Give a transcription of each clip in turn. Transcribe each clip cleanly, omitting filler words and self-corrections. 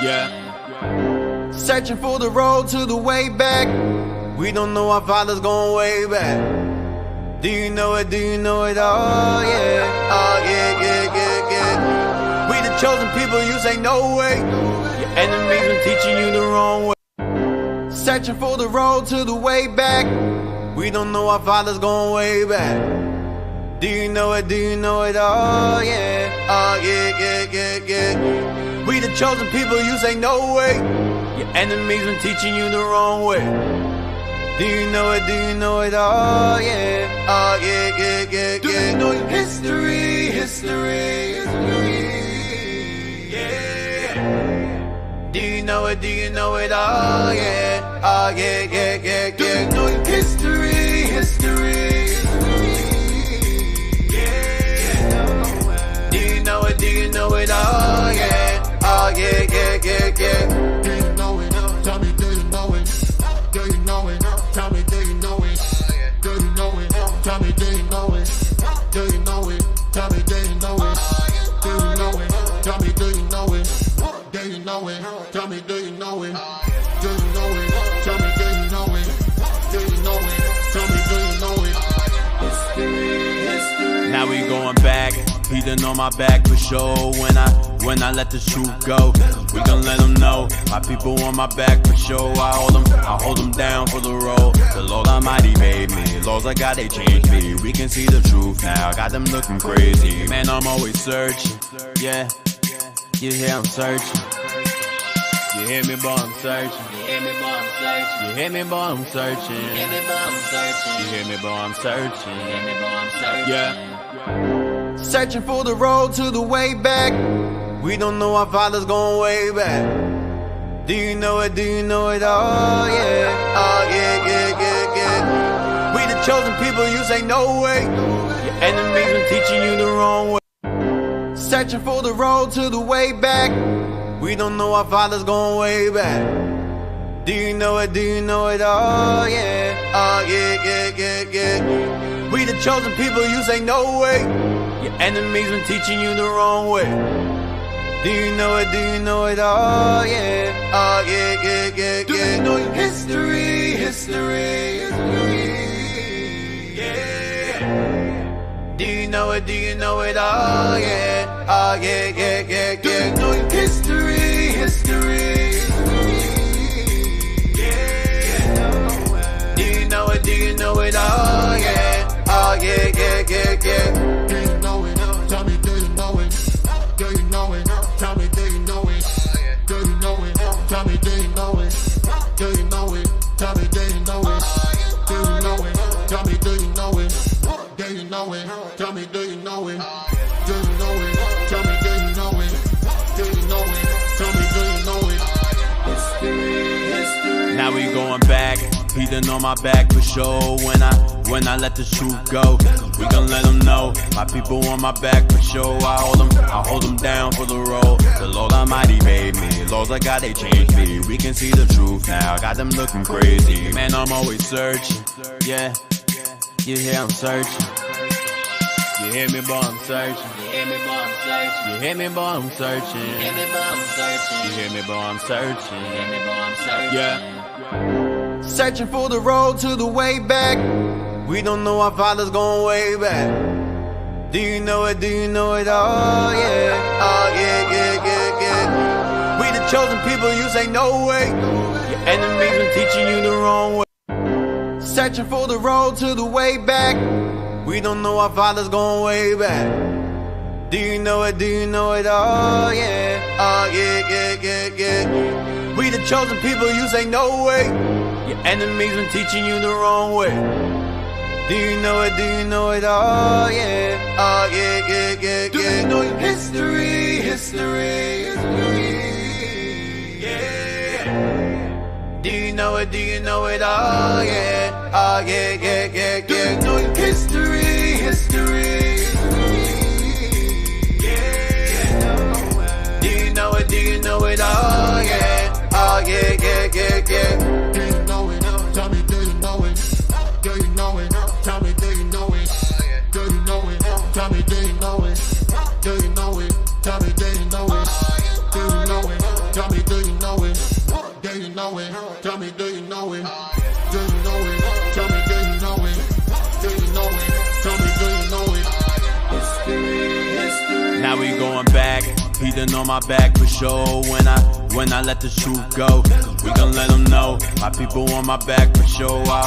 Yeah. Searching for the road to the way back. We don't know our father's going way back. Do you know it? Do you know it? Oh yeah. Oh yeah, yeah, yeah, yeah. We the chosen people, you say no way. Your enemies been teaching you the wrong way. Searching for the road to the way back. We don't know our father's going way back. Do you know it? Do you know it? Oh yeah. Oh yeah, yeah, yeah, yeah. We the chosen people, you say no way. Your enemies been teaching you the wrong way. Do you know it? Do you know it? Oh yeah. Oh yeah, yeah, yeah, yeah. Do you know your history? History. Yeah. Do you know it? Do you know it? Oh yeah. Oh yeah, yeah, yeah, yeah. Do you know your history? History. Yeah. Do you know it? Do you know it? Oh yeah. Oh yeah, yeah, yeah, yeah. Do you know it? Tell me, do you know it? Do you know it? Tell me, do you know it? Do you know it? Tell me, do you know it? Do you know it? Tell me, do you know it? Do you know it? Tell me, do you know it? Do you know it? Tell me, do you know it? Do you know it? Tell me, do you know it? Do you know it? Tell me, do you know it? History, history. Now we going back. He done on my back for sure. When I let the truth go, we gon' let them know. My people on my back for sure. I hold them down for the road. The Lord Almighty made me. Laws I got, they changed me. We can see the truth now. Got them looking crazy. Man, I'm always searching. Yeah, you hear I'm searching. You hear me, boy, I'm searching. You hear me, boy, I'm searching. You hear me, boy, I'm searching. You hear me, boy, I'm searching. You hear me, boy, I'm searching. You hear me, boy, I'm searching. Yeah. Searching for the road to the way back. We don't know our father's going way back. Do you know it? Do you know it? Oh yeah. Oh yeah, yeah, yeah, yeah. We the chosen people, you say no way. Your enemies been teaching you the wrong way. Searching for the road to the way back. We don't know our father's going way back. Do you know it? Do you know it? Oh yeah. Oh yeah, yeah, yeah, yeah. We the chosen people, you say no way. Your enemies been teaching you the wrong way. Do you know it? Do you know it? Oh yeah. Oh yeah, yeah, yeah, yeah. Do you know your history? History. Yeah. Do you know it? Do you know it? Oh yeah. Oh yeah, yeah, yeah, yeah. Do you know your history? History. Yeah. Do you know it? Do you know it? Oh yeah. Oh yeah, yeah, yeah, yeah. Do you know it? Tell me, do you know it? Do you know it? Tell me, do you know it? Do you know it? Tell me, do you know it? Do you know it? Tell me, do you know it? Do you know it? Tell me, do you know it? Do you know it? Tell me, do you know it? Do you know it? Tell me, do you know it? Do you know it? Tell me, do you know it? History, history. Now we going back. He done on my back for sure. When I let the truth go, we gon' let them know. My people on my back for sure. I hold them down for the road. The Lord Almighty made me. Laws I got, they changed me. We can see the truth now. Got them looking crazy. Man, I'm always searching. Yeah, you hear I'm searching. You hear me, boy, I'm searching. You hear me, boy, I'm searching. You hear me, boy, I'm searching. You hear me, boy, I'm searching. You hear me, boy, I'm searching. You hear me, boy, I'm searching. Yeah. Searching for the road to the way back. We don't know our father's going way back. Do you know it? Do you know it? Oh yeah. Oh yeah, yeah, yeah, yeah. We the chosen people, you say no way. Your enemies been teaching you the wrong way. Searching for the road to the way back. We don't know our father's going way back. Do you know it? Do you know it? Oh yeah. Oh yeah, yeah, yeah, yeah. We the chosen people, you say no way. Your enemies been teaching you the wrong way. Do you know it? Do you know it? Oh yeah. Oh yeah, yeah, yeah, yeah. Do you know your history? History. Yeah. Do you know it? Do you know it? Oh yeah. Oh yeah, yeah, yeah, yeah. Do you know your history? History. Yeah. Do you know it? Do you know it? Oh yeah. Oh yeah, yeah, yeah, yeah. Do you know it? Tell me, do you know it? Do you know it? Tell me, do you know it? Do you know it? Tell me, do you know it? Do you know it? Tell me, do you know it? Do you know it? Tell Tell me, do you know it? Do you know it? Tell me, do you know it? Do you know it? Tell me, do you know it? Do you know it? Tell me, do you know it? History, history. Now we going back, Peter on my back for sure. When I let the truth go, we gon' let them know. My people on my back for sure. I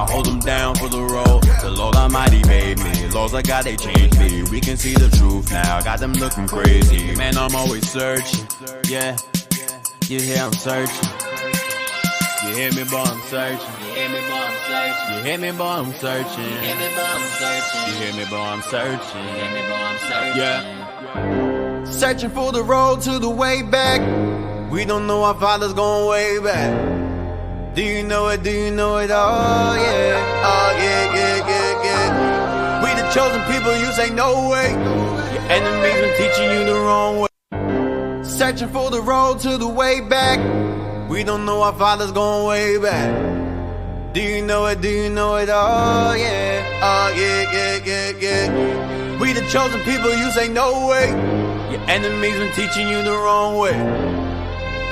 hold them down for the road. The Lord Almighty made me. Laws I got, they changed me. We can see the truth now. Got them looking crazy. Man, I'm always searching. Yeah, you hear I'm searching. You hear me, boy, I'm searching. You hear me, boy, I'm searching. You hear me, boy, I'm searching. You hear me, boy, I'm searching. You hear me, boy, I'm searching. You hear me, boy, I'm searching. Yeah. Searching for the road to the way back. We don't know our fathers going way back. Do you know it? Do you know it? Oh yeah. Oh yeah, yeah, yeah, yeah. We the chosen people, you say no way. Your enemies been teaching you the wrong way. Searching for the road to the way back. We don't know our fathers going way back. Do you know it? Do you know it? Oh yeah. Oh yeah, yeah, yeah, yeah. We the chosen people, you say no way. Your enemies been teaching you the wrong way.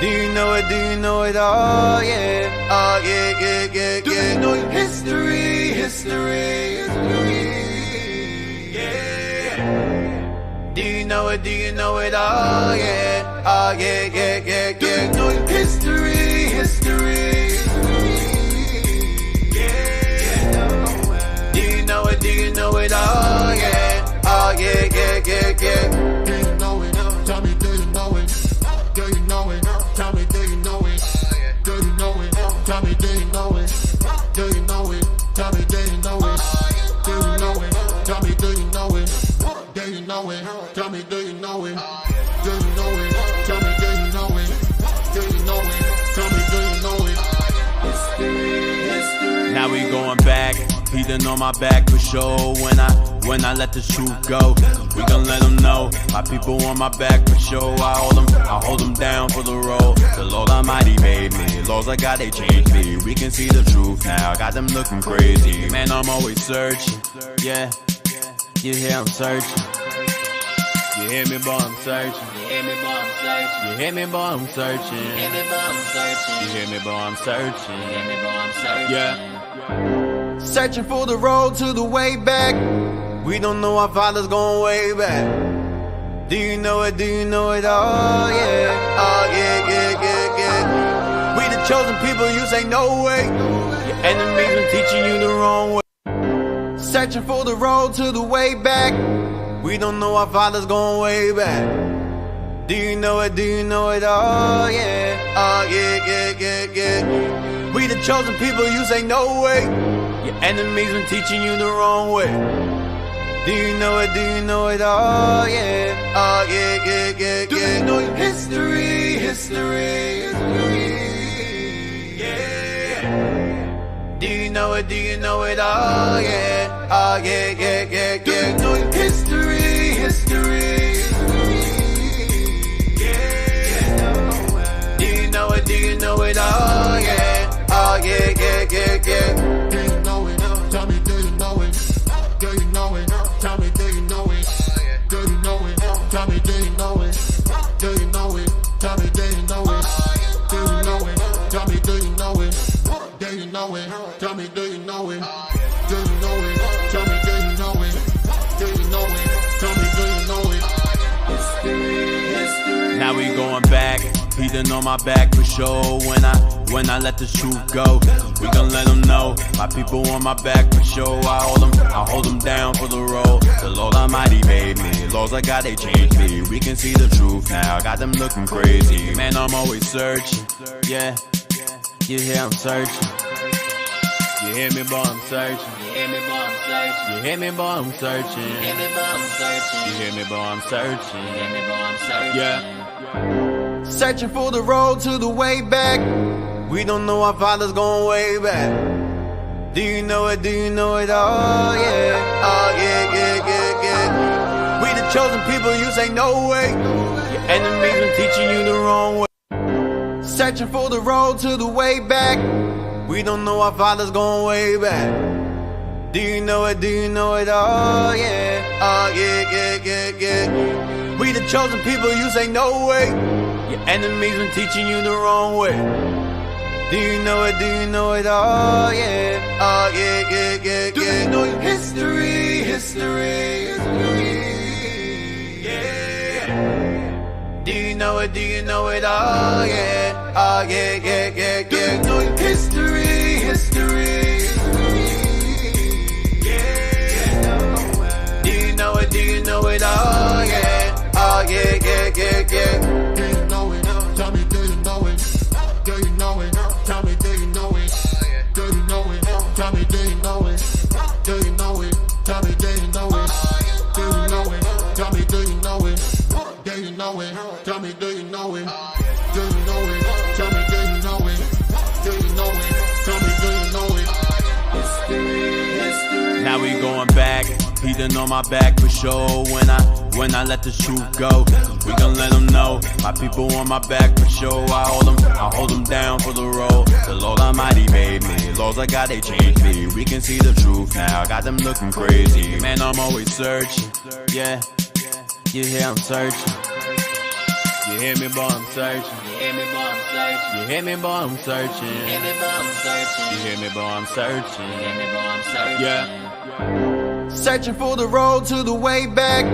Do you know it? Do you know it? Oh yeah. Oh yeah, yeah, yeah, yeah. Do you know your history? History, history. Yeah. Do you know it? Do you know it? Oh yeah. Oh yeah, yeah, yeah, yeah. Do you know your history? History. Yeah. Do you know it? Do you know it? Oh yeah. Oh yeah, yeah, yeah, yeah. Do you know it? Tell me, do you know it? Do you know it? Tell me, do you know it? Do you know it? Tell me, do you know it? Do you know it? Tell me, do you know it? Do you know it? Tell me, do you know it? Do you know it? Tell me, do you know it? Do you know it? Tell me, do you know it? Do you know it? Tell me, do you know it? History, history. Now we going back, Peter on my back for sure. When I let the truth go, we gon' let them know. My people on my back for sure. I hold them down for the road. The Lord Almighty made me. Laws I got, they changed me. We can see the truth now. Got them looking crazy. Man, I'm always searching. Yeah, you hear I'm searching. You hear me, boy, I'm searching. You hear me, boy, I'm searching. You hear me, boy, I'm searching. You hear me, boy, I'm searching. You hear me, boy, I'm searching. You hear me, boy, I'm searching. Yeah. Searching for the road to the way back. We don't know our fathers going way back. Do you know it? Do you know it? Oh yeah. Oh yeah, yeah, yeah, yeah. We the chosen people, you say no way. Your enemies been teaching you the wrong way. Searching for the road to the way back. We don't know our fathers going way back. Do you know it? Do you know it? Oh yeah. Oh yeah, yeah, yeah, yeah. We the chosen people, you say no way. Your enemies been teaching you the wrong way. Do you know it? Do you know it? Oh yeah. Oh yeah, yeah, yeah, yeah. Do you know your history? History, history. Yeah. Do you know it? Do you know it? Oh yeah. Oh yeah, yeah, yeah, yeah. Do you know your history? History. Yeah. Do you know it? Do you know it? Oh yeah. Oh yeah, yeah, yeah, yeah. Do you know it? Tell me, do you know it? Do you know it? Tell me, do you know it? Do you know it? Tell me, do you know it? Do you know it? Tell me, do you know it? Do you know it? Tell me, do you know it? Do you know it? Tell me, do you know it? Do you know it? Tell me, do you know it? Do you know it? Tell me, do you know it? History, history. Now we going back, Peter on my back for sure. When I let the truth go, we gon' let them know. My people on my back for sure. I hold them down for the road. The Lord Almighty made me. Laws I got, they changed me. We can see the truth now. Got them looking crazy. Man, I'm always searching. Yeah, you hear I'm searching. You hear me, boy, I'm searching. You hear me, boy, I'm searching. You hear me, boy, I'm searching. You hear me, boy, I'm searching. You hear me, boy, I'm searching. You hear me, boy, I'm searching. Yeah. Searching for the road to the way back. We don't know our fathers going way back. Do you know it? Do you know it? Oh yeah. Oh yeah, yeah, yeah, yeah. We the chosen people, you say no way. Your enemies been teaching you the wrong way. Searching for the road to the way back. We don't know our fathers going way back. Do you know it? Do you know it? Oh yeah. Oh yeah, yeah, yeah, yeah. We the chosen people, you say no way. Your enemies been teaching you the wrong way. Do you know it? Do you know it? Oh yeah, oh yeah, yeah, yeah, yeah. Do you know your history? History, yeah. Do you know it? Do you know it? Oh yeah, oh yeah, yeah, yeah, yeah. Do you know your history? History, yeah. Do you know it? Do you know it? Oh yeah, oh yeah, yeah, yeah, yeah. Do you know it? Tell me, do you know it? Do you know it? Tell me, do you know it? Do you know it? Tell me, do you know it? Do you know it? Tell me, do you know it? Do you know it? Tell me, do you know it? Do you know it? Tell me, do you know it? Do you know it? Tell me, do you know it? Do you know it? Tell me, do you know it? History, history. Now we going back. He done on my back for sure. When I let the truth go, we gon' let them know. My people on my back for sure. I hold them down for the road. The Lord Almighty made me. Laws I got, they changed me. We can see the truth now. Got them looking crazy. Man, I'm always searching. Yeah, you hear I'm searching. You hear me, boy, I'm searching. You hear me, boy, I'm searching. You hear me, boy, I'm searching. You hear me, boy, I'm searching. You hear me, boy, I'm searching. You hear me, boy, I'm searching. Yeah. Searching for the road to the way back.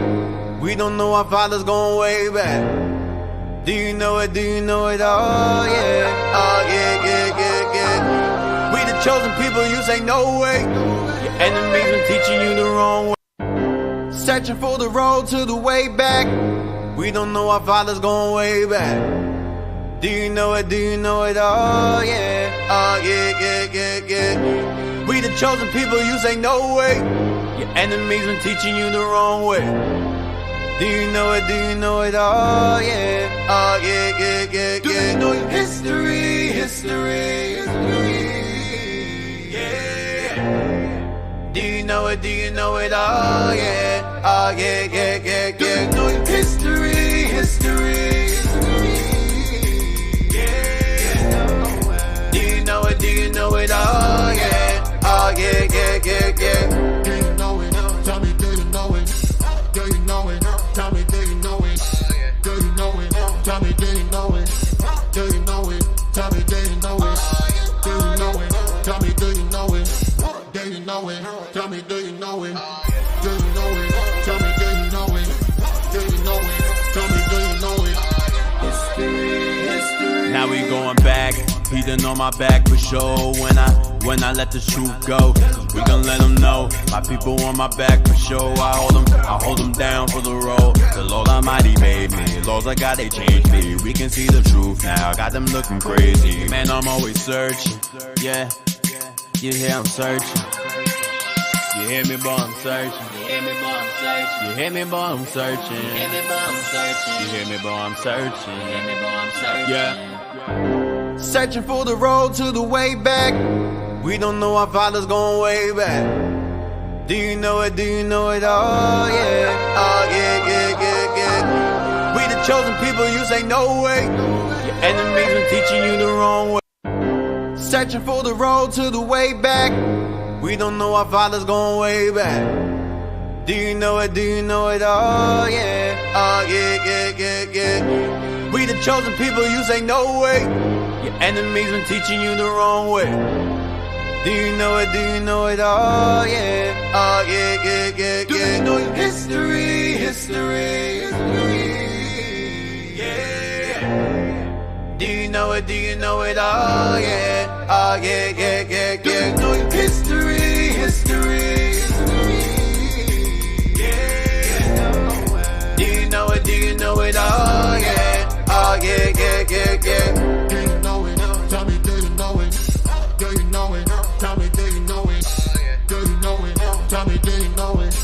We don't know our fathers going way back. Do you know it? Do you know it? Oh yeah, oh yeah, yeah, yeah, yeah. We the chosen people, you say no way. Your enemies been teaching you the wrong way. Searching for the road to the way back. We don't know our fathers going way back. Do you know it? Do you know it? Oh yeah, oh yeah, yeah, yeah, yeah. We the chosen people, you say no way. Your enemies been teaching you the wrong way. Do you know it? Do you know it? Oh yeah, oh yeah, yeah, yeah, yeah. Do you know your history? History, yeah. Do you know it? Do you know it? Oh yeah, oh yeah, yeah, yeah, yeah. Do you know your history? History, yeah. Do you know it? Do you know it? Oh yeah, oh yeah, yeah, yeah, yeah. Do you know it? Tell me, do you know it? Do you know it? Tell me, do you know it? Do you know it? Tell me, do you know it? Do you know it? Tell me, do you know it? Do you know it? Tell me, do you know it? Do you know it? Tell me, do you know it? Do you know it? Tell me, do you know it? Do you know it? Tell me, do you know it? History, history. Now we going back. He done on my back for sure. When I let the truth go, we gon' let them know. My people on my back for sure. I hold them down for the road. The Lord Almighty made me. Laws I got, they changed me. We can see the truth now. Got them looking crazy. Man, I'm always searching. Yeah, you hear I'm searching. You hear me, boy, I'm searching. You hear me, boy, I'm searching. You hear me, boy, I'm searching. You hear me, boy, I'm searching. You hear me, boy, I'm searching. You hear me, boy, I'm searching. Yeah. Searching for the road to the way back. We don't know our fathers going way back. Do you know it? Do you know it? Oh yeah, oh yeah, yeah, yeah, yeah. We the chosen people, you say no way. Your enemies been teaching you the wrong way. Searching for the road to the way back. We don't know our fathers going way back. Do you know it? Do you know it? Oh yeah, oh yeah, yeah, yeah, yeah. We the chosen people, you say no way. Your enemies been teaching you the wrong way. Do you know it? Do you know it? Oh yeah, oh yeah, yeah, yeah, yeah. Do you know your history? History, yeah. Do you know it? Do you know it? Oh yeah, oh yeah, yeah, yeah, yeah. Do you know your history? History, yeah. Do you know it? Do you know it? Oh yeah, oh yeah, yeah, yeah, yeah. Do you know it? Tell me, do you know it? Do you know it? Tell me, do you know it? Do you know it? Tell me, do you know it?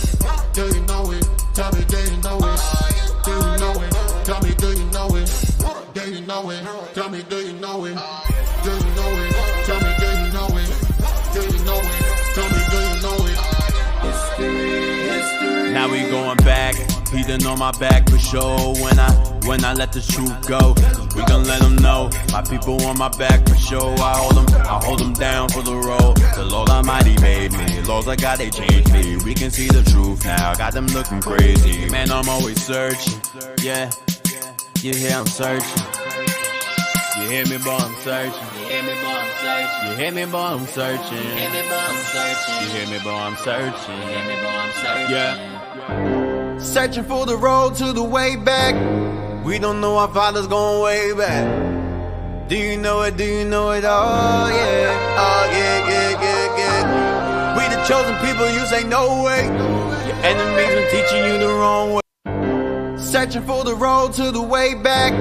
Do you know it? Tell me, do you know it? Do you know it? Tell me, do you know it? Do you know it? Tell me, do you know it? Do you know it? Tell me, do you know it? Do you know it? Tell me, do you know it? History, history. Now we going back. He done on my back for sure. When I let the truth go, we gon' let them know. My people on my back for sure. I hold them down for the road. The Lord Almighty made me. Laws I got, they changed me. We can see the truth now. Got them looking crazy. Man, I'm always searching. Yeah, you hear I'm searching. You hear me, boy, I'm searching. You hear me, boy, I'm searching. You hear me, boy, I'm searching. You hear me, boy, I'm searching. You hear me, boy, I'm searching. You hear me, boy, I'm searching. Yeah. Searching for the road to the way back. We don't know our father's going way back. Do you know it? Do you know it? Oh yeah. Oh yeah, yeah, yeah, yeah. We the chosen people, you say no way. Your enemies been teaching you the wrong way. Searching for the road to the way back.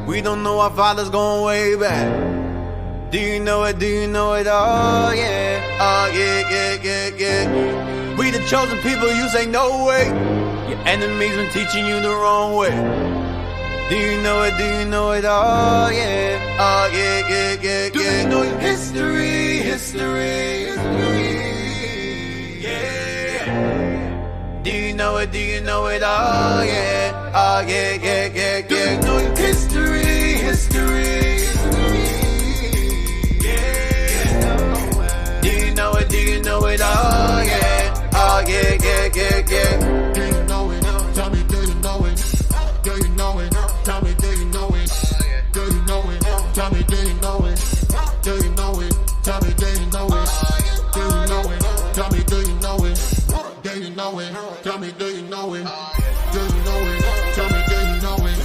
We don't know our father's going way back. Do you know it? Do you know it? Oh yeah. Oh yeah, yeah, yeah, yeah. We the chosen people, you say no way. Your enemies been teaching you the wrong way. Do you know it? Do you know it? Oh yeah. Oh yeah, yeah, yeah, yeah. Do you know your history? History, history. Yeah. Do you know it? Do you know it? Oh yeah. Oh yeah, yeah, yeah, yeah. Do you know your history? History, history. Yeah. Do you know it? Do you know it? Oh yeah. Oh yeah, yeah, yeah, yeah. Do you know it? Tell me, do you know it? Do you know it? Tell me, do you know it? Do you know it? Tell me, do you know it? Do you know it? Tell me, do you know it? Do you know it? Tell me, do you know it? Do you know it? Tell me, do you know it? Do you know it? Tell me, do you know it?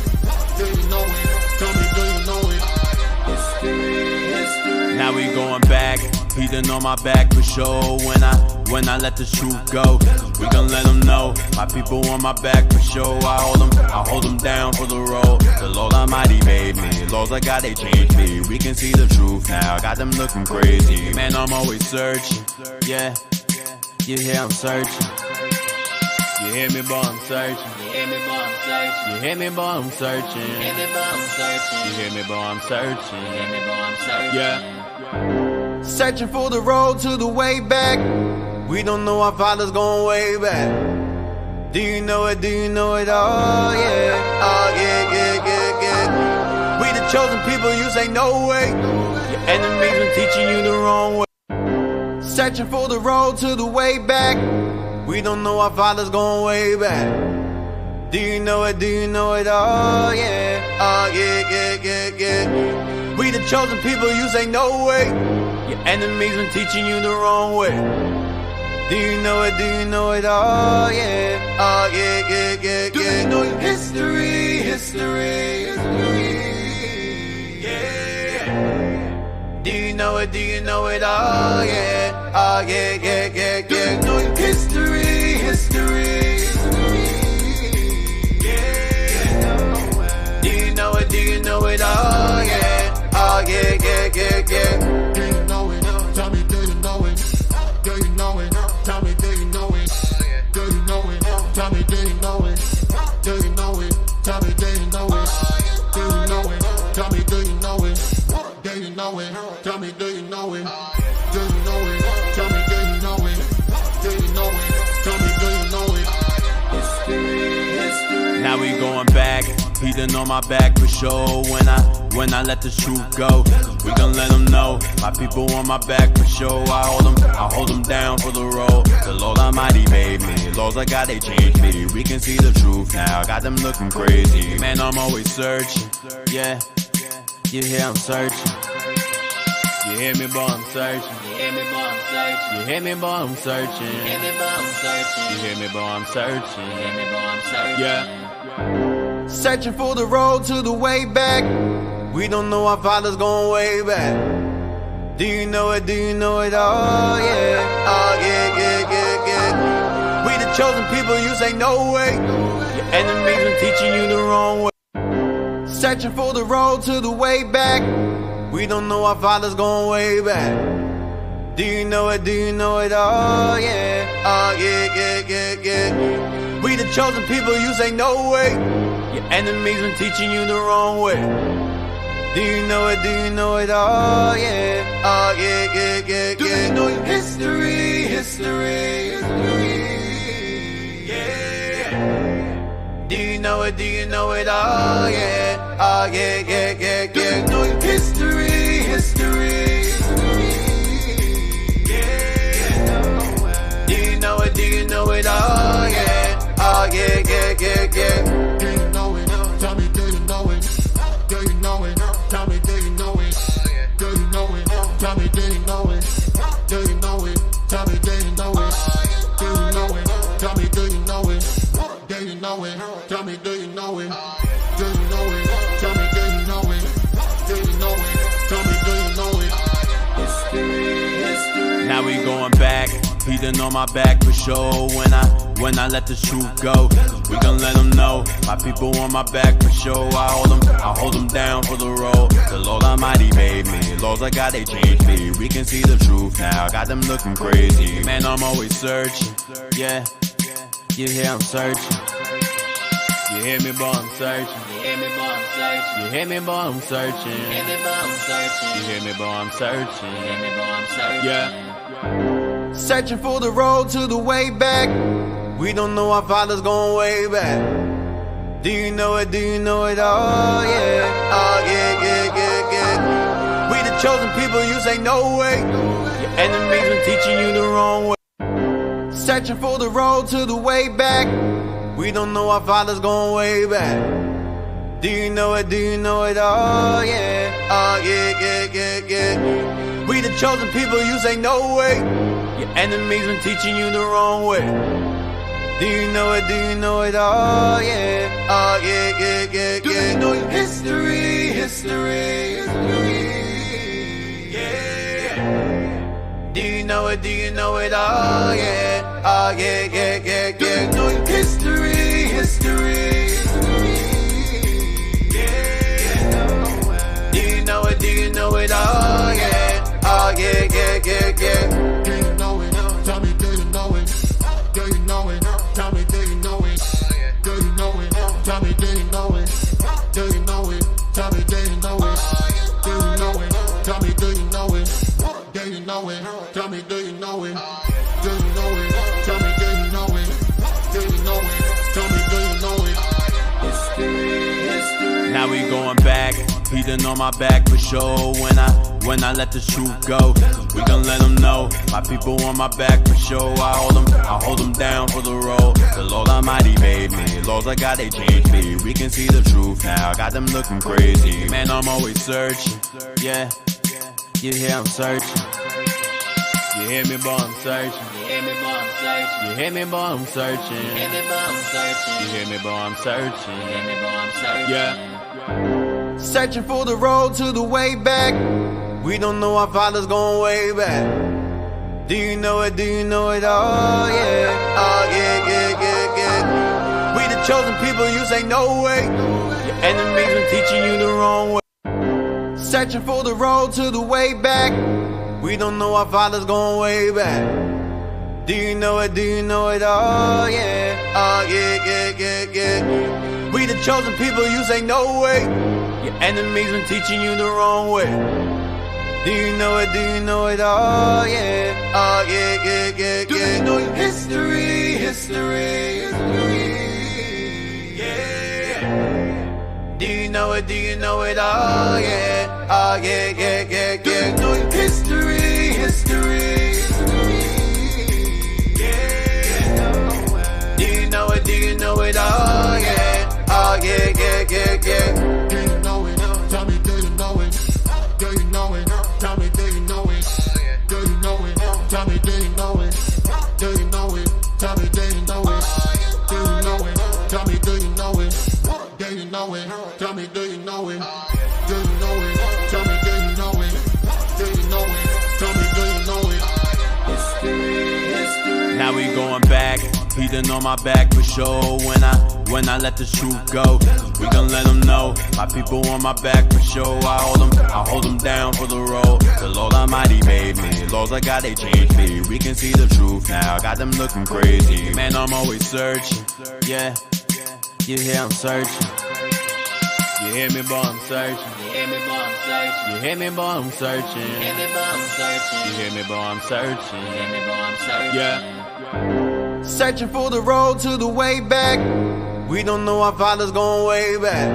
Do you know it? Tell me, do you know it? History, history. Now we going back. He done on my back for sure. When I let the truth go, we gon' let them know. My people on my back for sure. I hold them down for the road. The Lord Almighty made me. Laws I got, they changed me. We can see the truth now. Got them looking crazy. Man, I'm always searching. Yeah, you hear I'm searching. You hear me, boy, I'm searching. You hear me, boy, I'm searching. You hear me, boy, I'm searching. You hear me, boy, I'm searching. You hear me, boy, I'm searching. You hear me, boy, I'm searching. Yeah. Searching for the road to the way back. We don't know our father's going way back. Do you know it? Do you know it? Oh yeah. Oh yeah, yeah, yeah, yeah. We the chosen people, you say no way. Your enemies been teaching you the wrong way. Searching for the road to the way back. We don't know our father's going way back. Do you know it? Do you know it? Oh yeah. Oh yeah, yeah, yeah, yeah. We the chosen people, you say no way. Your enemies been teaching you the wrong way. Do you know it? Do you know it? Oh yeah. Oh yeah, yeah, yeah, yeah. Do you know your history? History, history. Yeah. Do you know it? Do you know it? Oh yeah. Oh yeah, yeah, yeah, yeah. Do you know your history? History, history. Yeah. Do you know it? Do you know it? Oh yeah. Oh yeah, yeah, yeah, yeah. Do you know it? Tell me, do you know it? Do you know it? Tell me, do you know it? Do you know it? Tell me, do you know it? Do you know it? Tell me, do you know it? Do you know it? Tell me, do you know it? Do you know it? Tell me, do you know it? Do you know it? Tell me, do you know it? Do you know it? Tell me, do you know it? History, history. Now we going back. He done on my back for sure. When I let the truth go, we gon' let them know. My people on my back for sure. I hold them down for the road. The Lord Almighty made me. Laws I got, they changed me. We can see the truth now. Got them looking crazy. Man, I'm always searching. Yeah, you hear I'm searching. You hear me, boy, I'm searching. You hear me, boy, I'm searching. You hear me, boy, I'm searching. You hear me, boy, I'm searching. You hear me, boy, I'm searching. You hear me, boy, I'm searching. Yeah. Searching for the road to the way back. We don't know our father's going way back. Do you know it? Do you know it? Oh yeah. Oh yeah, yeah, yeah, yeah. We the chosen people, you say no way. Your enemies been teaching you the wrong way. Searching for the road to the way back. We don't know our father's going way back. Do you know it? Do you know it? Oh yeah. Oh yeah, yeah, yeah, yeah. We the chosen people, you say no way. Your enemies been teaching you the wrong way. Do you know it? Do you know it? Oh yeah. Oh yeah, yeah, yeah, yeah. Do you know your history? History, history. Yeah. Do you know it? Do you know it? Oh yeah. Oh yeah, yeah, yeah, yeah. Do you know your history? History, history. Yeah. Do you know it? Do you know it? Oh yeah. Oh yeah, yeah, yeah, yeah. Do you know it? Tell me, do you know it? Do you know it? Tell me, do you know it? breathing on my back for sure when I let the truth go. We gon' let them know, my people on my back for sure. I hold them down for the road. The Lord Almighty made me, laws I got, they changed me. We can see the truth now, got them looking crazy. Man, I'm always searching, yeah. You hear I'm searching. You hear me, boy, I'm searching. You hear me, boy, I'm searching. You hear me, boy, I'm searching. You hear me, boy, I'm searching. You hear me, boy, I'm searching. You hear me, boy, I'm searching. Yeah. Searching for the road to the way back. We don't know our father's going way back. Do you know it? Do you know it? Oh yeah. Oh yeah, yeah, yeah, yeah. We the chosen people, you say no way. Your enemies been teaching you the wrong way. Searching for the road to the way back. We don't know our father's going way back. Do you know it? Do you know it? Oh yeah. Oh yeah, yeah, yeah, yeah. We the chosen people, you say no way. Your enemies been teaching you the wrong way. Do you know it? Do you know it? Oh yeah. Oh yeah, yeah, yeah, yeah. Do you know your history? History. Yeah. Do you know it? Do you know it? Oh yeah. Oh yeah, yeah, yeah, yeah. Do you know your history? History. Yeah. Do you know it? Do you know it? Oh yeah. Oh yeah, yeah, yeah, yeah. Do you know it? Tell me, do you know it? Do you know it? Tell me, do you know it? Do you know it? Tell me, do you know it? Do you know it? Tell me, do you know it? Do you know it? Tell me, do you know it? Do you know it? Tell me, do you know it? Do you know it? Tell me, do you know it? Do you know it? Tell me, do you know it? History, history. Now we going back, breathing on my back for sure when I let the truth go. We gon' let them know, my people on my back for sure. I hold them down for the road. The Lord Almighty made me, laws I got, they changed me. We can see the truth now, got them looking crazy. Man, I'm always searching, yeah. You hear I'm searching. You hear me, boy, I'm searching. You hear me, boy, I'm searching. You hear me, boy, I'm searching. You hear me, boy, I'm searching. You hear me, boy, I'm searching. You hear me, boy, I'm searching. Yeah. Searching for the road to the way back. We don't know our father's going way back. Do you know it? Do you know it? Oh yeah. Oh yeah, yeah, yeah, yeah. We the chosen people, you say no way. Your enemies been teaching you the wrong way. Searching for the road to the way back. We don't know our father's going way back. Do you know it? Do you know it? Oh yeah. Oh yeah, yeah, yeah, yeah. We the chosen people, you say no way. Your enemies been teaching you the wrong way. Do you know it? Do you know it? Oh yeah. Oh yeah, yeah, yeah, yeah. Do you know your history? History. Yeah. Do you know it? Do you know it? Oh yeah. Oh yeah, yeah, yeah, yeah. Do you know your history? History. Yeah. Do you know it? Do you know it? Oh yeah. Oh yeah, yeah, yeah, yeah. Do you know it? Tell me, do you know it? Do you know it? Tell me, do you know it? Do you know it? Tell me, do you know it? Do you know it? Tell me, do you know it? Do you know it? Tell me, do you know it? Do you know it? Tell me, do you know it? Do you know it? Tell me, do you know it? Do you know it? Tell me, do you know it? History, history. Now we going back, breathing on my back for sure when I let the truth go. We gon' let them know, my people on my back for sure. I hold them down for the road. The Lord Almighty made me, laws I got, they changed me. We can see the truth now, got them looking crazy. Man, I'm always searching, yeah. You hear I'm searching. You hear me, boy, I'm searching. You hear me, boy, I'm searching. You hear me, boy, I'm searching. You hear me, boy, I'm searching. You hear me, boy, I'm searching. You hear me, boy, I'm searching. Yeah. Searching for the road to the way back. We don't know our father's going way back.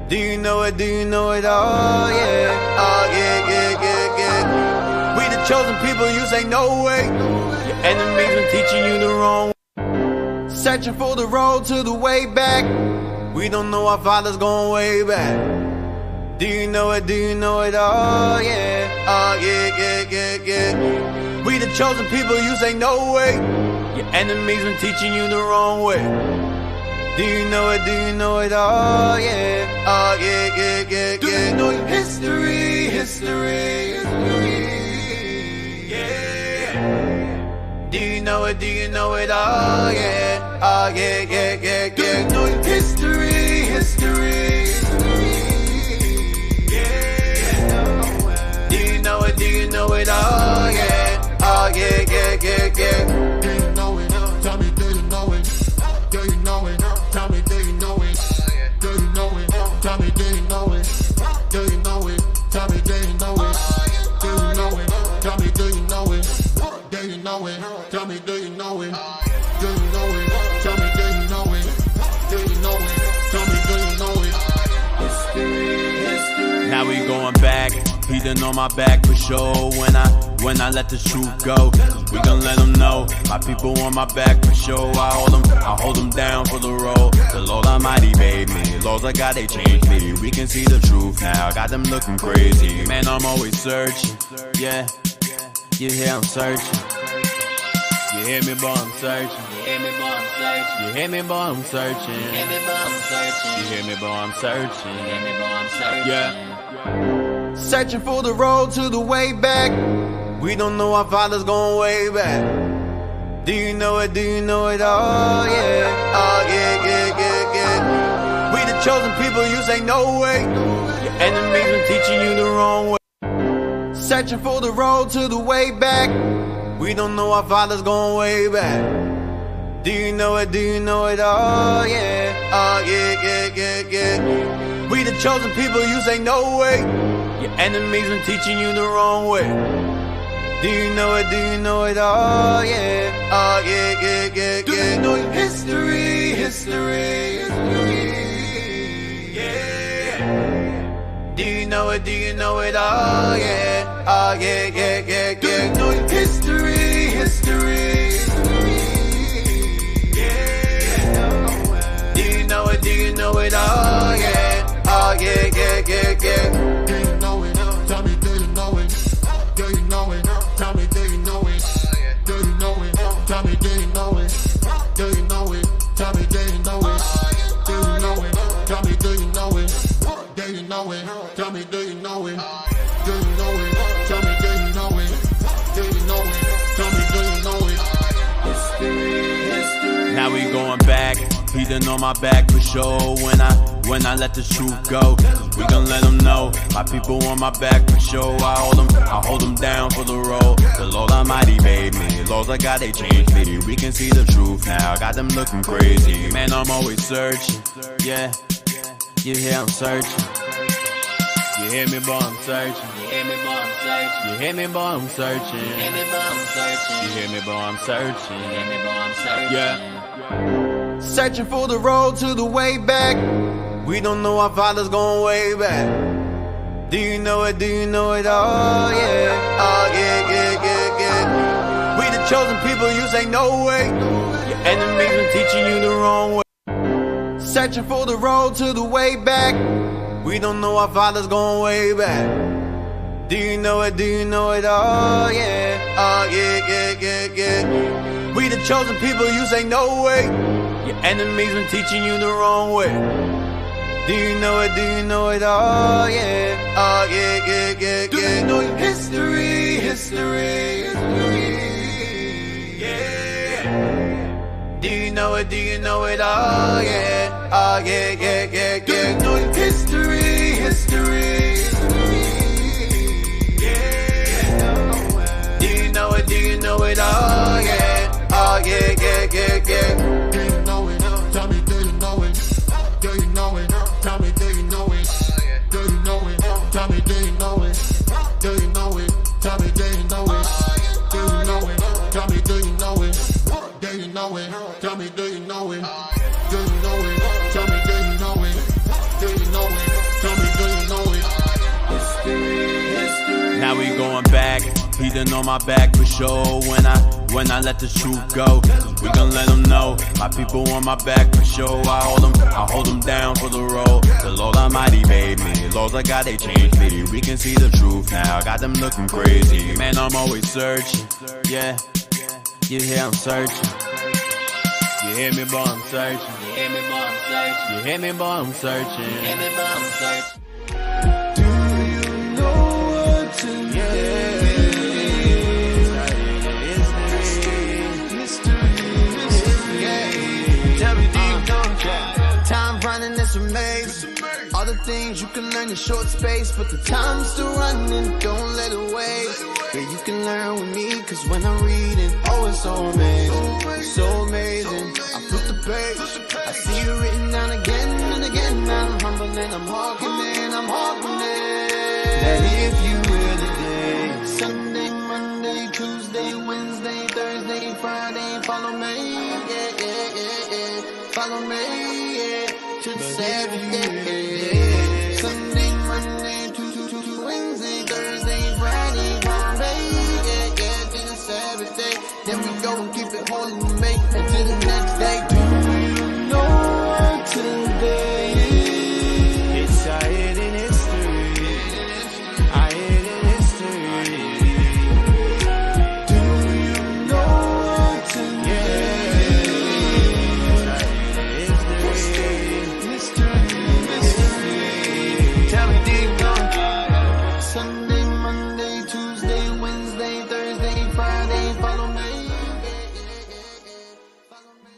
Do you know it? Do you know it? Oh yeah. Oh yeah, yeah, yeah, yeah. We the chosen people, you say no way. Your enemies been teaching you the wrong way. Searching for the road to the way back. We don't know our father's going way back. Do you know it? Do you know it? Oh yeah. Oh yeah, yeah, yeah, yeah. We the chosen people, you say no way. Your enemies been teaching you the wrong way. Do you know it? Do you know it? Oh yeah. Oh yeah, yeah, yeah, yeah. Do you know your history? History. Yeah. Do know it? Do you know it? Oh yeah, oh yeah, yeah, yeah, yeah. Do you know it? History, history. Yeah. Do you know it? Do you know it? Oh yeah, oh yeah, yeah, yeah, yeah. Do you know it? Tell me, do you know it? Do you know it? Tell me, do you know it? Do you know it? Tell me, do you know it? Do you know it? Tell me, do you know it? Do you know it? Tell me, do you know it? Do you know it? Tell me, do you know it? Do you know it? Tell me, do you know it? Do you know it? Tell me, do you know it? History, history. Now we going back. He done on my back for sure when I let the truth go. We gon' let them know. My people on my back for sure. I hold them down for the road. The Lord Almighty made me. Laws I got, they changed me. We can see the truth now. Got them looking crazy. Man, I'm always searching. Yeah, you hear I'm searching. You hear me, boy, I'm searching. You hear me, boy, I'm searching. You hear me, boy, I'm searching. You hear me, boy, I'm searching. You hear me, boy, I'm searching. You hear me, boy, I'm searching. Yeah. Searching for the road to the way back. We don't know our father's going way back. Do you know it? Do you know it? Oh yeah, oh yeah, yeah, yeah, yeah. We the chosen people, you say no way. Your enemies been teaching you the wrong way. Searching for the road to the way back. We don't know our father's going way back. Do you know it? Do you know it? Oh yeah, yeah, yeah, yeah, yeah. We the chosen people, you say no way. Your enemies been teaching you the wrong way. Do you know it? Do you know it? Oh yeah, yeah, yeah, yeah, do you know it? History, history, history. Yeah. Do you know it? Do you know it? Oh yeah, yeah, yeah, yeah, yeah. Do you know it? History, history. Yeah. Do you know it? Do you know it? Oh yeah, yeah, yeah, yeah, yeah. Do you know it? Tell me, do you know it? Do you know it? Tell me, do you know it? Do you know it? Tell me, do you know it? Do you know it? Tell me, do you know it? Do you know it? Tell me, do you know it? Do you know it? Tell me, do you know it? Do you know it? Tell me, do you know it? Do you know it? Tell me, do you know it? History, history. Now we going back. He done on my back for sure when I let the truth go. We gon' let them know. My people on my back for sure. I hold them down for the road. The Lord Almighty made me. Laws I got, they changed me. We can see the truth now. Got them looking crazy. Man, I'm always searching. Yeah, you hear I'm searching. You hear me, boy, I'm searching. You hear me, boy, I'm searching. You hear me, boy, I'm searching. You hear me, boy, I'm searching. You hear me, boy, I'm searching. You hear me, boy, I'm searching. Yeah. Searching for the road to the way back. We don't know our father's going way back. Do you know it? Do you know it? Oh yeah, yeah, yeah, yeah. We the chosen people, you say no way. Your enemies been teaching you the wrong way. Searching for the road to the way back. We don't know our father's going way back. Do you know it? Do you know it? Oh yeah, yeah, yeah, yeah, yeah. We the chosen people, you say no way. Your enemies been teaching you the wrong way. Do you know it? Do you know it? Oh yeah, yeah, yeah, yeah, yeah. Do you know it? History, history, history. Yeah. Do you know it? Do you know it? Oh yeah, yeah, yeah, yeah, yeah. Do you know it? History, history. Yeah. Do you know it? Do you know it? Oh yeah, yeah, yeah, yeah, yeah. Do you know it? Tell me, do you know it? Do you know it? Tell me, do you know it? Do you know it? Tell me, do you know it? Do you know it? Tell me, do you know it? Do you know it? Tell me, do you know it? Do you know it? Tell me, do you know it? Do you know it? Tell me, do you know it? Do you know it? Tell me, do you know it? History, history. Now we going back. He done on my back for sure when I let the truth go. We gon' let them know. My people on my back for sure. I hold them down for the road. The Lord Almighty made me. Laws I got, they changed me. We can see the truth now. Got them looking crazy. Man, I'm always searching. Yeah, you hear I'm searching. You hear me, boy, I'm searching. You hear me, boy, I'm searching. You hear me, boy, I'm searching. You hear me, boy, I'm searching. Do you know what to do? it's amazing. All the things you can learn in short space, but the time's still running, don't let it waste. Yeah, you can learn with me, cause when I'm reading, oh, it's so amazing, so amazing. I flip the page, I see it written down again and again. I'm humble and I'm hawking it, that if you will today, Sunday, Monday, Tuesday, Wednesday, Thursday, Friday, follow me, yeah, follow me, yeah, to the Sabbath, yeah. Sunday, Monday, Tuesday, Wednesday, Thursday, Friday, follow me, yeah, to the Sabbath day. Then we go and keep it holy and make it to the next day. Do you know what today is? It's our hidden history. Our hidden history. Do you know what today is? Our hidden history. Mystery. Tell me, do you know? Sunday, Monday, Tuesday, Wednesday, Thursday, Friday, follow me. Follow me.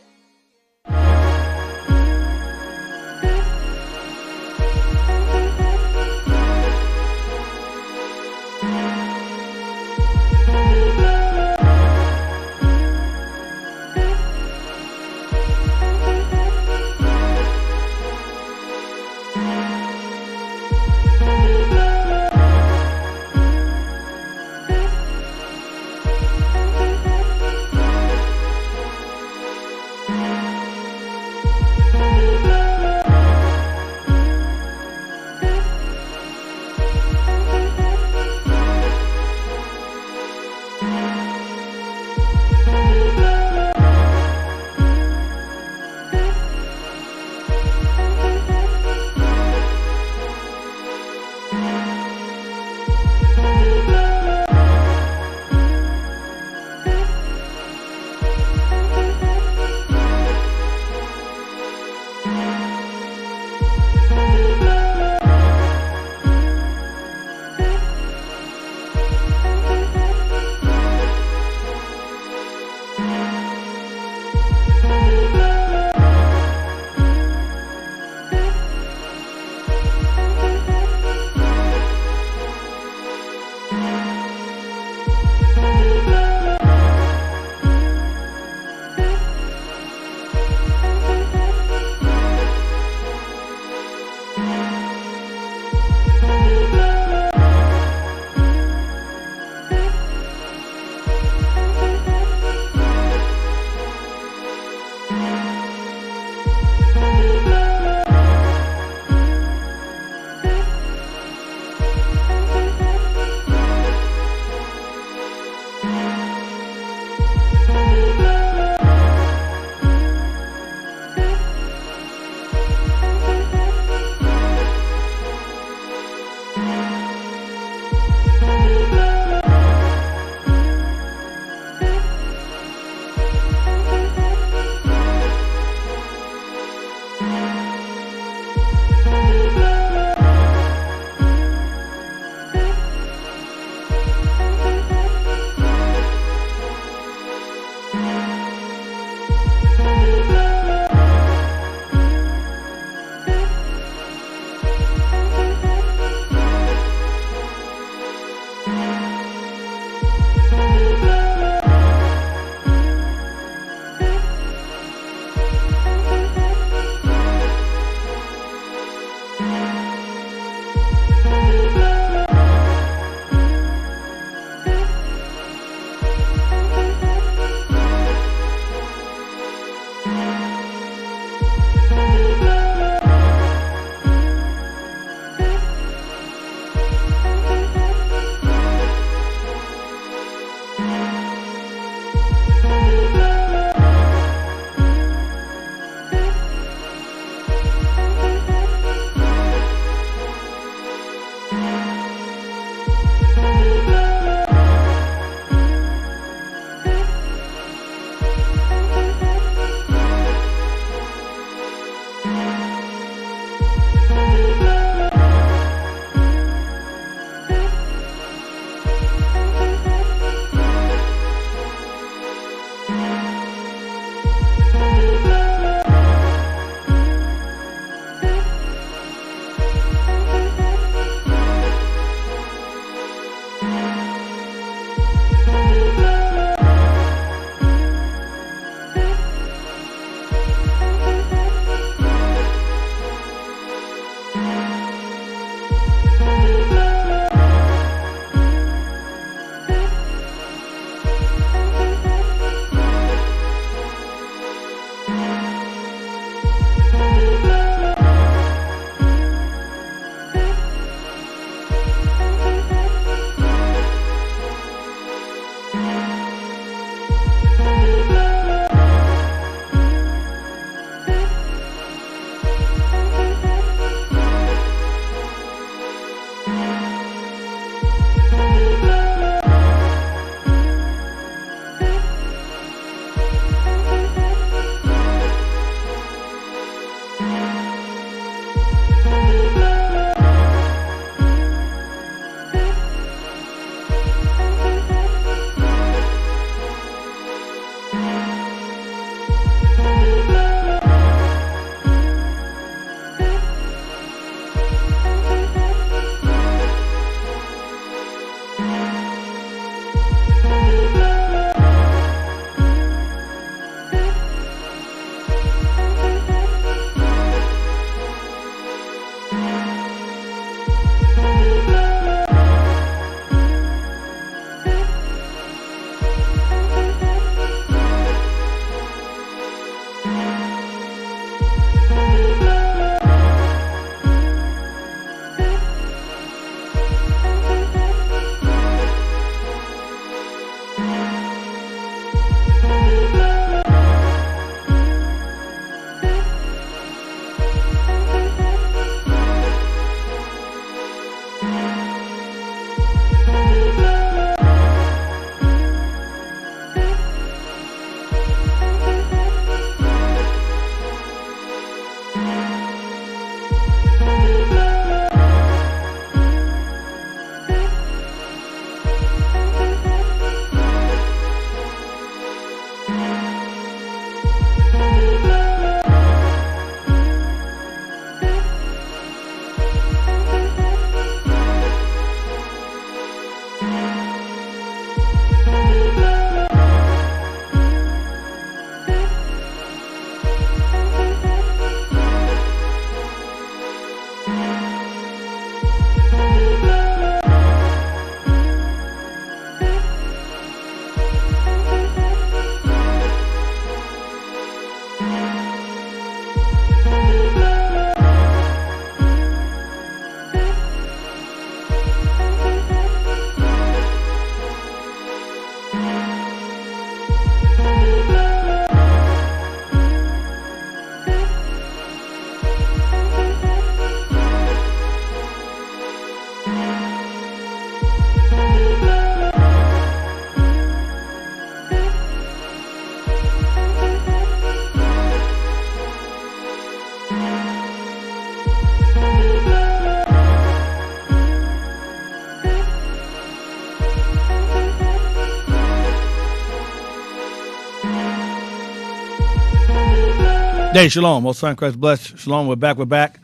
Hey, shalom. Most High Christ bless. Shalom. We're back. We're back.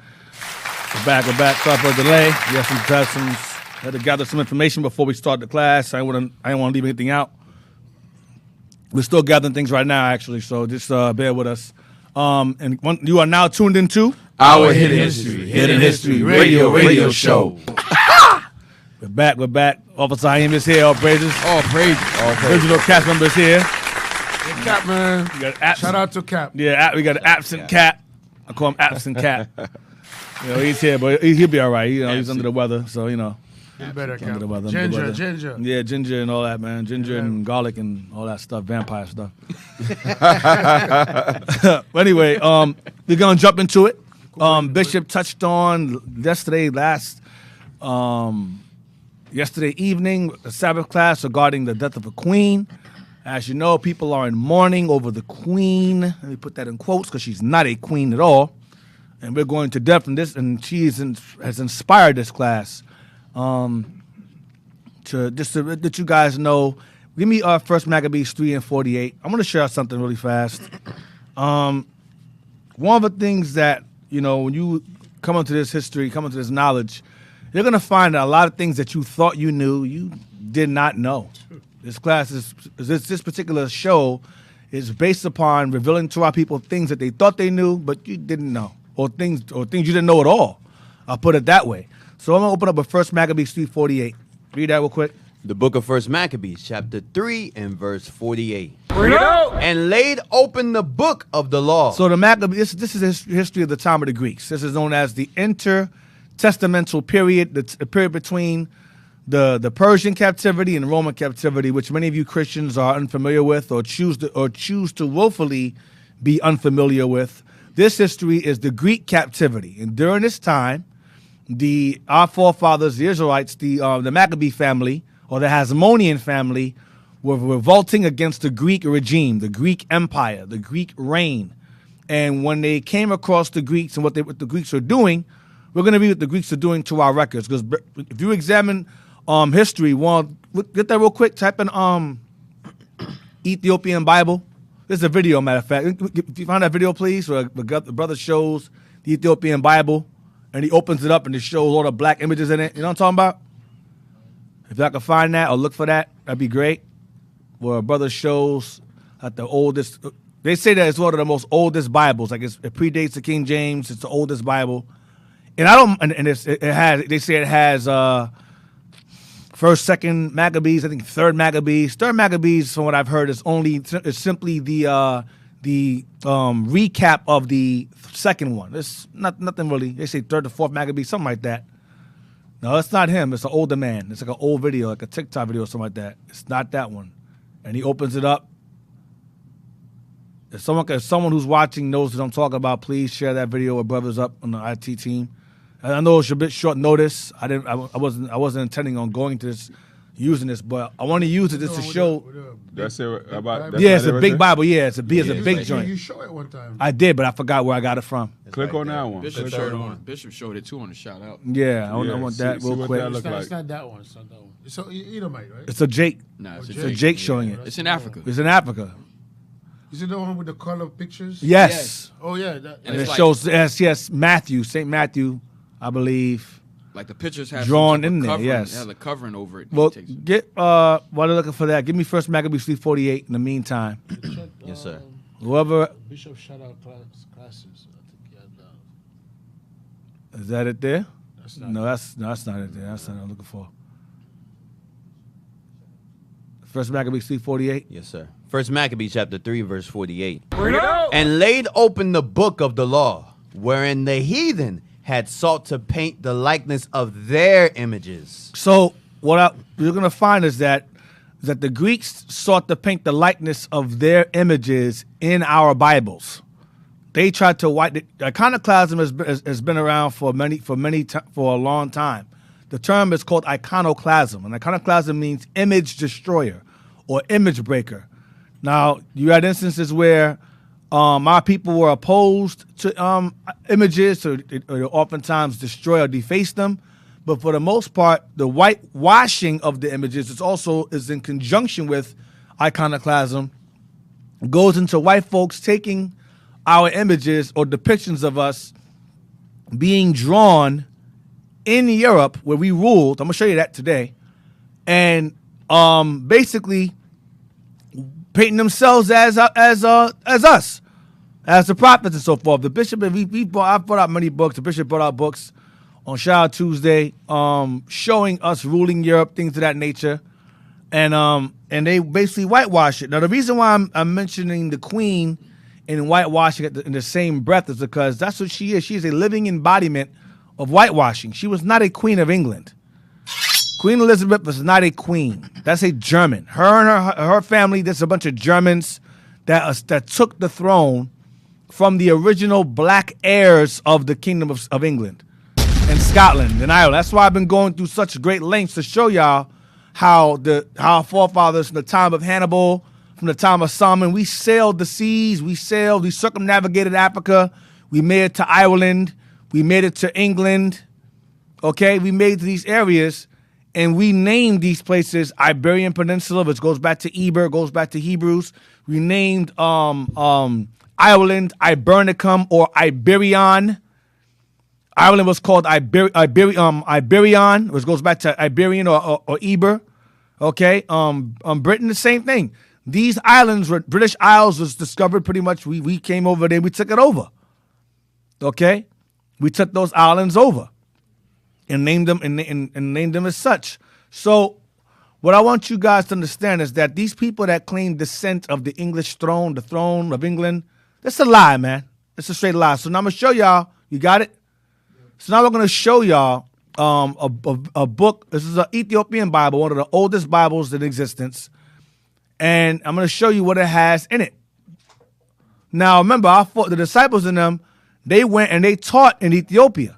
Sorry for the delay. Yes, had to gather some information before we start the class. I didn't want to leave anything out. We're still gathering things right now, actually. So just bear with us. You are now tuned into Our Hidden History radio show. We're back. Officer Haim is here. All praises. All praise. Original cast member is here. Cap, man. We got Shout out to Cap. Yeah, we got an absent Cap. I call him absent Cap. He's here, but he'll be all right. He's under the weather, so He's better, Cap. Under the weather. Ginger. Yeah, ginger and all that, man. Ginger and garlic and all that stuff, vampire stuff. But anyway, we're gonna jump into it. Bishop touched on yesterday evening, a Sabbath class regarding the death of a queen. As you know, people are in mourning over the queen. Let me put that in quotes because she's not a queen at all. And we're going to depth in this, and she has inspired this class. To let you guys know, give me First Maccabees 3 and 48. I'm going to share something really fast. One of the things that, when you come into this history, come into this knowledge, you're going to find that a lot of things that you thought you knew, you did not know. This class this particular show is based upon revealing to our people things that they thought they knew, but you didn't know, or things you didn't know at all. I'll put it that way. So I'm gonna open up with 1 Maccabees 3:48. Read that real quick. The book of 1 Maccabees, chapter 3 and verse 48. And laid open the book of the law. So the Maccabees, this is the history of the time of the Greeks. This is known as the intertestamental period, the period between the Persian captivity and Roman captivity, which many of you Christians are unfamiliar with or choose to willfully be unfamiliar with. This history is the Greek captivity. And during this time, our forefathers, the Israelites, the Maccabee family, or the Hasmonean family, were revolting against the Greek regime, the Greek empire, the Greek reign. And when they came across the Greeks and what the Greeks are doing, we're going to read what the Greeks are doing to our records. Because if you examine history, get that real quick. Type in Ethiopian Bible. There's a video, matter of fact. If you find that video, please, where the brother shows the Ethiopian Bible, and he opens it up and it shows all the black images in it. You know what I'm talking about? If I can find that or look for that, that'd be great. Where a brother shows at the oldest. They say that it's one of the most oldest Bibles. Like it predates the King James. It's the oldest Bible. And they say it has First, Second Maccabees, I think Third Maccabees. Third Maccabees, from what I've heard, is simply the recap of the second one. It's nothing really. They say Third to Fourth Maccabees, something like that. No, it's not him. It's an older man. It's like an old video, like a TikTok video or something like that. It's not that one. And he opens it up. If someone who's watching knows what I'm talking about, please share that video with brothers up on the IT team. I know it's a bit short notice. I wasn't intending on going to this, using this, but I want to use it just to show. That's it about. Yeah, it's a big Bible. Yeah, it's a big joint. You show it one time. I did, but I forgot where I got it from. Click on that one. Bishop showed it too on the shout out. Yeah, I want that real quick. It's not that one. It's not that one. It's Edomite, right? It's a Jake. Nah, it's a Jake showing it. It's in Africa. It's in Africa. Is it the one with the color pictures? Yes. Oh yeah. And it shows yes, Matthew, St. Matthew, I believe. Like the pictures have drawn in there, yes. It has a covering over it. Well, while they're looking for that, give me 1 Maccabees 3:48 in the meantime. Yes, sir. Whoever. Bishop shout out classes. I think he had that. Is that it there? That's not that's not it there. That's not what I'm looking for. 1 Maccabees 3:48. Yes, sir. 1 Maccabees chapter 3, verse 48. And laid open the book of the law, wherein the heathen had sought to paint the likeness of their images. So what you're going to find is that the Greeks sought to paint the likeness of their images in our Bibles. They tried to iconoclasm has been around for a long time. The term is called iconoclasm, and iconoclasm means image destroyer or image breaker. Now, you had instances where our people were opposed to images, so it oftentimes destroy or deface them. But for the most part, the whitewashing of the images is in conjunction with iconoclasm. It goes into white folks taking our images or depictions of us being drawn in Europe where we ruled. I'm gonna show you that today, and basically painting themselves as us, as the prophets and so forth. The bishop, I've brought out many books. The bishop brought out books on Shout Out Tuesday, showing us ruling Europe, things of that nature, and they basically whitewash it. Now, the reason why I'm mentioning the Queen and whitewashing it in the same breath is because that's what she is. She is a living embodiment of whitewashing. She was not a queen of England. Queen Elizabeth was not a queen. That's a German. Her and her family, there's a bunch of Germans that took the throne from the original black heirs of the Kingdom of England and Scotland and Ireland. That's why I've been going through such great lengths to show y'all how our forefathers from the time of Hannibal, from the time of Solomon, we sailed the seas, we circumnavigated Africa, we made it to Ireland, we made it to England, okay? We made it to these areas, and we named these places Iberian Peninsula, which goes back to Eber, goes back to Hebrews. We named Ireland Ibernicum or Iberian. Ireland was called Iberian, which goes back to Iberian or Eber, okay? Britain, the same thing. These islands, British Isles was discovered pretty much, we came over there, we took it over, okay? We took those islands over and named them and named them as such. So what I want you guys to understand is that these people that claim descent of the English throne, the throne of England, that's a lie, man. It's a straight lie. So now I'm going to show y'all, you got it? So now we're going to show y'all a book. This is an Ethiopian Bible, one of the oldest Bibles in existence. And I'm going to show you what it has in it. Now, remember, the disciples in them, they went and they taught in Ethiopia.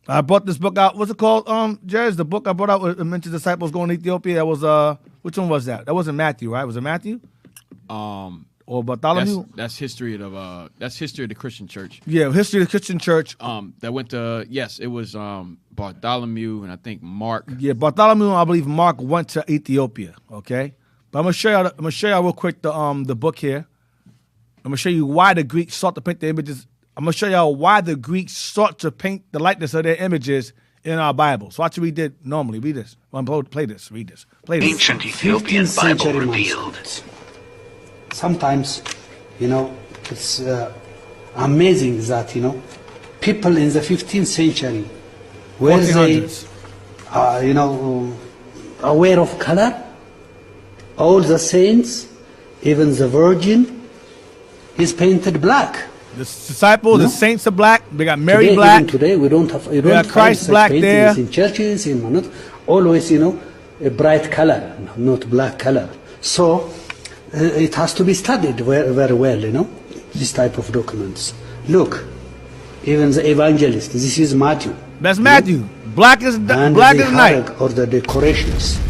I brought this book out. What's it called, Jerry? The book I brought out mentioned disciples going to Ethiopia. That was, which one was that? That wasn't Matthew, right? Was it Matthew? Or Bartholomew? That's history of the Christian church. Yeah, history of the Christian church. That went to, yes, it was Bartholomew and I think Mark. Yeah, Bartholomew, I believe Mark went to Ethiopia, okay? But I'm gonna show y'all real quick the book here. I'm gonna show you why the Greeks sought to paint the images. I'm gonna show y'all why the Greeks sought to paint the likeness of their images in our Bibles. Watch what we did normally. Read this. Play this. Read this. Play this. Ancient Ethiopian Bible revealed. Sometimes, it's amazing that, people in the 15th century, were they, aware of color? All the saints, even the Virgin, is painted black. The disciples, the saints are black. They got Mary today, black. Even today, we don't have. You don't got Christ black there. In churches, always, a bright color, not black color. So it has to be studied very, very well. This type of documents. Look, even the evangelist. This is Matthew. That's Matthew. Black as night. Or the decorations.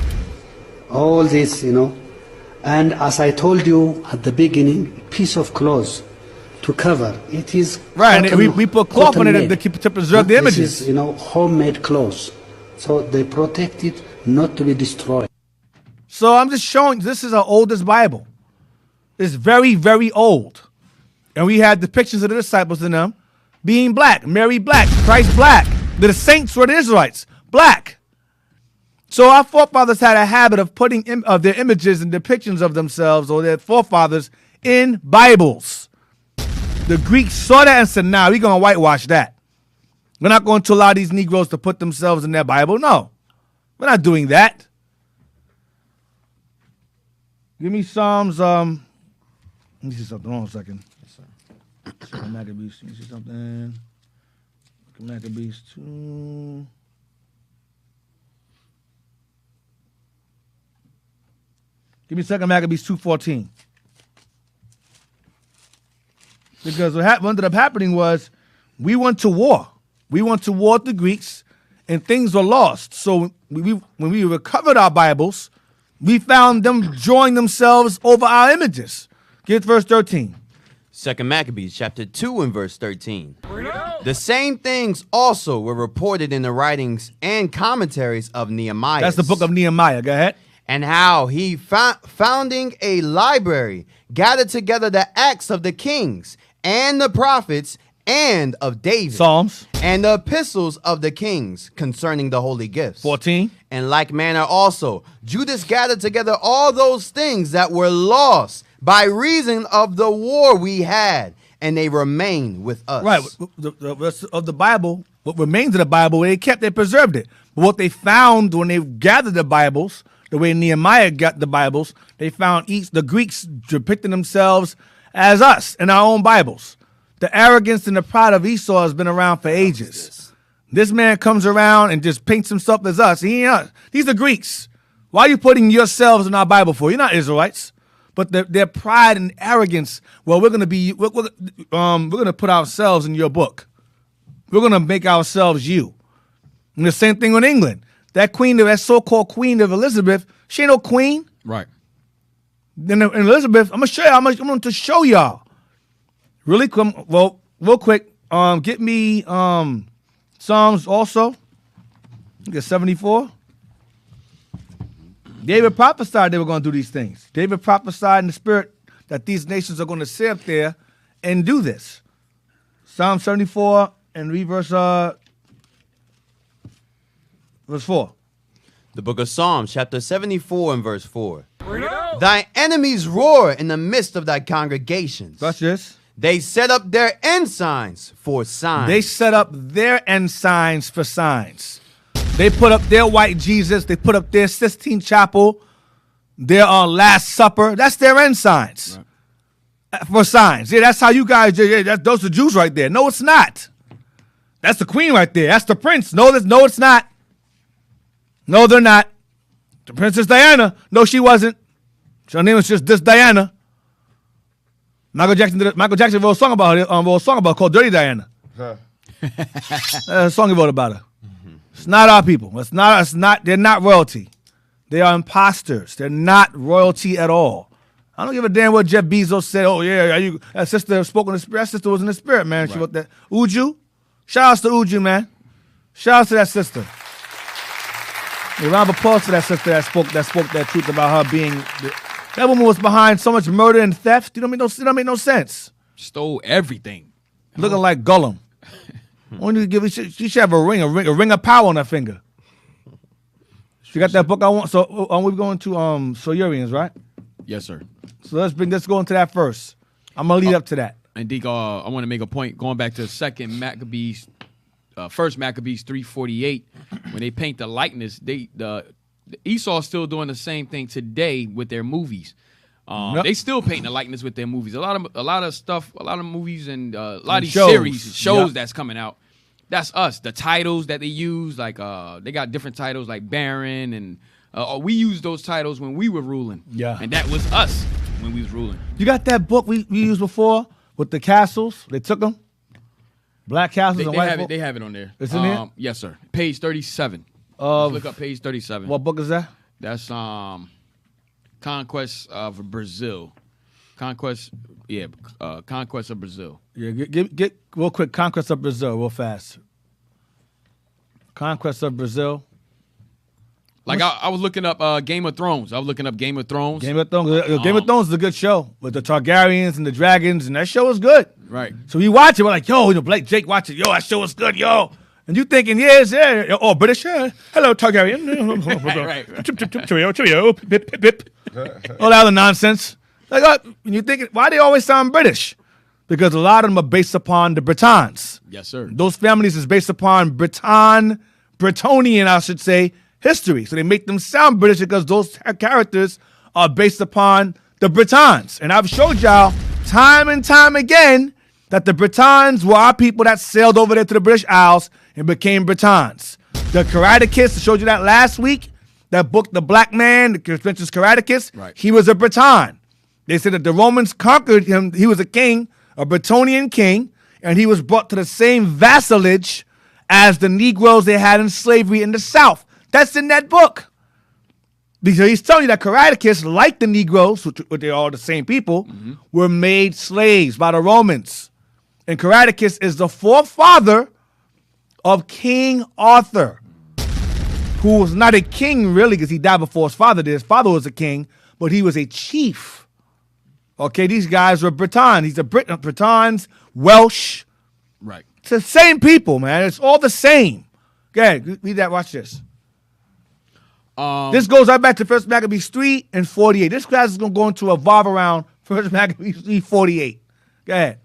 All this, and as I told you at the beginning, piece of clothes to cover. It is right. And we put cloth on it to preserve the images. This is, homemade clothes, so they protect it not to be destroyed. So I'm just showing. This is our oldest Bible. It's very, very old, and we had depictions of the disciples in them being black. Mary black, Christ black. The saints were the Israelites black. So our forefathers had a habit of putting their images and depictions of themselves or their forefathers in Bibles. The Greeks saw that and said, nah, we're going to whitewash that. We're not going to allow these Negroes to put themselves in their Bible. No, we're not doing that. Give me Psalms. Let me see something. Hold on a second. Maccabees. Let me see something. Maccabees 2. Give me 2 Maccabees 2:14. Because what ended up happening was we went to war. We went to war with the Greeks, and things were lost. So when we recovered our Bibles, we found them drawing themselves over our images. Get verse 13. 2 Maccabees chapter 2 and verse 13. The same things also were reported in the writings and commentaries of Nehemiah. That's the book of Nehemiah. Go ahead. And how he founding a library gathered together the acts of the kings and the prophets, and of David. Psalms. And the epistles of the kings concerning the holy gifts. 14. In like manner also, Judas gathered together all those things that were lost by reason of the war we had, and they remain with us. Right. The rest of the Bible, what remains of the Bible, they preserved it. But what they found when they gathered the Bibles, the way Nehemiah got the Bibles, they found the Greeks depicting themselves as us in our own Bibles. The arrogance and the pride of Esau has been around for ages. This man comes around and just paints himself as us. He ain't us. These are Greeks. Why are you putting yourselves in our Bible for? You're not Israelites. But their pride and arrogance, well, we're gonna put ourselves in your book. We're gonna make ourselves you. And the same thing with England. That so-called Queen of Elizabeth, she ain't no queen. Right. Then Elizabeth, I'm going to show y'all. Really quick, real quick. Get me Psalms also. Get 74. David prophesied they were going to do these things. David prophesied in the spirit that these nations are going to sit up there and do this. Psalm 74 and read verse 4. The book of Psalms, chapter 74 and verse 4. Thy enemies roar in the midst of thy congregations. Watch this. They set up their ensigns for signs. They set up their ensigns for signs. They put up their white Jesus. They put up their Sistine Chapel, their Last Supper. That's their ensigns for signs. Yeah, that's how you guys. Those are Jews right there. No, it's not. That's the queen right there. That's the prince. No, it's not. No, they're not. The Princess Diana. No, she wasn't. Her name was just this Diana. Michael Jackson wrote a song about her. Called "Dirty Diana." A song he wrote about her. It's not our people. It's not. They're not royalty. They are imposters. They're not royalty at all. I don't give a damn what Jeff Bezos said. Oh yeah, that sister spoke in the spirit. That sister was in the spirit, man. Right. She wrote that. Uju. Shout outs to Uju, man. Shout outs to that sister. A round of applause to that sister that spoke that truth about her being. That woman was behind so much murder and theft. It don't make no sense. Stole everything. Looking like Gollum. She should have a ring of power on her finger. She got that book I want. So we're going to Silurians, right? Yes, sir. So let's go into that first. I'm gonna lead up to that. And Deke, I want to make a point going back to First Maccabees 3:48 when they paint the likeness. Esau's still doing the same thing today with their movies. They still paint the likeness with their movies. A lot of stuff, a lot of movies and a lot of these shows that's coming out. That's us. The titles that they use, like they got different titles like Baron, and we used those titles when we were ruling. Yeah, and that was us when we was ruling. You got that book we used before with the castles? They took them. Black castles and white. They have it on there. It's in here? Yes, sir. Page 37. Look up page 37. What book is that? That's Conquest of Brazil. Conquest of Brazil. Yeah, get real quick. Conquest of Brazil, real fast. Conquest of Brazil. Like I was looking up Game of Thrones. I was looking up Game of Thrones. Game of Thrones is a good show with the Targaryens and the dragons, and that show is good. Right. So we watch it. We're like, yo, Blake, Jake, watch it. Yo, that show is good, yo. And you thinking, yes, yeah. Oh, British. Hello, Targaryen. Cheerio. Pip, pip. All that other nonsense. Like, and you thinking, why they always sound British? Because a lot of them are based upon the Britons. Yes, sir. Those families is based upon Bretonian, I should say, history. So they make them sound British because those characters are based upon the Britons. And I've showed y'all time and time again that the Britons were our people that sailed over there to the British Isles and became Britons. The Karate Kid, I showed you that last week. That book, The Black Man, the Princess Karate Kid, right. He was a Breton. They said that the Romans conquered him. He was a king, a Bretonian king, and he was brought to the same vassalage as the Negroes they had in slavery in the South. That's in that book. Because he's telling you that Karate Kids, like the Negroes, which they are all the same people, were made slaves by the Romans. And Karate Kid is the forefather of King Arthur, who was not a king really because he died before his father did. His father was a king, but he was a chief Okay, these guys were Breton. These are Bretons, Welsh. Right. It's the same people, man. It's all the same. Go ahead, read that. Watch this. This goes right back to First Maccabees 3 and 48. This class is going to evolve around First Maccabees 3, 48. Go ahead.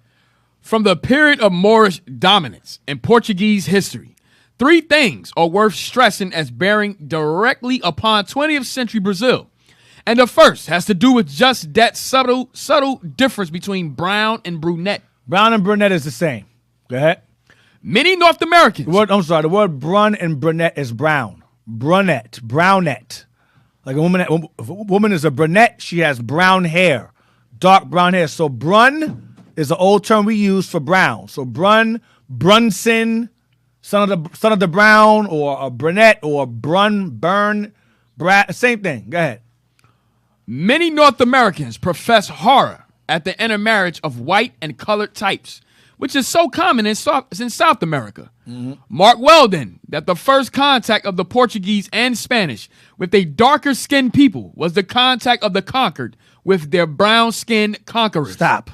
From the period of Moorish dominance in Portuguese history, 3 things are worth stressing as bearing directly upon 20th century Brazil. And the first has to do with just that subtle difference between brown and brunette. Brown and brunette is the same. Go ahead. Many North Americans. The word brun and brunette is brown. Brownette. Like if a woman is a brunette, she has brown hair, dark brown hair. So brun is an old term we use for brown. So Brunson, son of the brown, or a brunette, or burn, same thing. Go ahead. Many North Americans profess horror at the intermarriage of white and colored types, which is so common in South America. Mm-hmm. Mark well then that the first contact of the Portuguese and Spanish with a darker skinned people was the contact of the conquered with their brown skinned conquerors. Stop.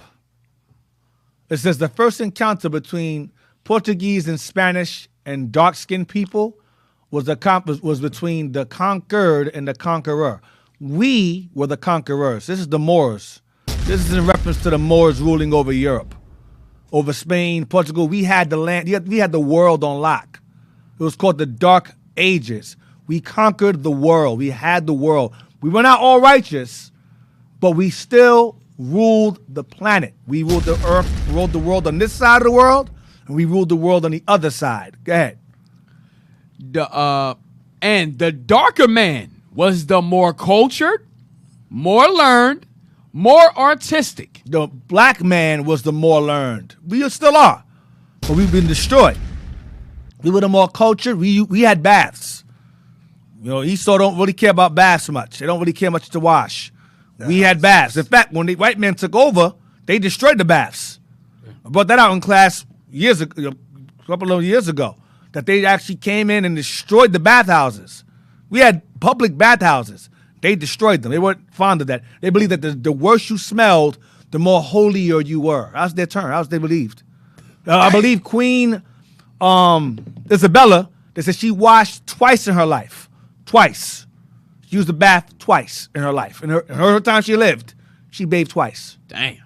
It says the first encounter between Portuguese and Spanish and dark skinned people was between the conquered and the conqueror. We were the conquerors. This is the Moors. This is in reference to the Moors ruling over Europe. Over Spain, Portugal, we had the land, we had the world on lock. It was called the Dark Ages. We conquered the world. We had the world. We were not all righteous, but we still ruled the planet. We ruled the earth, ruled the world on this side of the world, and we ruled the world on the other side. Go ahead. And the darker man was the more cultured, more learned, more artistic. The black man was the more learned. We still are, but we've been destroyed. We were the more cultured. We had baths. You know, Esau don't really care about baths much. They don't really care much to wash. We had baths. In fact, when the white men took over, they destroyed the baths. I brought that out in class a couple of years ago, that they actually came in and destroyed the bathhouses. We had public bathhouses. They destroyed them. They weren't fond of that. They believed that the worse you smelled, the more holier you were. That's their term. That's what they believed. I believe Queen Isabella, they said she washed twice in her life. Twice. She used the bath twice in her life. In her time she lived, she bathed twice. Damn.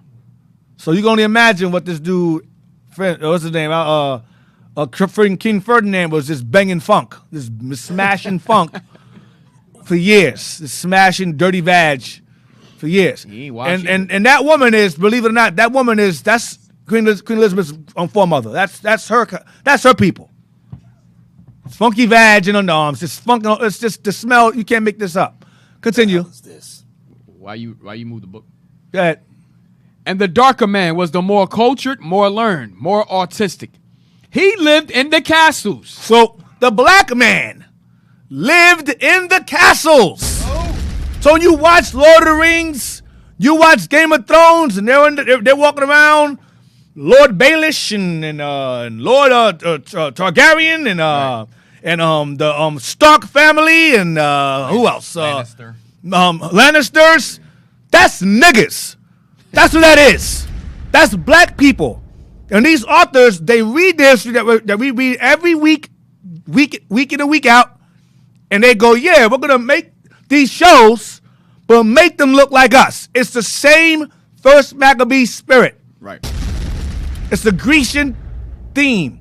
So you can only imagine what this dude, what's his name? King Ferdinand was just banging funk, just smashing funk for years, just smashing dirty vag for years. And that woman is, believe it or not, that's Queen Elizabeth's foremother. That's her people. It's funky vag and underarms. It's just the smell. You can't make this up. Continue. What the hell is this? Why you move the book? Go ahead. And the darker man was the more cultured, more learned, more artistic. He lived in the castles. So the black man lived in the castles. Oh. So when you watch Lord of the Rings, you watch Game of Thrones, and they're walking around, Lord Baelish and Lord Targaryen and the Stark family and who else? Lannisters. That's niggas. That's what that is. That's black people. And these authors, they read the history that we read every week in and week out, and they go, yeah, we're going to make these shows, but make them look like us. It's the same First Maccabee spirit. Right. It's the Grecian theme.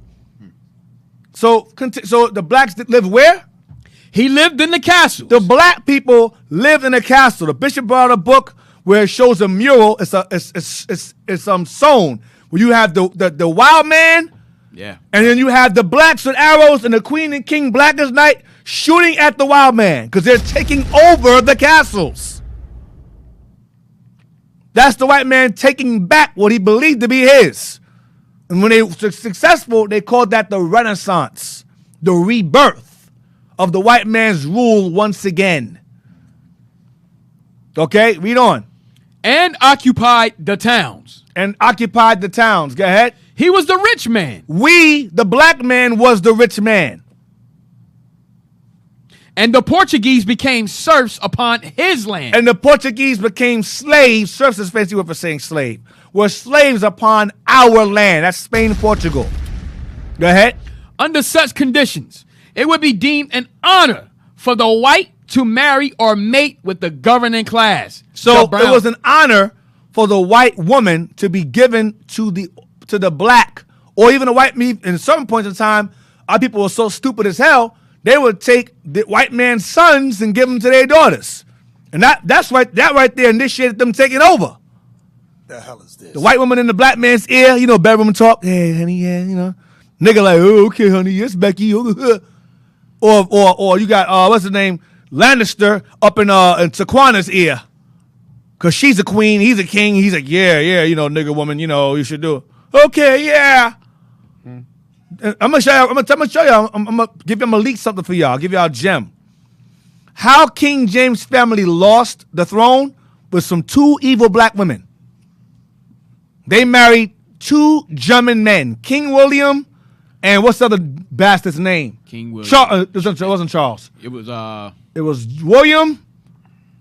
So the blacks live where? He lived in the castle. The black people lived in a castle. The bishop brought a book where it shows a mural. It's sewn. Where you have the wild man, yeah, and then you have the blacks with arrows and the queen and king black as night shooting at the wild man because they're taking over the castles. That's the white man taking back what he believed to be his. And when they were successful, they called that the Renaissance, the rebirth of the white man's rule once again. Okay, read on. And occupied the towns. And occupied the towns. Go ahead. He was the rich man. The black man, was the rich man. And the Portuguese became serfs upon his land. And the Portuguese became slaves. Serfs is fancy word for saying slave. Were slaves upon our land. That's Spain and Portugal. Go ahead. Under such conditions, it would be deemed an honor for the white to marry or mate with the governing class. So it was an honor for the white woman to be given to the black, or even the white man. In certain points in time, our people were so stupid as hell, they would take the white man's sons and give them to their daughters. And that right there initiated them taking over. The hell is this? The white woman in the black man's ear, you know, bad woman talk. Hey, honey, yeah, you know. Nigga like, oh, okay, honey, yes, Becky. Or you got, what's his name? Lannister up in Taquana's ear. Because she's a queen, he's a king. He's like, yeah, you know, nigga woman, you know, you should do it. Okay, yeah. I'm gonna show y'all. I'm gonna give y'all a leak something for y'all. I'll give y'all a gem. How King James' family lost the throne was from two evil black women. They married two German men, King William, and what's the other bastard's name? King William. It wasn't Charles. It was It was William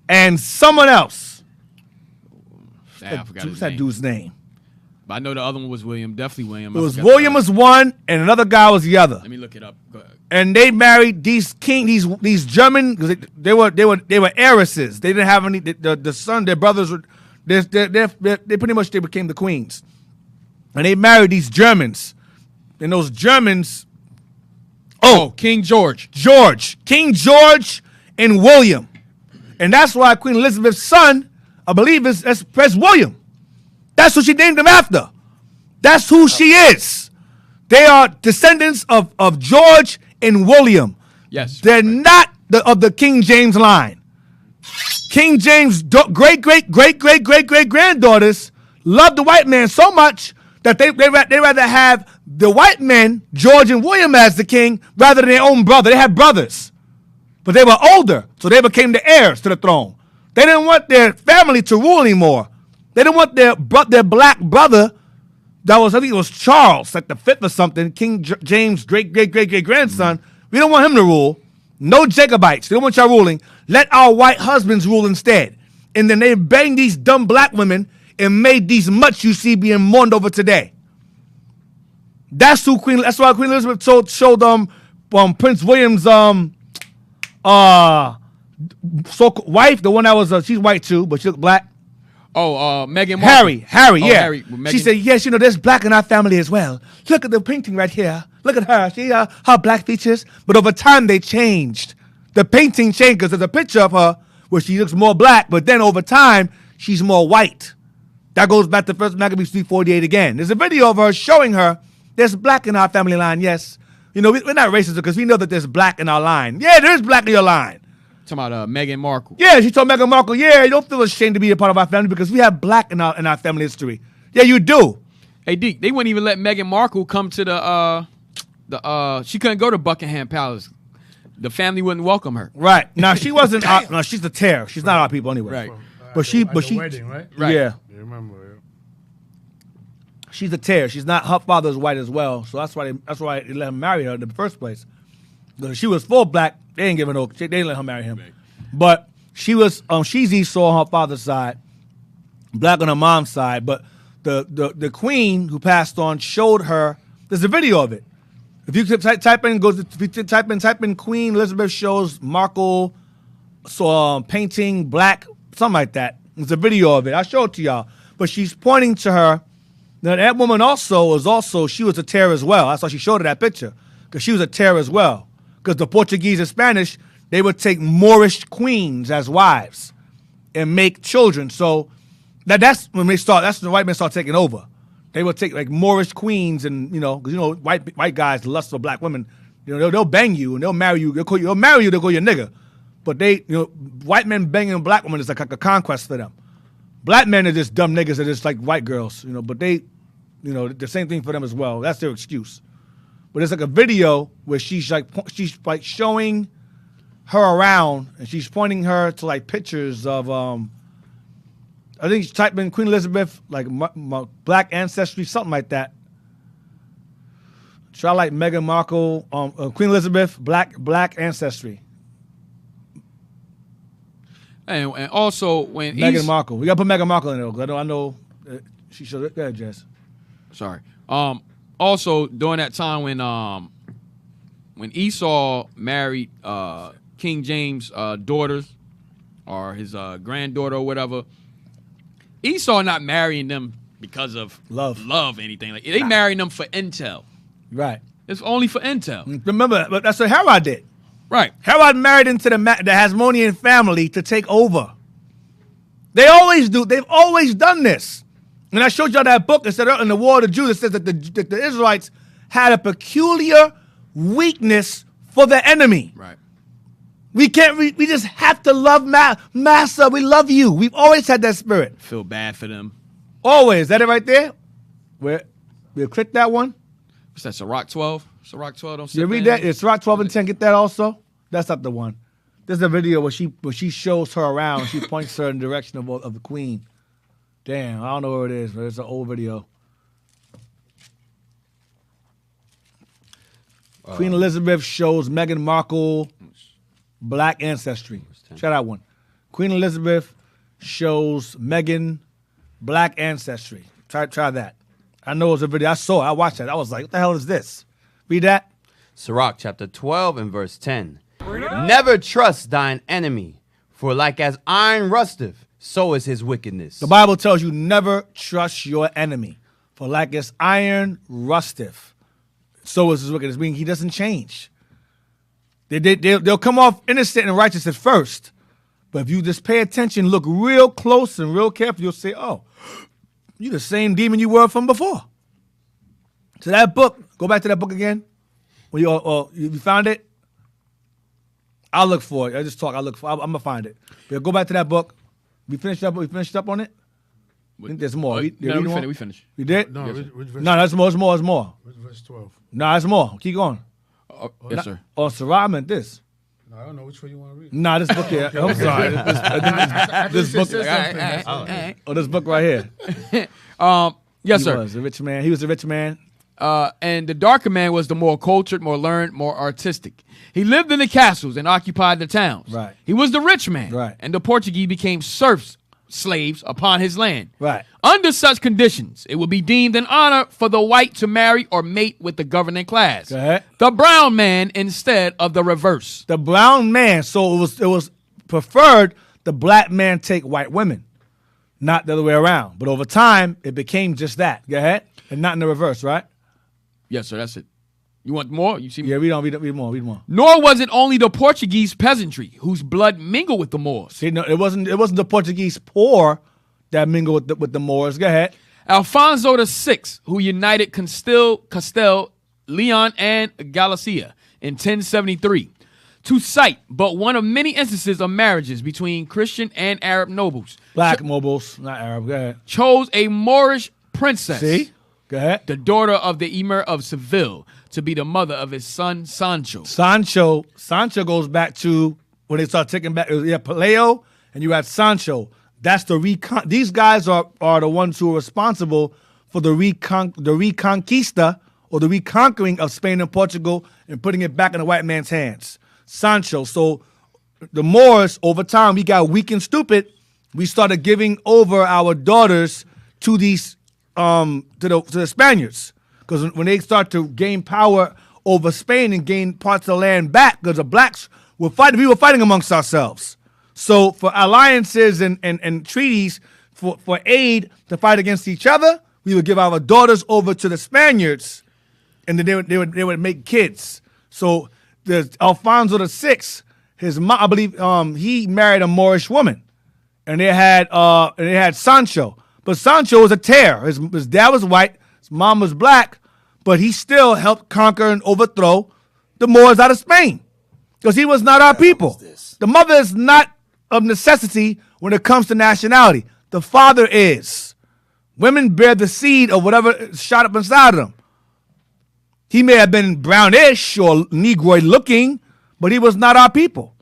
and someone else. I forgot Who's that dude's name? But I know the other one was William. Definitely William. It was William was one, and another guy was the other. Let me look it up. Go ahead. And they married these German, because they were heiresses. They didn't have any. The son, their brothers were. They pretty much they became the queens, and they married these Germans, and those Germans. Oh, King George, King George, and William, and that's why Queen Elizabeth's son, I believe, is Prince William. That's what she named him after. That's who she is. They are descendants of George and William. Yes, they're not of the King James line. King James' great granddaughters loved the white man so much that they rather have the white men, George and William, as the king rather than their own brother. They had brothers, but they were older, so they became the heirs to the throne. They didn't want their family to rule anymore. They didn't want their black brother, I think it was Charles, like the fifth or something, King James' great grandson. We don't want him to rule. No Jacobites. They don't want y'all ruling. Let our white husbands rule instead. And then they banged these dumb black women and made these mutts you see being mourned over today. That's why Queen Elizabeth showed Prince William's wife, the one that was she's white too, but she looked black. Oh, Meghan Markle. Harry, yeah. Harry, she said, yes, you know, there's black in our family as well. Look at the painting right here. Look at her. See her black features? But over time, they changed. The painting changed because there's a picture of her where she looks more black, but then over time, she's more white. That goes back to First Maccabees 3:48 again. There's a video of her showing her there's black in our family line, yes. You know, we're not racist because we know that there's black in our line. Yeah, there's black in your line. Talking about Meghan Markle. Yeah, she told Meghan Markle, yeah, you don't feel ashamed to be a part of our family because we have black in our family history. Yeah, you do. Hey, Deke, they wouldn't even let Meghan Markle come to she couldn't go to Buckingham Palace. The family wouldn't welcome her. Right. Now, she wasn't, no, she's a tear. She's not our people anyway. Right. But she, wedding, right? Yeah. You remember, yeah. She's a tear. She's not, her father's white as well. So that's why they let him marry her in the first place. Because she was full black. They didn't give her they didn't let her marry him. But she was, she's Esau on her father's side, black on her mom's side. But the queen who passed on showed her, there's a video of it. If you type in Queen Elizabeth shows Markle, painting black, something like that. There's a video of it. I'll show it to y'all. But she's pointing to her. Now that woman she was a tear as well. That's why she showed her that picture. Because she was a tear as well. Because the Portuguese and Spanish, they would take Moorish queens as wives and make children. So that's when that's when the white men start taking over. They would take like Moorish queens and, because white guys lust for black women. They'll bang you and they'll marry you. They'll call you your nigga. But white men banging black women is like a conquest for them. Black men are just dumb niggas that just like white girls, but they, the same thing for them as well. That's their excuse. But it's like a video where she's like showing her around and she's pointing her to like pictures of I think she typed in Queen Elizabeth like black ancestry, something like that. Try like Meghan Markle, Queen Elizabeth black ancestry. And also when Meghan Markle. We got to put Meghan Markle in there. 'Cause I know she should. Go ahead, Jess. Sorry. Also during that time when Esau married King James' daughters or his granddaughter or whatever, Esau not marrying them because of love, anything like they marrying them for intel. Right. It's only for intel. Remember, but that's what Herod did. Right. Herod married into the Hasmonean family to take over. They always do. They've always done this. And I showed y'all that book that said in the War of the Jews, it says that the Israelites had a peculiar weakness for the enemy. Right. We can't. We just have to love Massa. We love you. We've always had that spirit. Feel bad for them. Always. Is that it right there? Where we'll click that one. What's that? Sirach 12. Sirach 12. Don't You read that? It's Sirach 12 and 10. Get that also. That's not the one. There's a video where she shows her around. She points her in the direction of the queen. Damn, I don't know where it is, but it's an old video. Queen Elizabeth shows Meghan Markle black ancestry. Try that one. Queen Elizabeth shows Meghan black ancestry. Try that. I know it was a video. I saw it. I watched that. I was like, what the hell is this? Read that. Sirach chapter 12 and verse 10. Never trust thine enemy, for like as iron rusteth, so is his wickedness. The Bible tells you never trust your enemy, for like as iron rusteth, so is his wickedness. Meaning he doesn't change. They'll come off innocent and righteous at first, but if you just pay attention, look real close and real careful, you'll say, oh, you're the same demon you were from before. So that book, go back to that book again. When you found it? I'll look for it. I just talk. I'm gonna find it. But go back to that book. We finished up on it. I think there's more. We finished. We did? No, Yes, which no, that's more. There's more. Verse 12. No, there's more. Keep going. Yes, sir. Oh, Sarah meant this. No, I don't know which one you want to read. Nah, this book here. I'm sorry. This book. This book right here. Yes, sir. He was a rich man. He was a rich man. And the darker man was the more cultured, more learned, more artistic. He lived in the castles and occupied the towns. Right. He was the rich man. Right. And the Portuguese became serfs, slaves upon his land. Right. Under such conditions, it would be deemed an honor for the white to marry or mate with the governing class. Go ahead. The brown man instead of the reverse. The brown man. So it was preferred the black man take white women, not the other way around. But over time, it became just that. Go ahead. And not in the reverse, right? Yes, sir. That's it. You want more? You see? Yeah, read more. Nor was it only the Portuguese peasantry whose blood mingled with the Moors. See, no, it wasn't the Portuguese poor that mingled with the Moors. Go ahead. Alfonso VI, who united Castile, Leon, and Galicia in 1073, to cite but one of many instances of marriages between Christian and Arab nobles. Black nobles, not Arab. Go ahead. Chose a Moorish princess. See? Go ahead. The daughter of the Emir of Seville, to be the mother of his son Sancho. Sancho goes back to when they start taking back. You had Pelayo and you had Sancho. That's the These guys are the ones who are responsible for the reconquista or the reconquering of Spain and Portugal and putting it back in the white man's hands. Sancho. So the Moors, over time, we got weak and stupid. We started giving over our daughters to these to the Spaniards. Because when they start to gain power over Spain and gain parts of the land back, because the blacks were fighting, we were fighting amongst ourselves. So for alliances and treaties for aid to fight against each other, we would give our daughters over to the Spaniards, and then they would make kids. So there's Alfonso VI, his mom, I believe, he married a Moorish woman, and they had Sancho, but Sancho was a tear. His dad was white. Mom was black, but he still helped conquer and overthrow the Moors out of Spain because he was not our people. The mother is not of necessity when it comes to nationality. The father is. Women bear the seed of whatever shot up inside of them. He may have been brownish or Negroid looking, but he was not our people.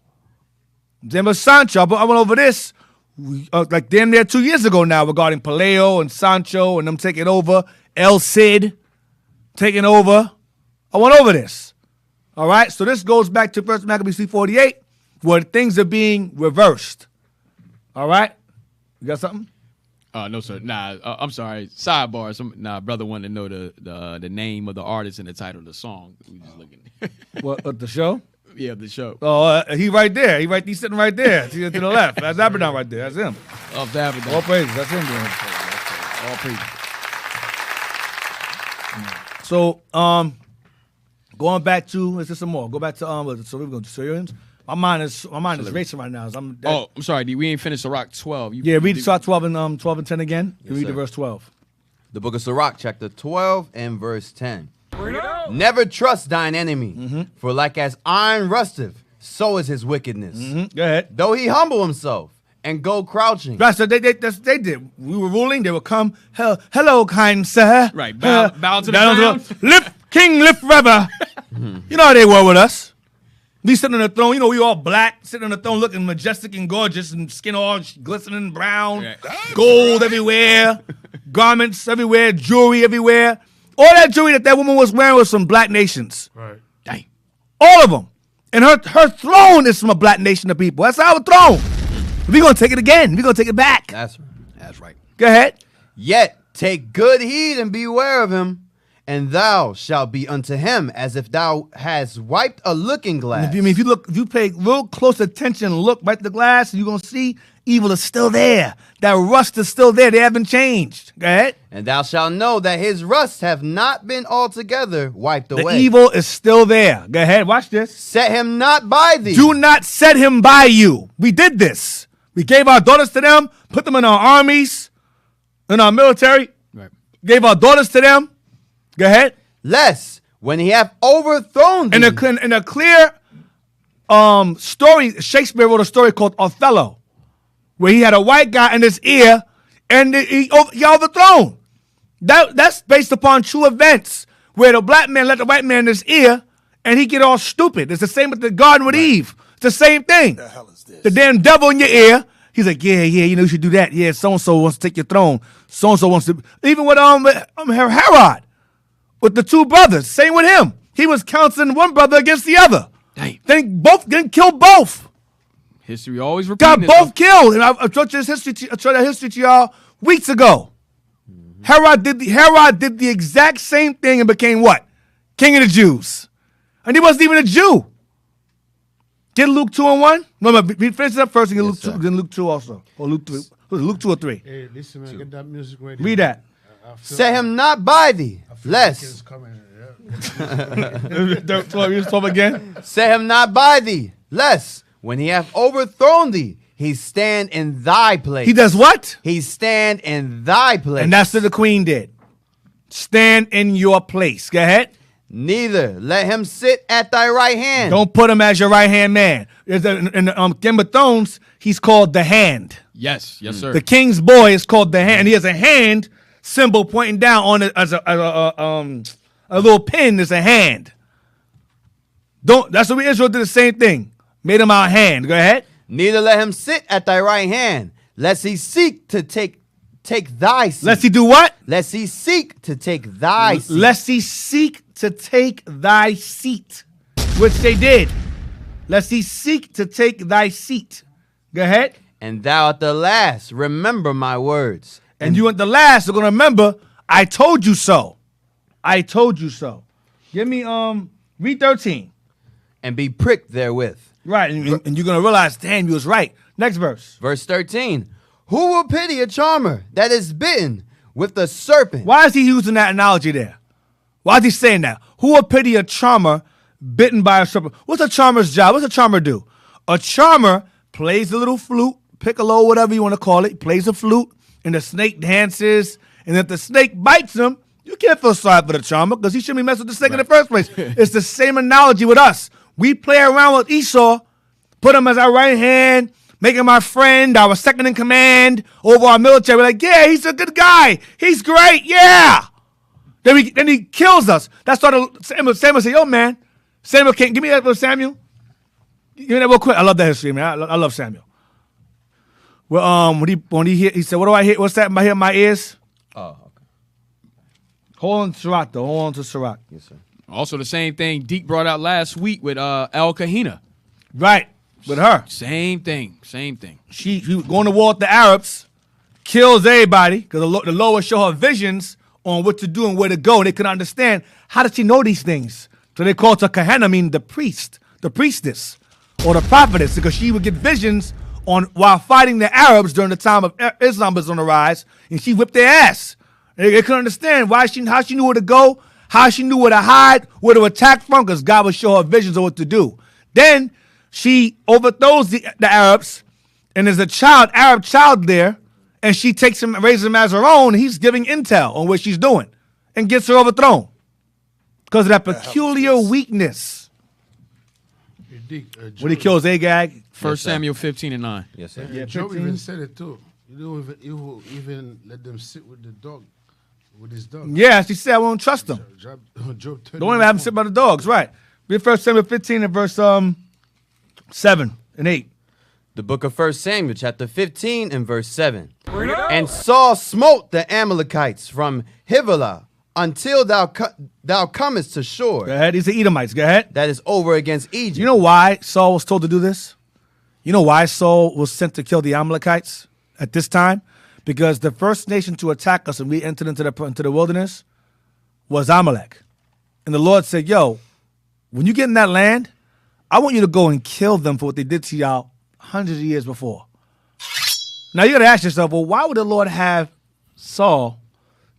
Then was Sancho. I went over this like damn near 2 years ago now regarding Pelayo and Sancho and them taking over. El Cid taking over. I went over this. All right, so this goes back to 1 Maccabees 3:48, where things are being reversed. All right? You got something? No, sir. Nah, I'm sorry. Sidebar. Brother wanted to know the name of the artist and the title of the song. We just looking. What, the show? Yeah, the show. Oh, he right there. He's sitting right there to the left. That's Abaddon right there. That's him. Of the Abaddon. All praises. That's him doing it. All praises. So, going back to, is there some more? Go back to, so we're going to Syrians. My mind is racing right now. I'm sorry, D. We ain't finished Sirach 12. Read Sirach 12 and 10 again. Yes, Read sir. the verse 12. The book of Sirach, chapter 12 and verse 10. Never trust thine enemy, for like as iron rusteth, so is his wickedness. Go ahead. Though he humble himself and go crouching. Right, so they did. We were ruling. They would come. Hello, kind sir. Right, bow to the ground. Lift forever. You know how they were with us. We sitting on the throne. You know, we all black, sitting on the throne, looking majestic and gorgeous, and skin all glistening brown, gold everywhere, garments everywhere, jewelry everywhere. All that jewelry that woman was wearing was from black nations. Right. Dang. All of them. And her throne is from a black nation of people. That's our throne. We're going to take it again. We're going to take it back. That's right. Go ahead. Yet take good heed and beware of him, and thou shalt be unto him as if thou hast wiped a looking glass. If you pay real close attention and look right at the glass, you're going to see evil is still there. That rust is still there. They haven't changed. Go ahead. And thou shalt know that his rust have not been altogether wiped away. The evil is still there. Go ahead. Watch this. Set him not by thee. Do not set him by you. We did this. We gave our daughters to them, put them in our armies, in our military. Right. Gave our daughters to them. Go ahead. Lest when he hath overthrown thee. In a clear story, Shakespeare wrote a story called Othello, where he had a white guy in his ear, and he overthrown. That's based upon true events, where the black man let the white man in his ear, and he get all stupid. It's the same with the garden with Eve. It's the same thing. The hell is this? The damn devil in your ear. He's like, yeah, you know you should do that. Yeah, so-and-so wants to take your throne. So-and-so wants to. Even with Herod, with the two brothers. Same with him. He was counseling one brother against the other. Dang. Then killed both. History always repeating. Got both killed. And I showed that history to y'all weeks ago. Herod did the exact same thing and became what? King of the Jews. And he wasn't even a Jew. Get Luke 2 and 1. No, we finish it up first and get Luke 2, then Luke 2 also. Or Luke 3. Luke 2 or 3. Hey, listen, man, get that music ready. Read that. Set him not by thee. Lest. Talk again. Set him not by thee. Lest when he hath overthrown thee, he stand in thy place. He does what? He stand in thy place. And that's what the queen did. Stand in your place. Go ahead. Neither let him sit at thy right hand. Don't put him as your right-hand man. In Game of Thrones, he's called the Hand. Yes, sir. The king's boy is called the Hand. He has a hand symbol pointing down on it as a little pin is a hand. That's what Israel did the same thing. Made him our hand. Go ahead. Neither let him sit at thy right hand, lest he seek to take thy seat. Lest he do what? Lest he seek to take thy seat. Lest he seek to take thy seat, which they did. Lest he seek to take thy seat. Go ahead. And thou at the last remember my words. And you at the last are going to remember, I told you so. I told you so. Give me, read 13. And be pricked therewith. Right, and you're going to realize, damn, you was right. Next verse. Verse 13. Who will pity a charmer that is bitten with the serpent? Why is he using that analogy there? Why is he saying that? Who will pity a charmer bitten by a serpent? What's a charmer's job? What's a charmer do? A charmer plays a little flute, piccolo, whatever you want to call it, plays a flute, and the snake dances, and if the snake bites him, you can't feel sorry for the charmer because he shouldn't be messing with the snake in the first place. It's the same analogy with us. We play around with Esau, put him as our right hand, make him our friend, our second in command over our military. We're like, yeah, he's a good guy. He's great, yeah. Then he kills us. That's why Samuel said, yo, man, Samuel can't. Give me that, Samuel. Give me that real quick. I love that history, man. I love Samuel. Well, when he said, what do I hear? What's that? I hear in my ears? Oh, okay. Hold on to Sirach, though. Hold on to Sirach. Yes, sir. Also the same thing Deke brought out last week with El Kahina. Right. with her. Same thing. She was going to war with the Arabs, kills everybody because the Lord show her visions on what to do and where to go. They couldn't understand. How did she know these things? So they called her Kahana, meaning the priest, the priestess, or the prophetess, because she would get visions while fighting the Arabs during the time of Islam was on the rise, and she whipped their ass. They couldn't understand how she knew where to go, how she knew where to hide, where to attack from, because God would show her visions of what to do. Then she overthrows the Arabs, and there's a Arab child there, and she takes him, raises him as her own. He's giving intel on what she's doing, and gets her overthrown because of that peculiar weakness. When he kills Agag, 1 Samuel 15:9. Yes, sir. Yeah, Job even said it too. You don't even let them sit with the dog, with his dog. Yeah, she said I won't trust them. Job Don't even have them sit by the dogs, right? Read 1 Samuel 15 and verse 7 and 8. The book of 1 Samuel, chapter 15 and verse 7. And Saul smote the Amalekites from Havilah until thou comest to shore. Go ahead. These are Edomites. Go ahead. That is over against Egypt. You know why Saul was told to do this? You know why Saul was sent to kill the Amalekites at this time? Because the first nation to attack us and we entered into the wilderness was Amalek. And the Lord said, yo, when you get in that land, I want you to go and kill them for what they did to y'all hundreds of years before. Now you got to ask yourself, well, why would the Lord have Saul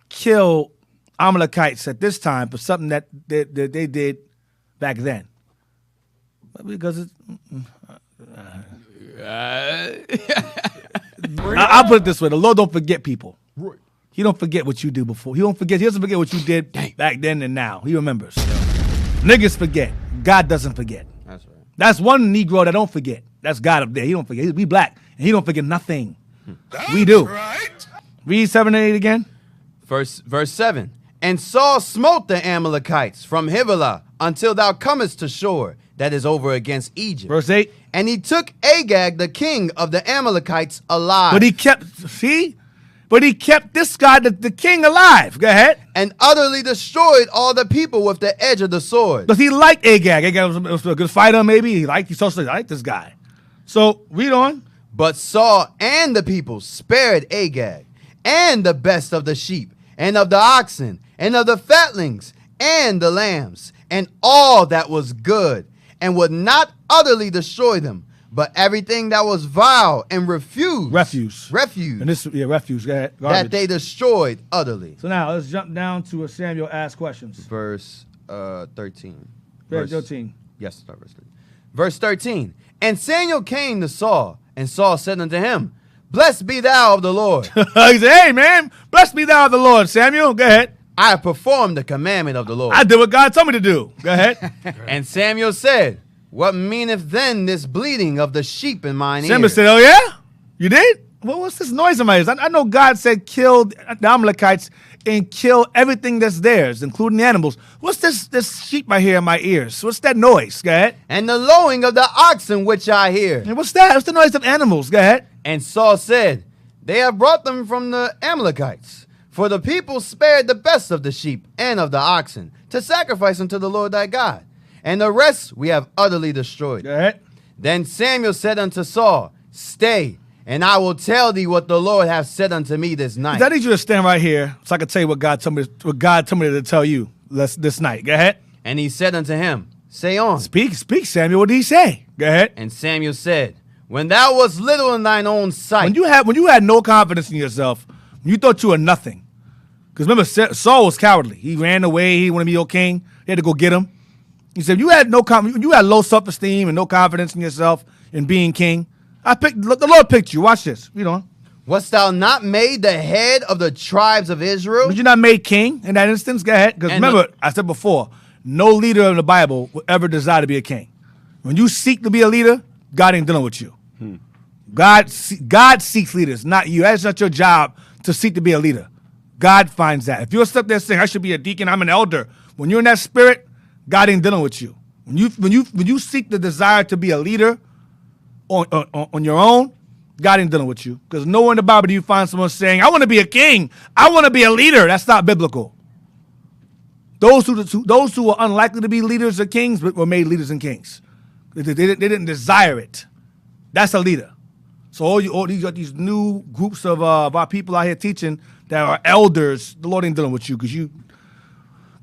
kill Amalekites at this time for something that they did back then? Because it's... I'll put it this way. The Lord don't forget people. Right. He don't forget what you do before. He doesn't forget what you did back then and now. He remembers. Niggas forget. God doesn't forget. That's right. That's one Negro that don't forget. That's God up there. He don't forget. We black, and he don't forget nothing. We do. Right. Read 7 and 8 again. Verse 7. And Saul smote the Amalekites from Havilah until thou comest to shore, that is over against Egypt. Verse 8. And he took Agag, the king of the Amalekites, alive. But he kept this guy, the king, alive. Go ahead. And utterly destroyed all the people with the edge of the sword. Because he liked Agag. Agag was a good fighter, maybe. He liked this guy. So, read on. But Saul and the people spared Agag, and the best of the sheep, and of the oxen, and of the fatlings, and the lambs, and all that was good, and would not utterly destroy them, but everything that was vile and refuse. Refuse. And this, refuse. Go ahead. that they destroyed utterly. So now, let's jump down to Samuel asks questions. Verse 13. Verse 13. Yes, start verse 13. Verse 13. And Samuel came to Saul, and Saul said unto him, Blessed be thou of the Lord. He said, hey, man, blessed be thou of the Lord, Samuel. Go ahead. I have performed the commandment of the Lord. I did what God told me to do. Go ahead. And Samuel said, What meaneth then this bleating of the sheep in mine Samuel ears? said, oh, yeah? You did? Well, what's this noise in my ears? I know God said kill the Amalekites and kill everything that's theirs, including the animals. What's this sheep I hear in my ears? What's that noise? Go ahead. And the lowing of the oxen which I hear. And what's that? What's the noise of animals? Go ahead. And Saul said, They have brought them from the Amalekites. For the people spared the best of the sheep and of the oxen to sacrifice unto the Lord thy God. And the rest we have utterly destroyed. Go ahead. Then Samuel said unto Saul, Stay, and I will tell thee what the Lord hath said unto me this night. I need you to stand right here so I can tell you what God told me to tell you this night. Go ahead. And he said unto him, Say on. Speak, Samuel. What did he say? Go ahead. And Samuel said, When thou wast little in thine own sight. When you had no confidence in yourself, you thought you were nothing. Because remember, Saul was cowardly. He ran away. He wanted to be your king. They had to go get him. He said, you had low self-esteem and no confidence in yourself in being king. The Lord picked you. Watch this. Read on. Wast thou not made the head of the tribes of Israel? Was you not made king in that instance? Go ahead. Because remember, I said before, no leader in the Bible will ever desire to be a king. When you seek to be a leader, God ain't dealing with you. God seeks leaders, not you. That's not your job to seek to be a leader. God finds that. If you're stuck there saying, I should be a deacon, I'm an elder, when you're in that spirit, God ain't dealing with you. When you seek the desire to be a leader on your own, God ain't dealing with you. Because nowhere in the Bible do you find someone saying, I want to be a king, I want to be a leader. That's not biblical. Those who were unlikely to be leaders or kings were made leaders and kings. They didn't desire it. That's a leader. So all these got these new groups of our people out here teaching that are elders. The Lord ain't dealing with you because you.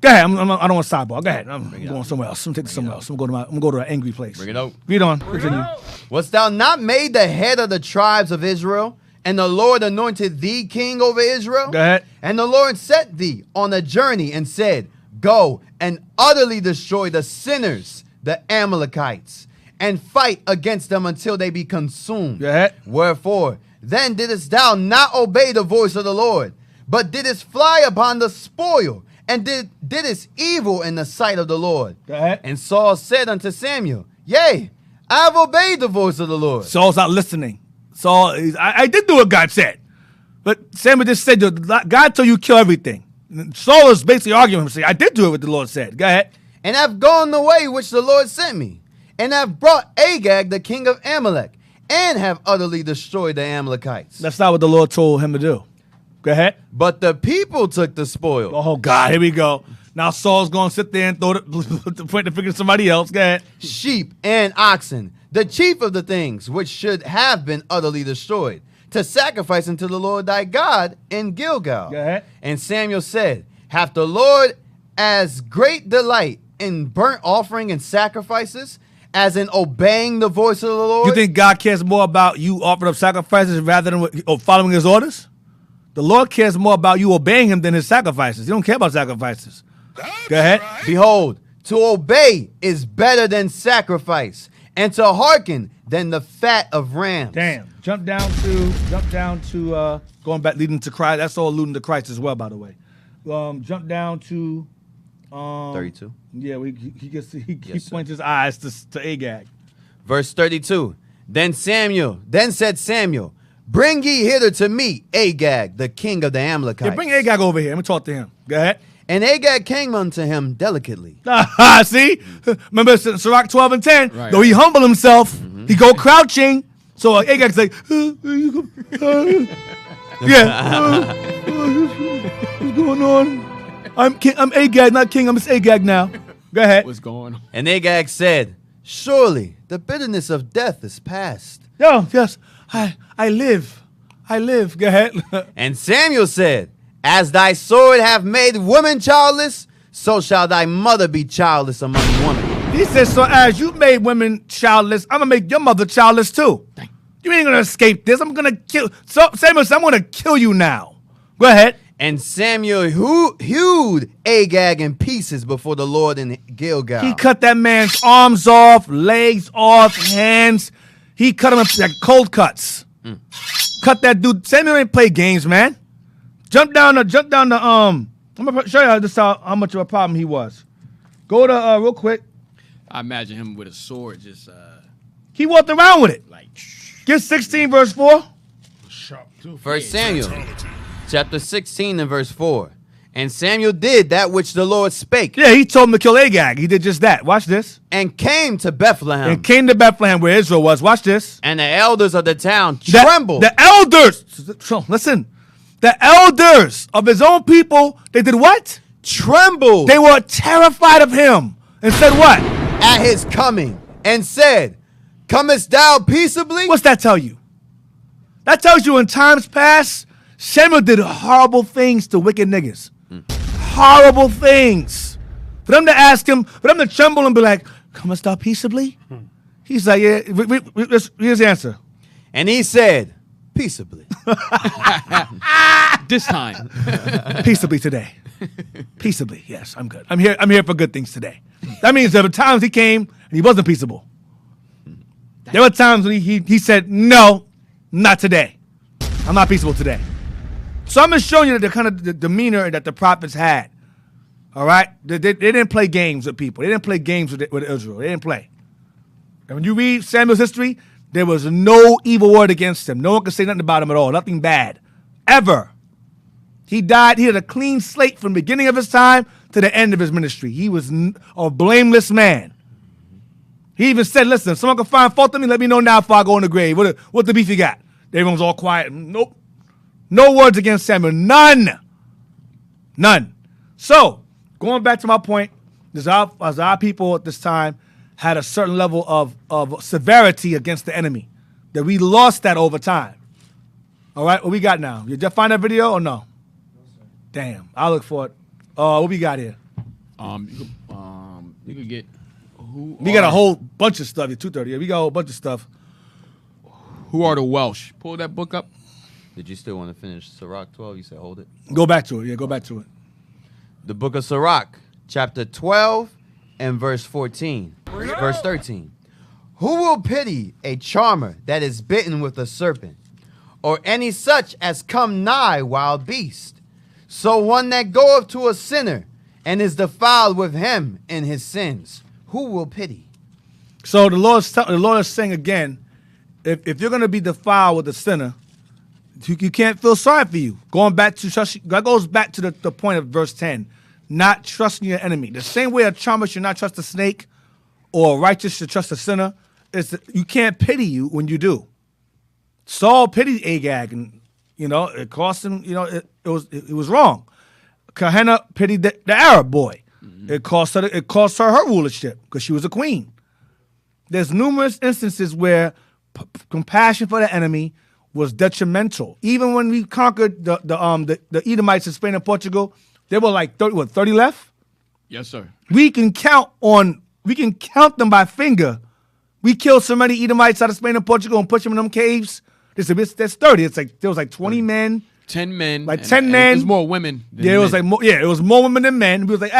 Go ahead. I don't want to sidebar. Go ahead. I'm going somewhere else. I'm taking somewhere else. I'm going to go to an angry place. Bring it out. Read on. Continue. Wast thou not made the head of the tribes of Israel? And the Lord anointed thee king over Israel? Go ahead. And the Lord set thee on a journey and said, Go and utterly destroy the sinners, the Amalekites, and fight against them until they be consumed. Go ahead. Wherefore, then didst thou not obey the voice of the Lord, but didst fly upon the spoil, and didst evil in the sight of the Lord. Go ahead. And Saul said unto Samuel, Yea, I have obeyed the voice of the Lord. Saul's not listening. Saul, I did do what God said. But Samuel just said, God told you kill everything. And Saul is basically arguing him, saying, I did do what the Lord said. Go ahead. And have gone the way which the Lord sent me, and have brought Agag, the king of Amalek, and have utterly destroyed the Amalekites. That's not what the Lord told him to do. Go ahead. But the people took the spoil. Oh, God, here we go. Now Saul's going to sit there and throw point the finger at somebody else. Go ahead. Sheep and oxen, the chief of the things which should have been utterly destroyed, to sacrifice unto the Lord thy God in Gilgal. Go ahead. And Samuel said, Hath the Lord as great delight in burnt offering and sacrifices as in obeying the voice of the Lord? You think God cares more about you offering up sacrifices rather than following his orders? The Lord cares more about you obeying him than his sacrifices. He don't care about sacrifices. Go ahead. Right. Behold, to obey is better than sacrifice, and to hearken than the fat of rams. Damn. Jump down to going back, leading to Christ. That's all alluding to Christ as well, by the way. Jump down to 32. Yeah, he points his eyes to Agag. Verse 32. Then said Samuel, Bring ye hither to me Agag, the king of the Amalekites. Yeah, bring Agag over here. Let me talk to him. Go ahead. And Agag came unto him delicately. See? Remember Sirach 12 and 10? Right, Though he humble himself, he go crouching. So Agag's like, what's going on? I'm Agag, not king. I'm just Agag now. Go ahead. What's going on? And Agag said, Surely the bitterness of death is past. Yes, I live. Go ahead. And Samuel said, As thy sword hath made woman childless, so shall thy mother be childless among women. He says, so as you made women childless, I'm going to make your mother childless too. Dang. You ain't going to escape this. I'm going to kill. So Samuel said, I'm going to kill you now. Go ahead. And Samuel hewed Agag in pieces before the Lord in Gilgal. He cut that man's arms off, legs off, hands. He cut him like cold cuts. Cut that dude. Samuel ain't play games, man. Jump down to I'm gonna show you this how much of a problem he was. Go to real quick. I imagine him with a sword, just he walked around with it. like. Get 16 verse 4. Sharp too. First Samuel, chapter 16 and verse 4. And Samuel did that which the Lord spake. Yeah, he told him to kill Agag. He did just that. Watch this. And came to Bethlehem. And came to Bethlehem where Israel was. Watch this. And the elders of the town trembled. The elders. So, listen. The elders of his own people, they did what? Trembled. They were terrified of him. And said what? At his coming. And said, Comest thou peaceably? What's that tell you? That tells you in times past, Samuel did horrible things to wicked niggas. Horrible things. For them to ask him, for them to tremble and be like, comest thou peaceably? He's like, yeah, here's the answer. And he said, peaceably. This time. Peaceably today. Peaceably, yes, I'm good. I'm here for good things today. That means there were times he came and he wasn't peaceable. There were times when he said, no, not today. I'm not peaceable today. So I'm just showing you the kind of the demeanor that the prophets had. All right? They didn't play games with people. They didn't play games with Israel. They didn't play. And when you read Samuel's history, there was no evil word against him. No one could say nothing about him at all. Nothing bad. Ever. He died. He had a clean slate from the beginning of his time to the end of his ministry. He was a blameless man. He even said, listen, if someone can find fault in me, let me know now before I go in the grave. What the beef you got? Everyone's all quiet. Nope. No words against Samuel. None. So, going back to my point, as our people at this time had a certain level of severity against the enemy. that we lost that over time. All right, what we got now? You just find that video or no? Damn, I'll look for it. What we got here? You could get who. We got a whole bunch of stuff. 2:30. Yeah, we got a whole bunch of stuff. Who are the Welsh? Pull that book up. Did you still want to finish Sirach 12? You said hold it. Go back to it. Yeah, go back to it. The book of Sirach, chapter 12 and verse 14. Verse 13. Who will pity a charmer that is bitten with a serpent, or any such as come nigh wild beast? So one that goeth to a sinner and is defiled with him in his sins, who will pity? So the Lord is saying again, if you're going to be defiled with a sinner, you can't feel sorry for you. Going back to that goes back to the point of verse 10, not trusting your enemy. The same way a charmer should not trust a snake, or a righteous should trust a sinner, is that you can't pity you when you do. Saul pitied Agag, and it cost him. It was wrong. Gehenna pitied the Arab boy. Mm-hmm. It cost her rulership because she was a queen. There's numerous instances where compassion for the enemy was detrimental. Even when we conquered the Edomites in Spain and Portugal, there were like 30 left? Yes, sir. We can count them by finger. We killed so many Edomites out of Spain and Portugal and pushed them in them caves. There's 30. It's like there was like 20 men. 10 men. Like 10 men. There's more women than it was men. like it was more women than men. We was like,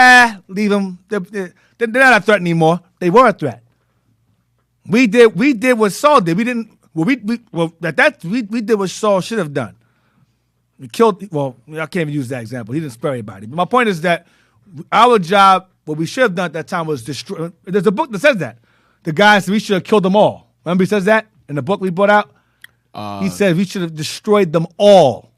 leave them. They're not a threat anymore. They were a threat. We did what Saul did. We didn't. We did what Saul should have done. We killed. Well, I can't even use that example. He didn't spare anybody. But my point is that our job, what we should have done at that time, was destroy. There's a book that says that the guys we should have killed them all. Remember, he says that in the book we brought out. He said we should have destroyed them all.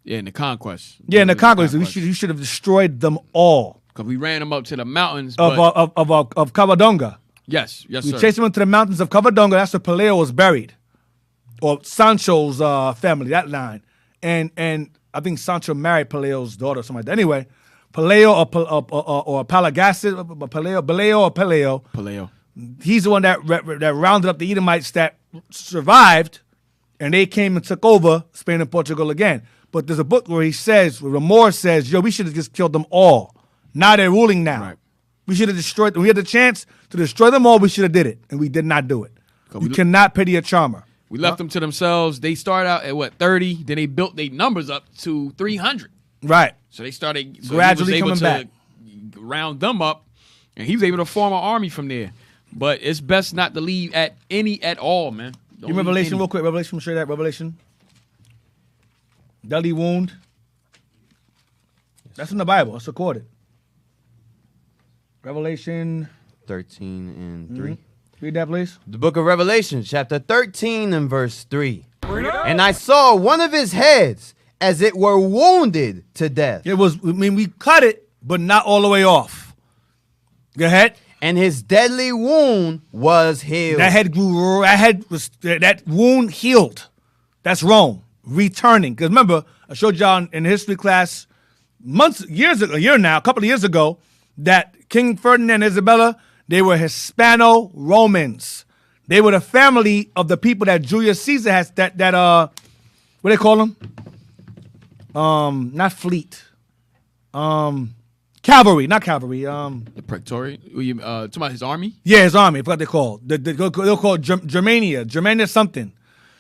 Yeah, in the conquest. Yeah, in the conquest, you should have destroyed them all. Because we ran them up to the mountains of Cavadonga. Yes, we sir. chased them into the mountains of Cavadonga. That's where Pelayo was buried, or Sancho's family, that line. And I think Sancho married Pelayo's daughter, or something like that. Anyway, Pelayo or Palagasis, Pelayo. He's the one that rounded up the Edomites that survived, and they came and took over Spain and Portugal again. But there's a book where Moore says, we should have just killed them all. Now they're ruling now. Right. We should have destroyed them. We had the chance to destroy them all. We should have did it, and we did not do it. You cannot pity a charmer. We left them to themselves. They started out at 30? Then they built their numbers up to 300. Right. So they started gradually coming back. Round them up, and he was able to form an army from there. But it's best not to leave at all, man. Give me Revelation real quick. Revelation, show you that. Revelation. Deadly wound. That's in the Bible. It's recorded. Revelation 13 and 3. Read that, please. The book of Revelation, chapter 13 and verse 3. And I saw one of his heads as it were wounded to death. It was, we cut it, but not all the way off. Go ahead. And his deadly wound was healed. That wound healed. That's Rome returning. Because remember, I showed y'all in history class a couple of years ago, that King Ferdinand and Isabella, they were Hispano-Romans. They were the family of the people that Julius Caesar has, what do they call them? Not fleet. Cavalry, not cavalry. The Praetorian? Talking about his army? Yeah, his army. I forgot what they called. They'll call it Germania something.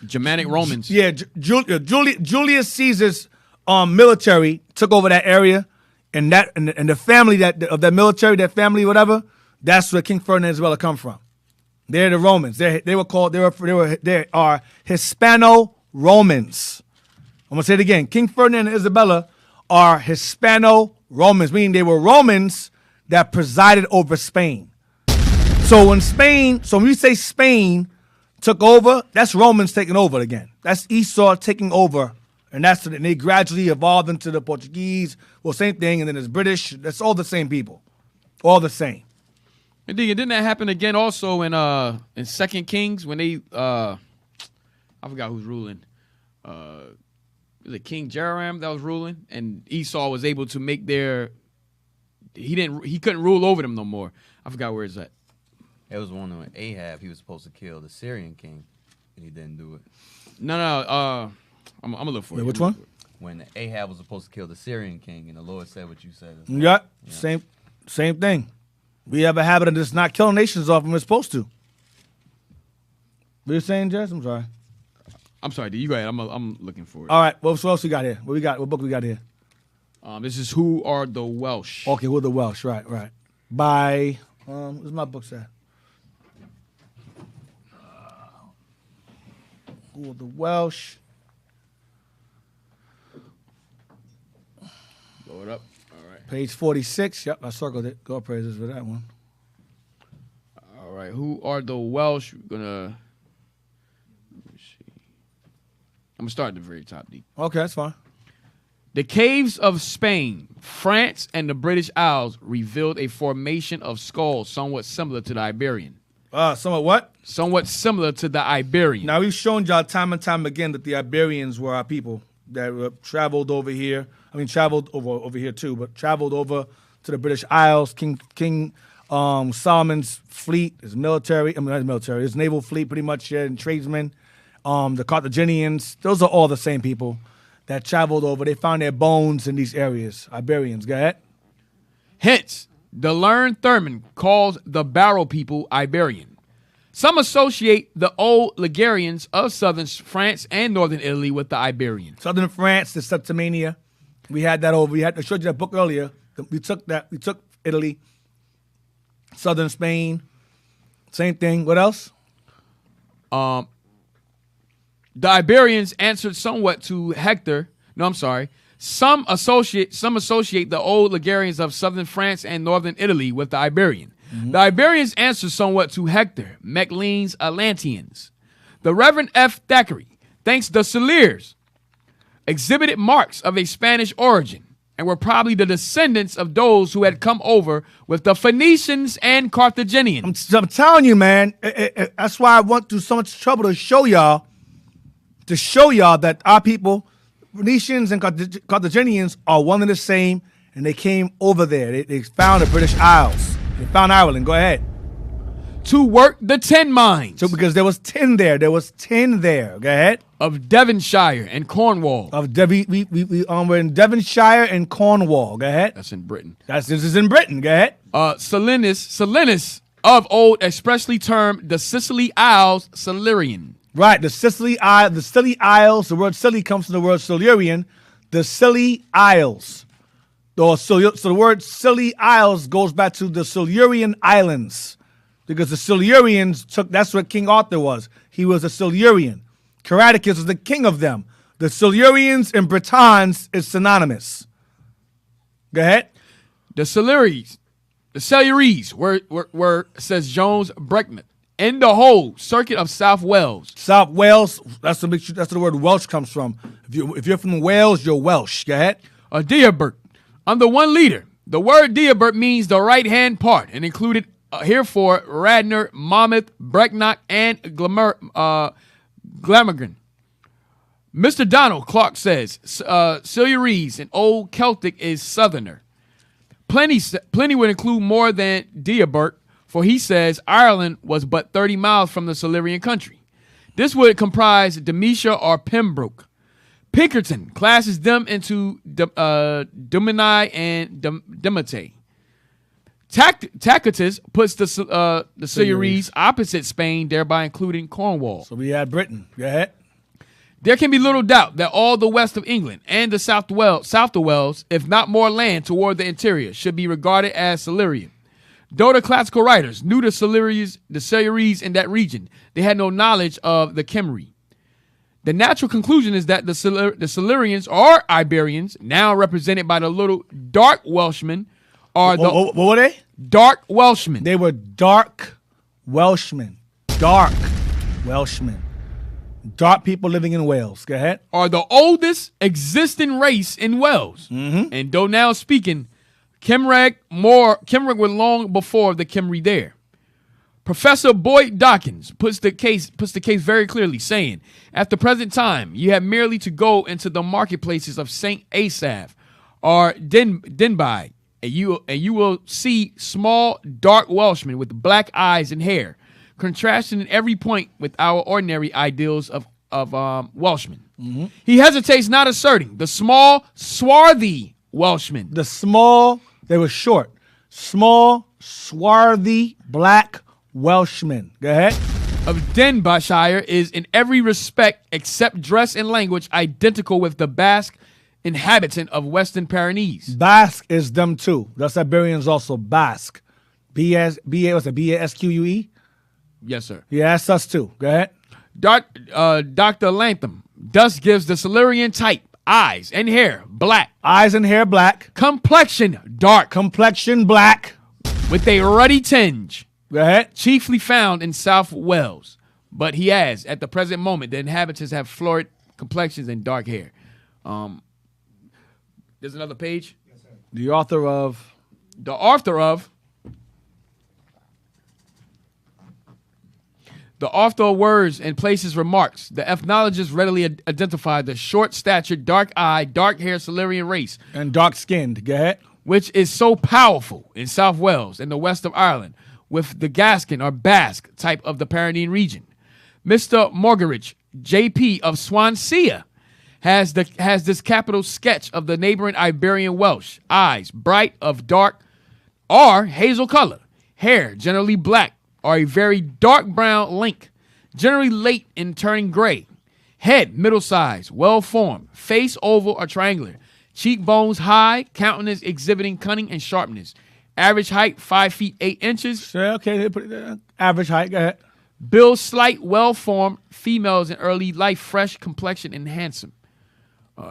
Germanic Romans. Yeah, Julius Caesar's military took over that area, and the family of that military, that family, whatever, that's where King Ferdinand and Isabella come from. They're the Romans. They are Hispano-Romans. I'm gonna say it again. King Ferdinand and Isabella are Hispano-Romans, meaning they were Romans that presided over Spain. So when we say Spain took over, that's Romans taking over again. That's Esau taking over, and they gradually evolved into the Portuguese. Well, same thing, and then there's British. That's all the same people, all the same. And didn't that happen again also in 2 Kings when they I forgot who's ruling. Was it King Jehoram that was ruling? And Esau was able to make he couldn't rule over them no more. I forgot where it's at. It was one with Ahab. He was supposed to kill the Syrian king. He didn't do it. No. I'm gonna look for it. Which one? When Ahab was supposed to kill the Syrian king, and the Lord said what you said. Yeah. Same thing. We have a habit of just not killing nations off when we're supposed to. What are you saying, Jess? I'm sorry. I'm sorry, D. You go ahead. I'm looking for it. All right. What else we got here? What book we got here? This is Who Are the Welsh? Okay, Who Are the Welsh? Right. By where's my books at? Who Are the Welsh? Blow it up. All right. Page 46. Yep, I circled it. Go praises for that one. All right. Who are the Welsh? Let me see. I'm gonna start at the very top, D. Okay, that's fine. The caves of Spain, France, and the British Isles revealed a formation of skulls somewhat similar to the Iberian. Somewhat what? Somewhat similar to the Iberian. Now, we've shown y'all time and time again that the Iberians were our people that traveled over here. I mean, traveled over here too, but traveled over to the British Isles. King Solomon's fleet, his military, not military, his naval fleet pretty much, and tradesmen. The Carthaginians, those are all the same people that traveled over. They found their bones in these areas. Iberians, go ahead. Hence, the learned Thurman calls the Barrow people Iberian. Some associate the old Ligurians of southern France and northern Italy with the Iberian. Southern France, the Septimania. We had that over. I showed you that book earlier. We took Italy. Southern Spain. Same thing. What else? The Iberians answered somewhat to Hector. No, I'm sorry. Some associate the old Ligurians of southern France and northern Italy with the Iberian. Mm-hmm. The Iberians answered somewhat to Hector, Maclean's Atlanteans. The Reverend F. Thackeray thinks the Silurians exhibited marks of a Spanish origin and were probably the descendants of those who had come over with the Phoenicians and Carthaginians. I'm telling you, man. That's why I went through so much trouble to show y'all that our people, Phoenicians and Carthaginians, are one and the same, and they came over there. They found the British Isles. They found Ireland. Go ahead. To work the tin mines. So because there was tin there. Go ahead. Of Devonshire and Cornwall. We're in Devonshire and Cornwall. Go ahead. That's in Britain. This is in Britain. Go ahead. Silenus of old expressly termed the Sicily Isles Silurian. Right, the Scilly Isles. The word Scilly comes from the word Silurian. The Scilly Isles. So the word Scilly Isles goes back to the Silurian Islands, because the Silurians that's what King Arthur was. He was a Silurian. Caraticus was the king of them. The Silurians and Britons is synonymous. Go ahead. The Silures were says Jones Breckman, in the whole circuit of South Wales. South Wales, that's where the word Welsh comes from. If you're from Wales, you're Welsh. Go ahead. Diabert. Under one leader. The word Diabert means the right-hand part and included herefore Radnor, Monmouth, Brecknock, and Glamorgan. Mr. Donald Clark says Silures in Old Celtic is southerner. Plenty would include more than Diabert, for he says Ireland was but 30 miles from the Silurian country. This would comprise Demetia or Pembroke. Pinkerton classes them into Domini and Demete. Tacitus puts the Silures opposite Spain, thereby including Cornwall. So we had Britain. Go ahead. There can be little doubt that all the west of England and the south of Wales, if not more land toward the interior, should be regarded as Silurian. Though the classical writers knew the Silures in that region, they had no knowledge of the Cymry. The natural conclusion is that the Silurians or Iberians, now represented by the little dark Welshmen, are the... What were they? Dark Welshmen. They were dark Welshmen. Dark Welshmen. Dark people living in Wales. Go ahead. Are the oldest existing race in Wales. Mm-hmm. And though now speaking, Cymric were long before the Cymry there. Professor Boyd Dawkins puts the case very clearly, saying, at the present time, you have merely to go into the marketplaces of St. Asaph or Denbigh, and you will see small, dark Welshmen with black eyes and hair, contrasting in every point with our ordinary ideals of Welshmen. He hesitates not asserting the small, swarthy Welshman. They were short. Small, swarthy, black Welshman. Go ahead. Of Denbighshire is in every respect except dress and language identical with the Basque inhabitant of Western Pyrenees. Basque is them too. That's Iberians also. Basque. B-A-S-Q-U-E? Yes, sir. Yeah, that's us too. Go ahead. Dr. Lantham thus gives the Silurian type. Eyes and hair black. Eyes and hair black. Complexion dark. Complexion black. With a ruddy tinge. Go ahead. Chiefly found in South Wales. But he adds, at the present moment, the inhabitants have florid complexions and dark hair. There's another page. Yes, sir. The author of words and places remarks. The ethnologists readily identify the short-statured, dark-eyed, dark-haired Silurian race. And dark-skinned. Go ahead. Which is so powerful in South Wales and the west of Ireland with the Gascon or Basque type of the Pyrenean region. Mr. Morgerich, J.P. of Swansea, has this capital sketch of the neighboring Iberian Welsh. Eyes, bright of dark or hazel color. Hair, generally black or a very dark brown link, generally late in turning gray. Head, middle size, well formed. Face, oval or triangular. Cheekbones high, countenance exhibiting cunning and sharpness. Average height, 5 feet 8 inches. Sure, okay, put it there. Average height, go ahead. Build slight, well formed. Females in early life, fresh complexion and handsome.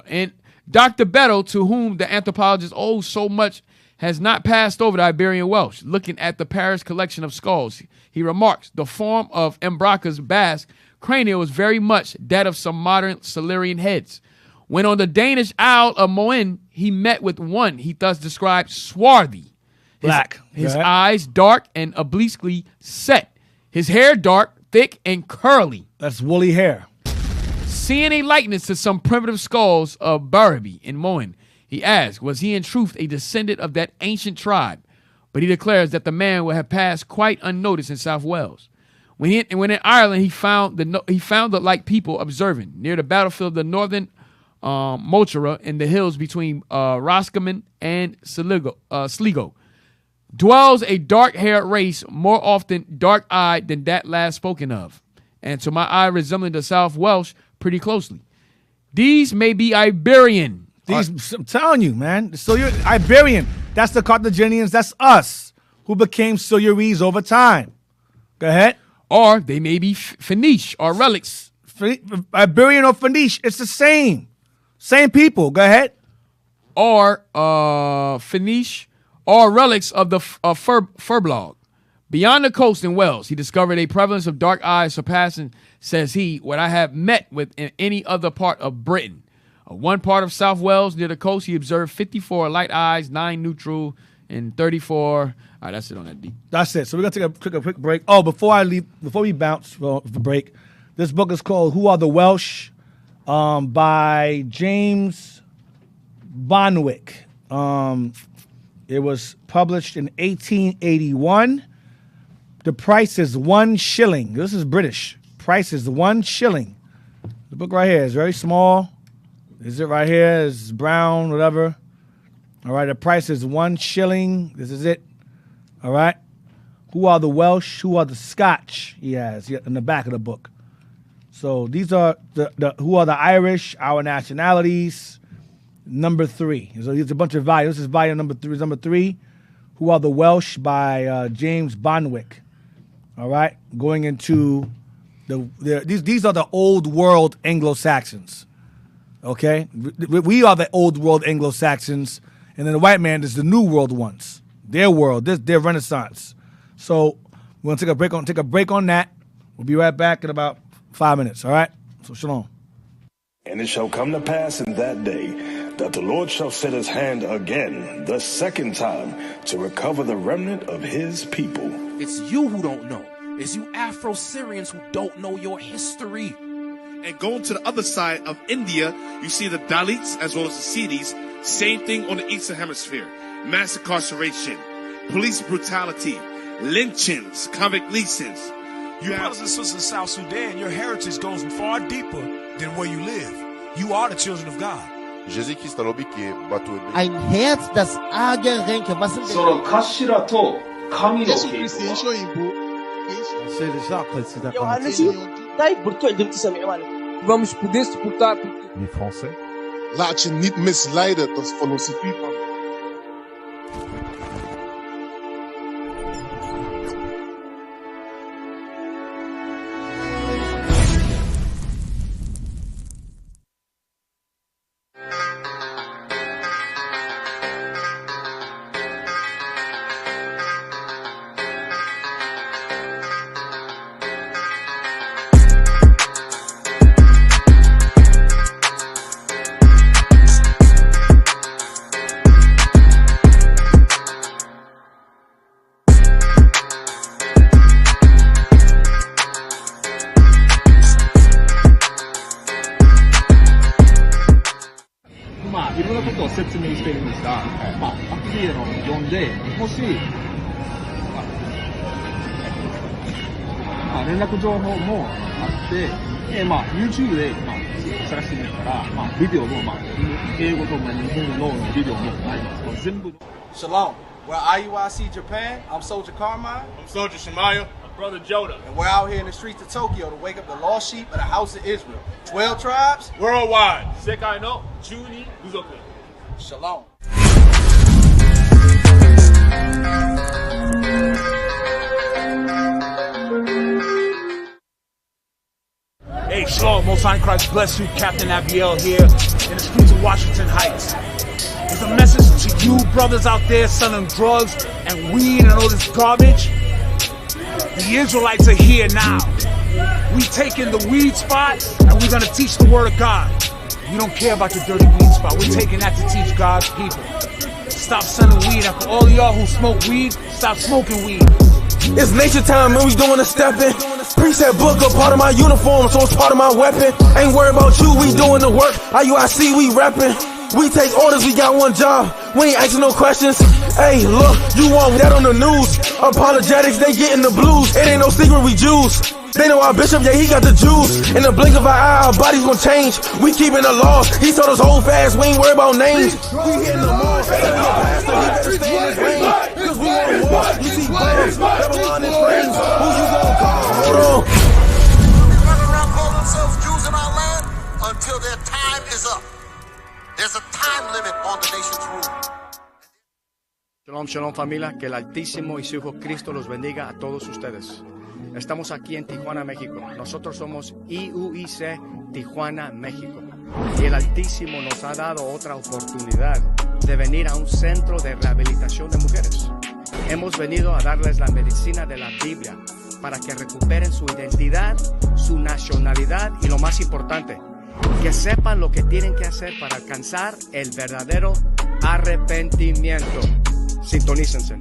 And Dr. Betto, to whom the anthropologist owes so much, has not passed over the Iberian Welsh. Looking at the Paris collection of skulls, he remarks, the form of Mbraca's Basque cranial is very much that of some modern Silurian heads. When on the Danish Isle of Moen, he met with one he thus described swarthy. Black. His eyes dark and obliquely set. His hair dark, thick, and curly. That's woolly hair. Seeing a likeness to some primitive skulls of Barraby in Moen, he asks, was he in truth a descendant of that ancient tribe? But he declares that the man would have passed quite unnoticed in South Wales. When in Ireland, he found the like people observing near the battlefield of the northern Mochera in the hills between Roscommon and Sligo. Dwells a dark-haired race, more often dark-eyed than that last spoken of, and to my eye resembling the South Welsh pretty closely. These may be Iberian. I'm telling you, man. So you're Iberian. That's the Carthaginians. That's us who became Silurians over time. Go ahead. Or they may be Phoenician or relics. Iberian or Phoenician. It's the same. Same people. Go ahead. Or Phoenician or relics of the Furblog. Beyond the coast in Wales, he discovered a prevalence of dark eyes surpassing, says he, what I have met with in any other part of Britain. One part of South Wales near the coast, he observed 54 light eyes, 9 neutral, and 34. All right, that's it on that deep. That's it. So we're gonna take a quick break. Oh, before we bounce for break, this book is called "Who Are the Welsh?" By James Bonwick. It was published in 1881. The price is 1 shilling. This is British. Price is 1 shilling. The book right here is very small. Is it right here? It's brown, whatever. All right, the price is 1 shilling. This is it. All right. Who are the Welsh? Who are the Scotch? He has in the back of the book. So these are the who are the Irish, our nationalities. Number 3. So there's a bunch of volumes. This is volume number 3. Number 3. Who are the Welsh by James Bonwick. All right. Going into these are the old world Anglo-Saxons. Okay, we are the old world Anglo-Saxons, and then the white man is the new world ones. Their world, their Renaissance. So we're gonna take a break on that. We'll be right back in about 5 minutes. All right. So shalom. And it shall come to pass in that day that the Lord shall set his hand again, the second time, to recover the remnant of his people. It's you who don't know. It's you Afro-Syrians who don't know your history. And going to the other side of India, you see the Dalits as well as the Siddhis. Same thing on the Eastern Hemisphere. Mass incarceration, police brutality, lynchings, convict leasings. You brothers and sisters in South Sudan, your heritage goes far deeper than where you live. You are the children of God. Ein Herz, das Agerrenke, was sind その頭と神の傾向 Vamos poder suportar. Les Français. Laat je niet misleiden, dat is filosofie van. YouTube で探してみたら、ビデオも英語と日本のビデオもあります。全部。 Shalom. We're IUIC Japan. I'm Soldier Carmine. I'm Soldier Shemaiah. I'm Brother Joda. And we're out here in the streets of Tokyo to wake up the lost sheep of the house of Israel. 12 tribes. Worldwide. Sekai no 12 buzoku. Shalom. Hey, Shalom, Most High Christ bless you. Captain Abiel here in the streets of Washington Heights. It's a message to you brothers out there selling drugs and weed and all this garbage. The Israelites are here now. We taking the weed spot and we're gonna teach the word of God. We don't care about your dirty weed spot. We're taking that to teach God's people. Stop selling weed. And for all of y'all who smoke weed, stop smoking weed. It's nature time and we doing a stepping. Preset book a part of my uniform, so it's part of my weapon. Ain't worried about you, we doing the work. IUIC, we reppin'. We take orders, we got one job. We ain't asking no questions. Hey, look, you want that on the news. Apologetics, they getting the blues. It ain't no secret, we Jews. They know our bishop, yeah, he got the Jews. In the blink of an eye, our bodies gon' change. We keeping the laws. He told us hold fast, we ain't worried about names. We hitting the mall, he better stay in his lane. Cause we on war, we see bombs, Babylon and flames. Who you gon' call? Hold on. Running around calling themselves Jews in our land until their time is up. There's a time limit on the nation's rule. Shalom, shalom familia, que el Altísimo y su Hijo Cristo los bendiga a todos ustedes. Estamos aquí en Tijuana, México. Nosotros somos IUIC Tijuana, México. Y el Altísimo nos ha dado otra oportunidad de venir a un centro de rehabilitación de mujeres. Hemos venido a darles la medicina de la Biblia para que recuperen su identidad, su nacionalidad y lo más importante, que sepan lo que tienen que hacer para alcanzar el verdadero arrepentimiento. Sintonícense.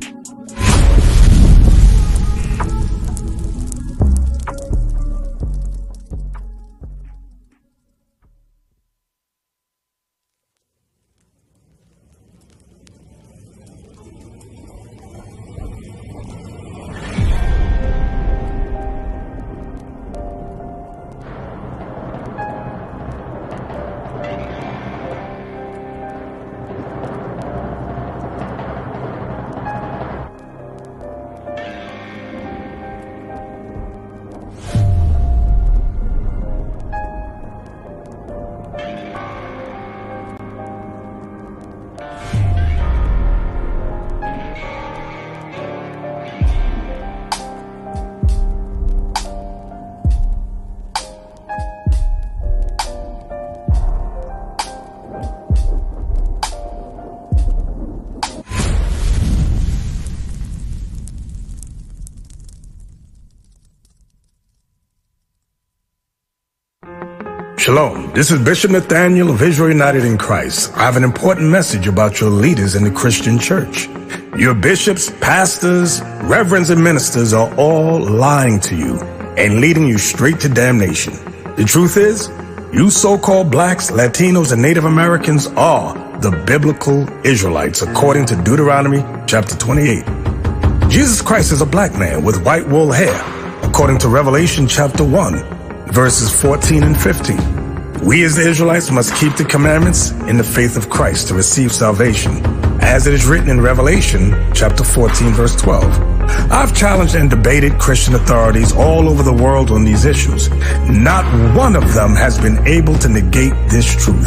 Shalom, this is Bishop Nathaniel of Israel United in Christ. I have an important message about your leaders in the Christian church. Your bishops, pastors, reverends, and ministers are all lying to you and leading you straight to damnation. The truth is, you so-called blacks, Latinos, and Native Americans are the biblical Israelites, according to Deuteronomy chapter 28. Jesus Christ is a black man with white wool hair. according to Revelation chapter 1, verses 14 and 15. We as the Israelites must keep the commandments in the faith of Christ to receive salvation, as it is written in Revelation chapter 14, verse 12. I've challenged and debated Christian authorities all over the world on these issues. Not one of them has been able to negate this truth.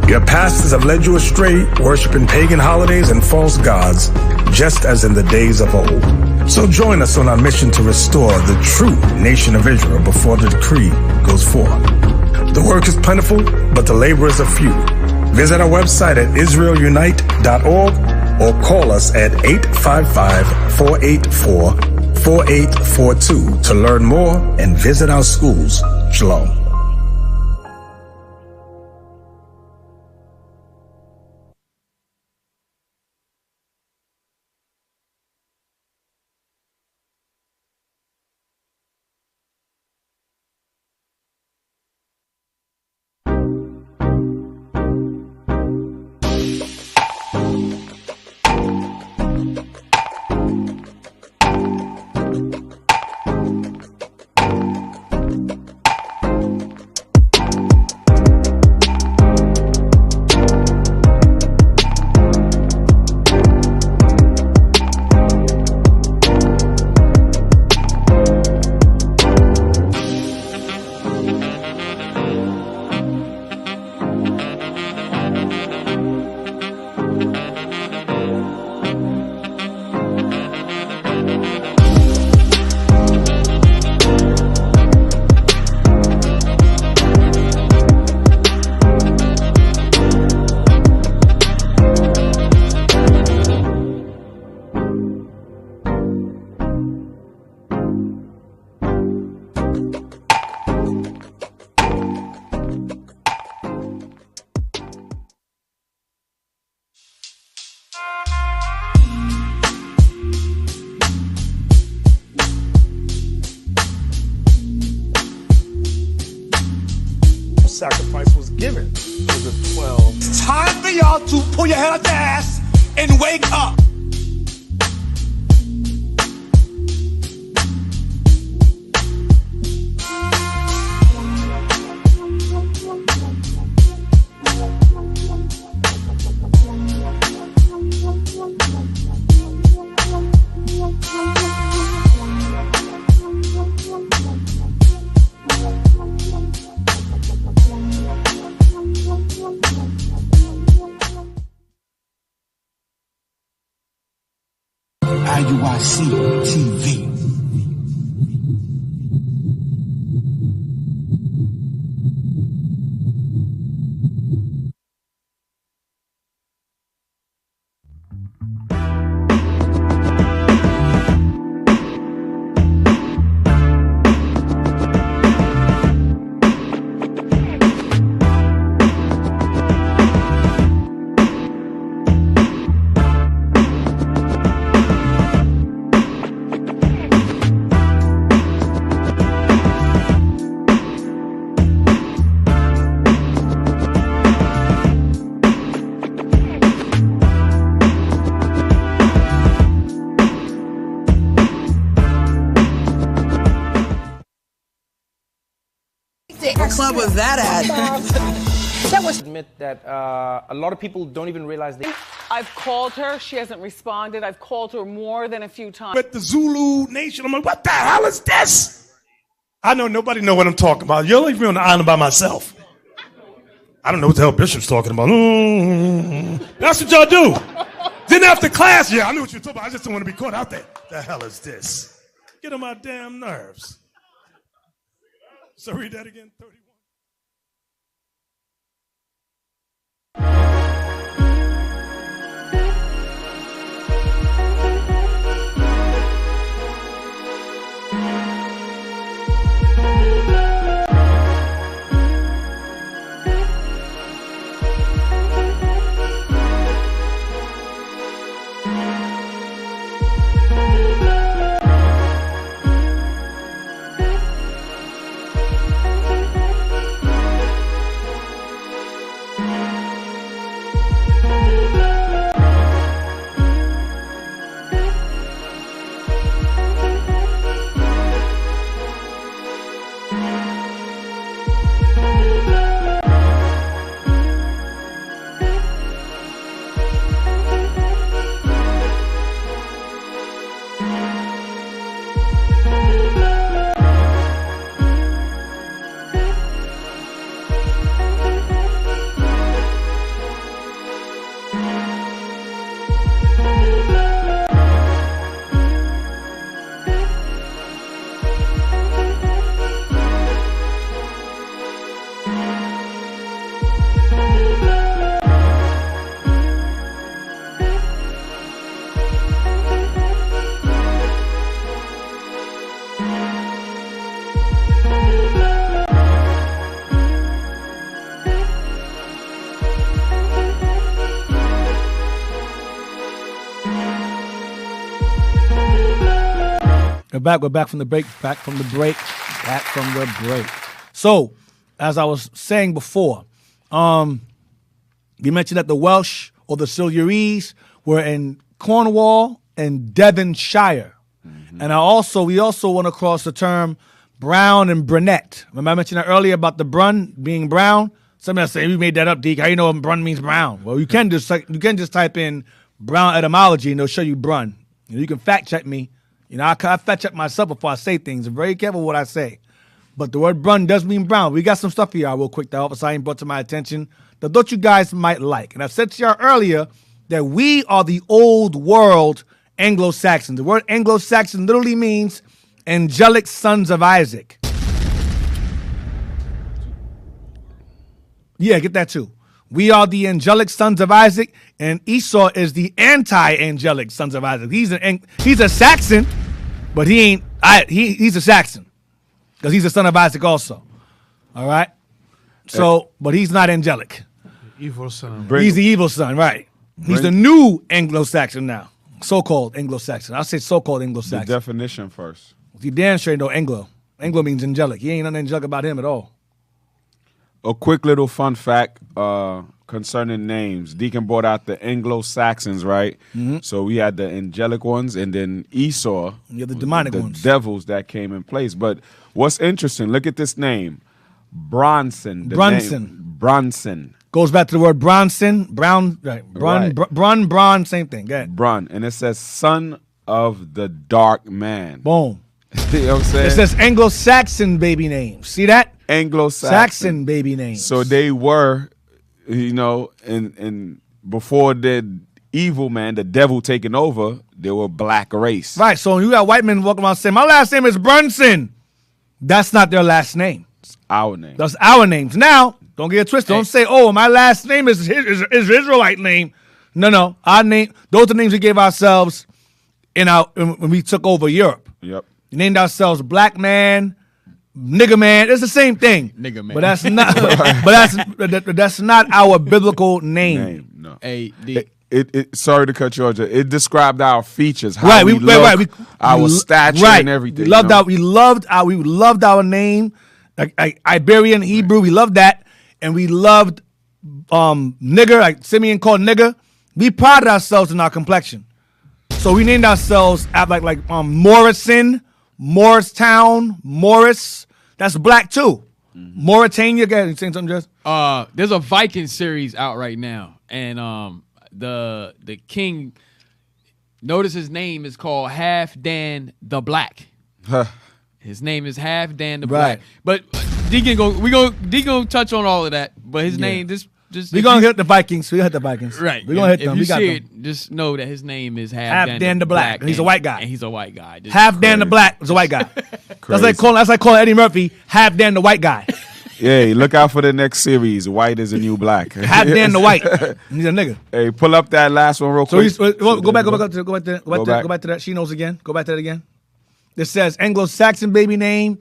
Your pastors have led you astray, worshiping pagan holidays and false gods, just as in the days of old. So join us on our mission to restore the true nation of Israel before the decree goes forth. The work is plentiful, but the laborers are few. Visit our website at israelunite.org or call us at 855-484-4842 to learn more and visit our schools. Shalom. Sacrifice was given to the 12. It's time for y'all to pull your head out the ass and wake up. IUIC TV. What club was that at? That was admit that a lot of people don't even realize they. I've called her. She hasn't responded. I've called her more than a few times. With the Zulu Nation, I'm like, what the hell is this? I know nobody know what I'm talking about. You'll leave me on the island by myself. I don't know what the hell Bishop's talking about. That's what y'all do. Then after class, yeah, I knew what you were talking about. I just don't want to be caught out there. The hell is this? Get on my damn nerves. So read that again. 31. We're back from the break. So, as I was saying before, you mentioned that the Welsh or the Silurians were in Cornwall and Devonshire. And we also went across the term brown and brunette. Remember I mentioned that earlier about the brun being brown? Somebody say we made that up, Deke. How you know brun means brown? Well, you can just type in brown etymology and it'll show you brun. You can fact check me. I fact check myself before I say things. I'm very careful what I say. But the word brun does mean brown. We got some stuff here real quick that Officer Ian brought to my attention that I thought you guys might like. And I said to y'all earlier that we are the old world Anglo-Saxon. The word Anglo-Saxon literally means angelic sons of Isaac. Yeah, get that too. We are the angelic sons of Isaac, and Esau is the anti-angelic sons of Isaac. He's a Saxon, but he's a Saxon because he's a son of Isaac also. All right. So, but he's not angelic. Evil son. He's the evil son, right? He's the new Anglo-Saxon now. So-called Anglo-Saxon. I'll say so-called Anglo-Saxon. The definition first. He damn sure know Anglo. Anglo means angelic. He ain't nothing angelic about him at all. A quick little fun fact concerning names. Deacon brought out the Anglo-Saxons, right? Mm-hmm. So we had the angelic ones, and then Esau. Yeah, the demonic ones. The devils that came in place. But what's interesting, look at this name. Bronson. Bronson. Goes back to the word Bronson. Brown, right. Bron, same thing. Go ahead. Bron. And it says son of the dark man. Boom. You know what I'm saying? It says Anglo-Saxon baby names. See that? Anglo-Saxon baby names. So they were, and before the evil man, the devil taking over, they were black race. Right. So when you got white men walking around saying, my last name is Brunson, that's not their last name. It's our name. That's our names. Now, don't get it twisted. Don't say, oh, my last name is Israelite name. No. Our name, those are the names we gave ourselves when we took over Europe. Yep. We named ourselves Black Man, Nigger Man. It's the same thing. Nigger Man. But that's not that's not our biblical name. No. It sorry to cut you off. It described our features, how we look, our stature and everything. We loved our name, like Iberian, Hebrew. We loved that, and we loved nigger, like Simeon called nigger. We prided ourselves in our complexion, so we named ourselves like Morrison, Morristown, Morris. That's black too. Mm-hmm. Mauritania. Go ahead, you saying something, Jess? There's a Viking series out right now, and the king. Notice his name is called Halfdan the Black. His name is Halfdan the Black. But Deacon Deacon touch on all of that. But his name we're gonna hit the Vikings. Right. We're gonna hit them. If you see it, just know that his name is Halfdan the Black. And he's a white guy. And he's a white guy. Halfdan the Black is a white guy. That's like calling Eddie Murphy Halfdan the white guy. Yeah, look out for the next series. White is a new black. Halfdan the white. He's a nigga. Hey, pull up that last one real quick. So go back to that. She knows again. Go back to that again. It says Anglo-Saxon baby name,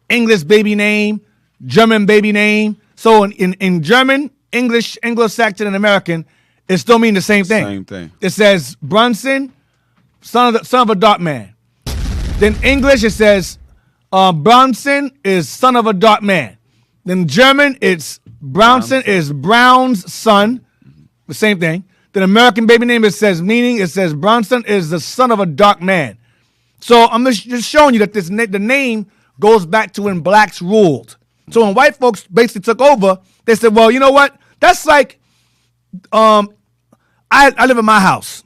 English baby name, German baby name. So in German, English, Anglo-Saxon, and American, it still mean the same thing. Same thing. It says Brunson, son of a dark man. Then English, it says Bronson is son of a dark man. Then German, it's Brownson is Brown's son. The same thing. Then American baby name, it says Bronson is the son of a dark man. So I'm just showing you that the name goes back to when blacks ruled. So when white folks basically took over, they said, well, you know what? That's like, I live in my house,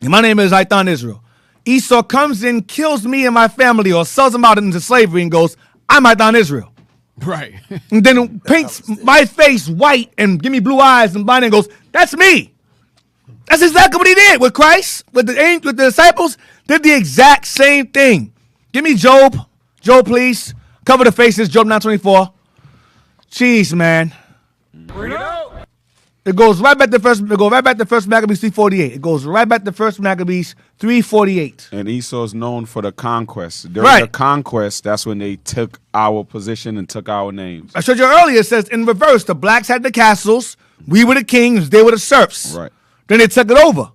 and my name is Aitan Israel. Esau comes in, kills me and my family, or sells them out into slavery and goes, I'm Aitan Israel. Right. And then paints my face white and give me blue eyes and blind and goes, that's me. That's exactly what he did with Christ, with the disciples, did the exact same thing. Give me Job. Job, please. Cover the faces, Job 9:24. Jeez, man. It goes right back to first Maccabees 3:48. It goes right back to first Maccabees 3:48. And Esau's known for the conquest. During the conquest, that's when they took our position and took our names. I showed you earlier, it says in reverse, the blacks had the castles, we were the kings, they were the serfs. Right. Then they took it over.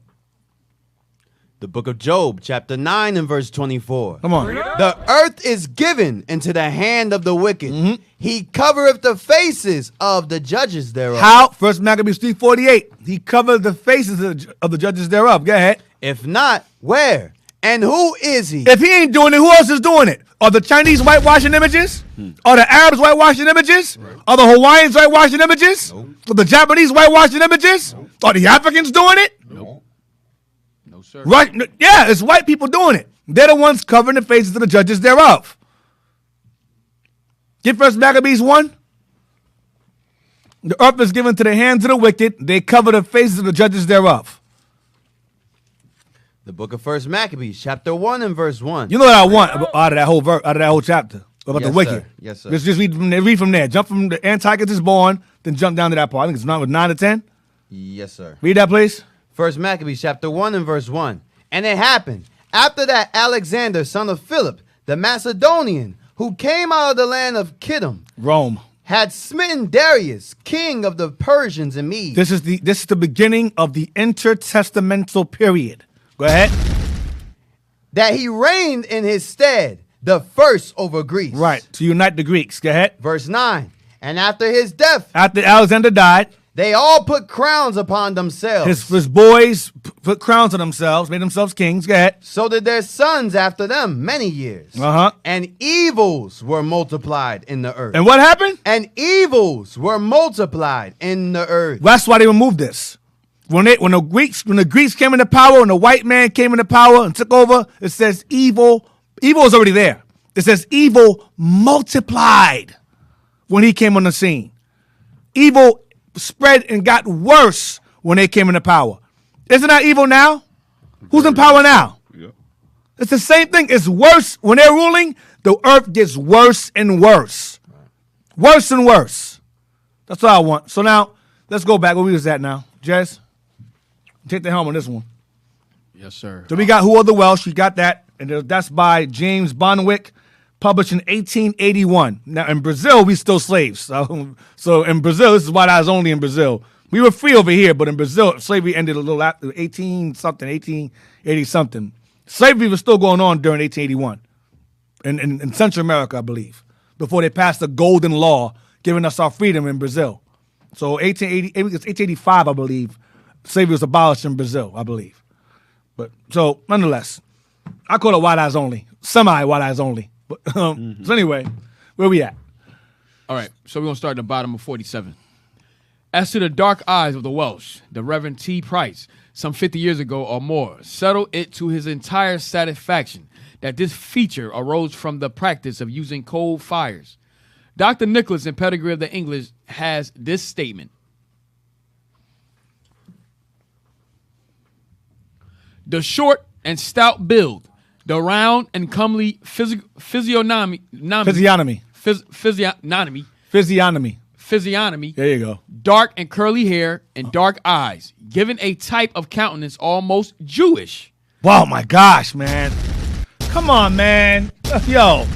The book of Job, chapter 9 and verse 24. Come on. The earth is given into the hand of the wicked. He covereth the faces of the judges thereof. How? 1 Maccabees 3:48. He covered the faces of the judges thereof. Go ahead. If not, where? And who is he? If he ain't doing it, who else is doing it? Are the Chinese whitewashing images? Are the Arabs whitewashing images? Are the Hawaiians whitewashing images? Are the Japanese whitewashing images? Are the Africans doing it? No, sir. Right? Yeah, it's white people doing it. They're the ones covering the faces of the judges thereof. Get 1 Maccabees 1. The earth is given to the hands of the wicked. They cover the faces of the judges thereof. The book of 1 Maccabees, chapter 1 and verse 1. You know what I want out of that whole verse, out of that whole chapter about the wicked. Sir. Yes, sir. Let's just read from there. Jump from the Antiochus is born, then jump down to that part. I think it's 9 to 10. Yes, sir. Read that, please. 1 Maccabees, chapter 1 and verse 1. And it happened, after that Alexander, son of Philip, the Macedonian, who came out of the land of Kittim, Rome, had smitten Darius, king of the Persians and Medes. This is the beginning of the intertestamental period. Go ahead. That he reigned in his stead, the first over Greece. Right, to unite the Greeks. Go ahead. Verse 9. And after his death, after Alexander died, they all put crowns upon themselves. His boys put crowns on themselves, made themselves kings. Go ahead. So did their sons after them many years. And evils were multiplied in the earth. And what happened? And evils were multiplied in the earth. That's why they removed this. When the Greeks came into power, when the white man came into power and took over, it says evil. Evil is already there. It says evil multiplied when he came on the scene. Evil spread and got worse when they came into power. Isn't that evil now? Who's in power now? Yeah. It's the same thing. It's worse. When they're ruling, the earth gets worse and worse. Worse and worse. That's what I want. So now, let's go back where we was at now. Jez, take the helm on this one. Yes, sir. So we got Who Are the Welsh? We got that. And that's by James Bonwick, published in 1881. Now, in Brazil, we still slaves. So in Brazil, this is white eyes only in Brazil. We were free over here, but in Brazil, slavery ended a little after 1880-something. Slavery was still going on during 1881 in Central America, I believe, before they passed the Golden Law, giving us our freedom in Brazil. So 1885, I believe, slavery was abolished in Brazil, I believe. But so, nonetheless, I call it white eyes only, semi-white eyes only. But, so anyway, where we at? All right, so we're going to start at the bottom of 47. As to the dark eyes of the Welsh, the Reverend T. Price, some 50 years ago or more, settled it to his entire satisfaction that this feature arose from the practice of using coal fires. Dr. Nicholas in Pedigree of the English has this statement. The short and stout build, the round and comely physiognomy. There you go. Dark and curly hair and dark eyes, given a type of countenance almost Jewish. Wow, my gosh, man. Come on, man. Yo,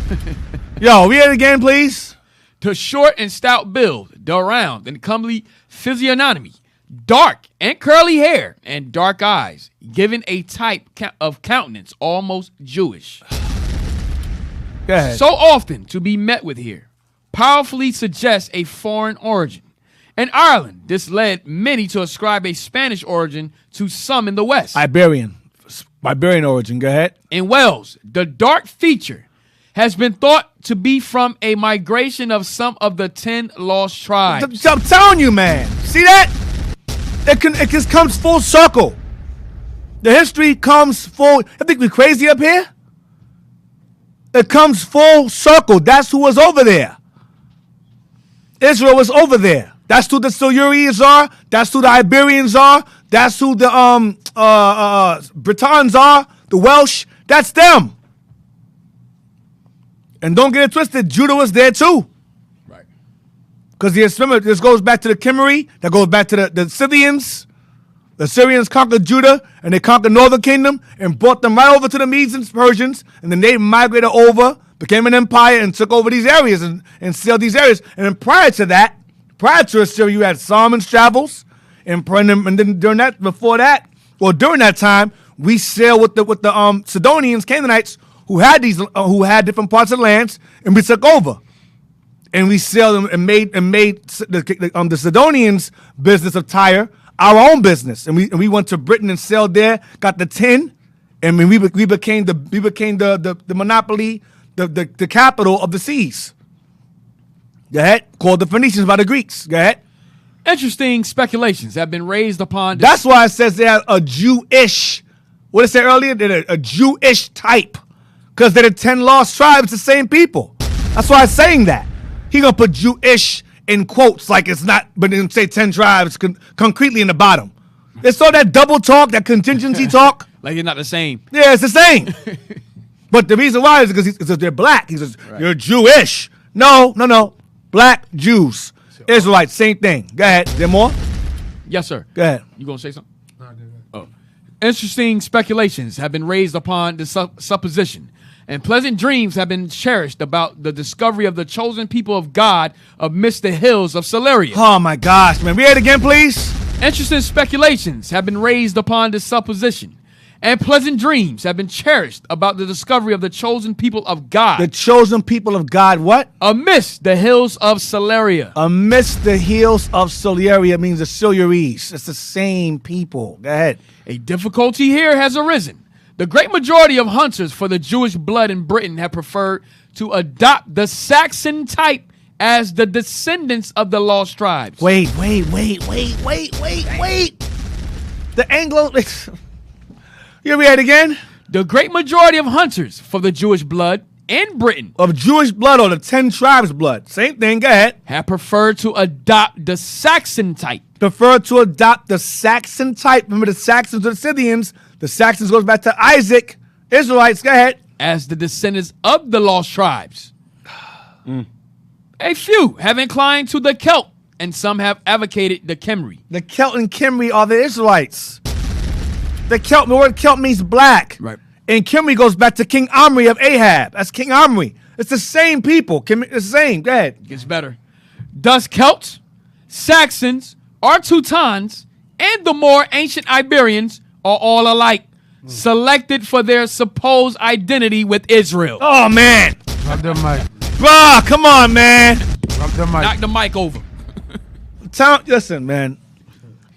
read it again, please. The short and stout build, the round and comely physiognomy, dark and curly hair and dark eyes, given a type of countenance almost Jewish. Go ahead. So often to be met with here, powerfully suggests a foreign origin. In Ireland, this led many to ascribe a Spanish origin to some in the West. Iberian origin. Go ahead. In Wales, the dark feature has been thought to be from a migration of some of the 10 lost tribes. I'm telling you, man. See that? It just comes full circle. The history comes full. I think we're crazy up here. It comes full circle. That's who was over there. Israel was over there. That's who the Silurians are. That's who the Iberians are. That's who the Britons are. The Welsh. That's them. And don't get it twisted. Judah was there too. Right. Because this goes back to the Kimmery. That goes back to the Scythians. The Syrians conquered Judah, and they conquered Northern Kingdom and brought them right over to the Medes and Persians. And then they migrated over, became an empire, and took over these areas and sealed these areas. And then prior to that, prior to Assyria, you had Solomon's travels. And then during that, during that time, we sailed with the Sidonians, Canaanites, who had different parts of lands, and we took over. And we sailed them and made the Sidonians' business of Tyre our own business. And we went to Britain and sailed there, got the tin, and we became the monopoly, the capital of the seas. Go ahead. Called the Phoenicians by the Greeks. Go ahead. Interesting speculations have been raised upon. That's why it says they're a Jewish. What did it say earlier? They're a Jewish type. Because they're the 10 lost tribes, the same people. That's why I'm saying that. He gonna put Jewish in quotes like it's not, but then say 10 tribes concretely in the bottom. It's all that double talk, that contingency talk. Like you're not the same. Yeah, it's the same. But the reason why is because they're black. He says, you're Jewish. No. Black Jews. Israelites, same thing. Go ahead. Is there more? Yes, sir. Go ahead. You gonna say something? No, oh. Interesting speculations have been raised upon the supposition, and pleasant dreams have been cherished about the discovery of the chosen people of God amidst the hills of Silurian. Oh my gosh, man. Read it again, please. Interesting speculations have been raised upon this supposition, and pleasant dreams have been cherished about the discovery of the chosen people of God. The chosen people of God, what? Amidst the hills of Siluria. Amidst the hills of Siluria means the Silures. It's the same people. Go ahead. A difficulty here has arisen. The great majority of hunters for the Jewish blood in Britain have preferred to adopt the Saxon type as the descendants of the lost tribes. Wait. The Anglo... You read it again? The great majority of hunters for the Jewish blood in Britain. Of Jewish blood or the 10 tribes blood. Same thing, go ahead. Have preferred to adopt the Saxon type. Preferred to adopt the Saxon type. Remember the Saxons or the Scythians. The Saxons goes back to Isaac. Israelites, go ahead. As the descendants of the lost tribes. A few have inclined to the Celt, and some have advocated the Kemri. The Celt and Kemri are the Israelites. The word Celt means black. Right. And Kemri goes back to King Omri of Ahab. That's King Omri. It's the same people. It's the same. Go ahead. Gets better. Thus Celts, Saxons, or Teutons, and the more ancient Iberians are all alike, selected for their supposed identity with Israel. Oh, man. Drop the mic. Bruh, come on, man. Drop the mic. Knock the mic over. Listen, man.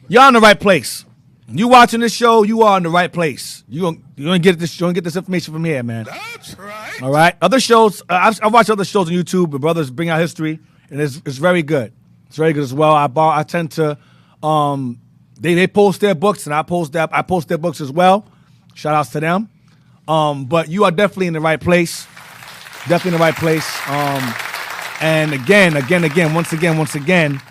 You're in the right place. You watching this show, you are in the right place. You gonna get this information from here, man. That's right. All right. Other shows, I've watched other shows on YouTube. The brothers bring out history, and it's very good. It's very good as well. I tend to, they post their books, and I post their books as well. Shout outs to them. But you are definitely in the right place. Definitely in the right place. And once again.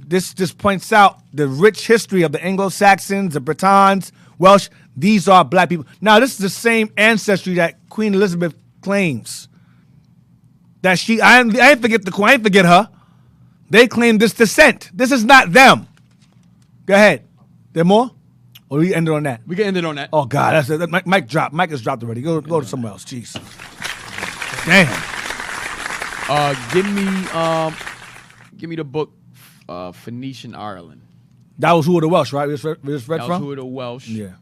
This just points out the rich history of the Anglo-Saxons, the Britons, Welsh. These are black people. Now, this is the same ancestry that Queen Elizabeth claims. That I ain't forget the Queen. I ain't forget her. They claim this descent. This is not them. Go ahead. There more? Or we end it on that? We can end it on that. Oh God, that's it. Mic drop. Mic is dropped already. Go to somewhere else. Jeez. Damn. Give me the book. Phoenician Ireland. That was Who Are the Welsh, right? We just read that from? was Who Are the Welsh. Yeah.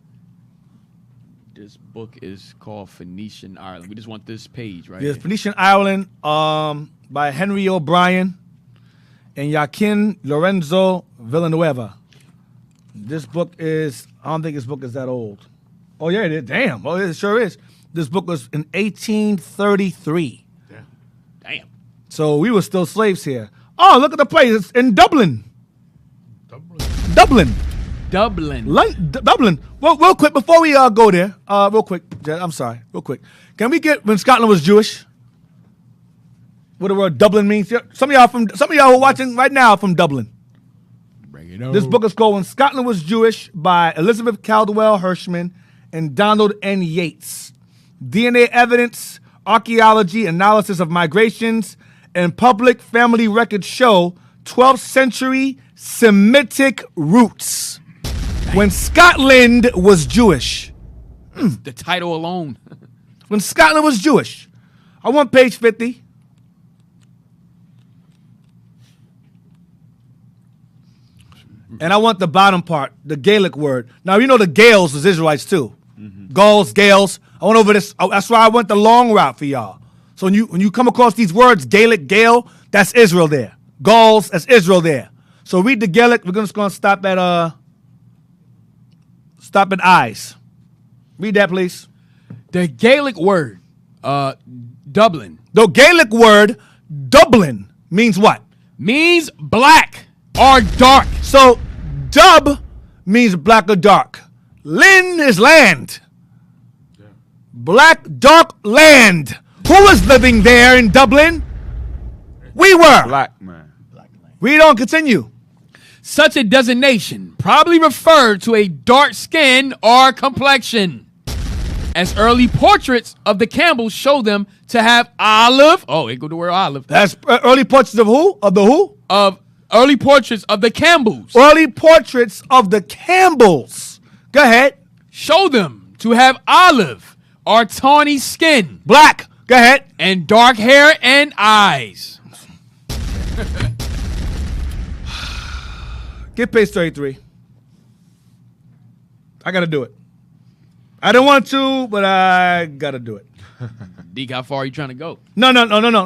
This book is called Phoenician Ireland. We just want this page, right? Yes, Phoenician Ireland by Henry O'Brien and Joaquin Lorenzo Villanueva. This book is, I don't think this book is that old. Oh, yeah, it is. Damn. Oh, it sure is. This book was in 1833. Damn. So we were still slaves here. Oh, look at the place. It's in Dublin. Dublin. Well, real quick, before we go there, real quick, Jed, I'm sorry, real quick. Can we get when Scotland was Jewish? What the word Dublin means? Some of y'all who are watching right now are from Dublin. Bring it on. This book is called When Scotland Was Jewish by Elizabeth Caldwell Hirschman and Donald N. Yates. DNA evidence, archaeology, analysis of migrations, and public family records show 12th century Semitic roots. When Scotland was Jewish. The title alone. When Scotland was Jewish. I want page 50. And I want the bottom part, the Gaelic word. Now, you know the Gaels is Israelites too. Gauls, Gaels. I went over this. That's why I went the long route for y'all. So when you come across these words, Gaelic, Gael, that's Israel there. Gauls, that's Israel there. So read the Gaelic. We're just going to stop at eyes. Read that, please. The Gaelic word, Dublin. The Gaelic word, Dublin, means what? Means black or dark. So dub means black or dark. Lin is land. Black, dark land. Who was living there in Dublin? We were. Black man. Read on, continue. Such a designation probably referred to a dark skin or complexion, as early portraits of the Campbells show them to have olive. Oh, it go to word olive. That's early portraits of who? Of the who? Of early portraits of the Campbells. Early portraits of the Campbells. Go ahead. Show them to have olive or tawny skin. Black. Go ahead. And dark hair and eyes. Get page 33. I got to do it. I don't want to, but I got to do it. Deke, how far are you trying to go? No. I'm going. I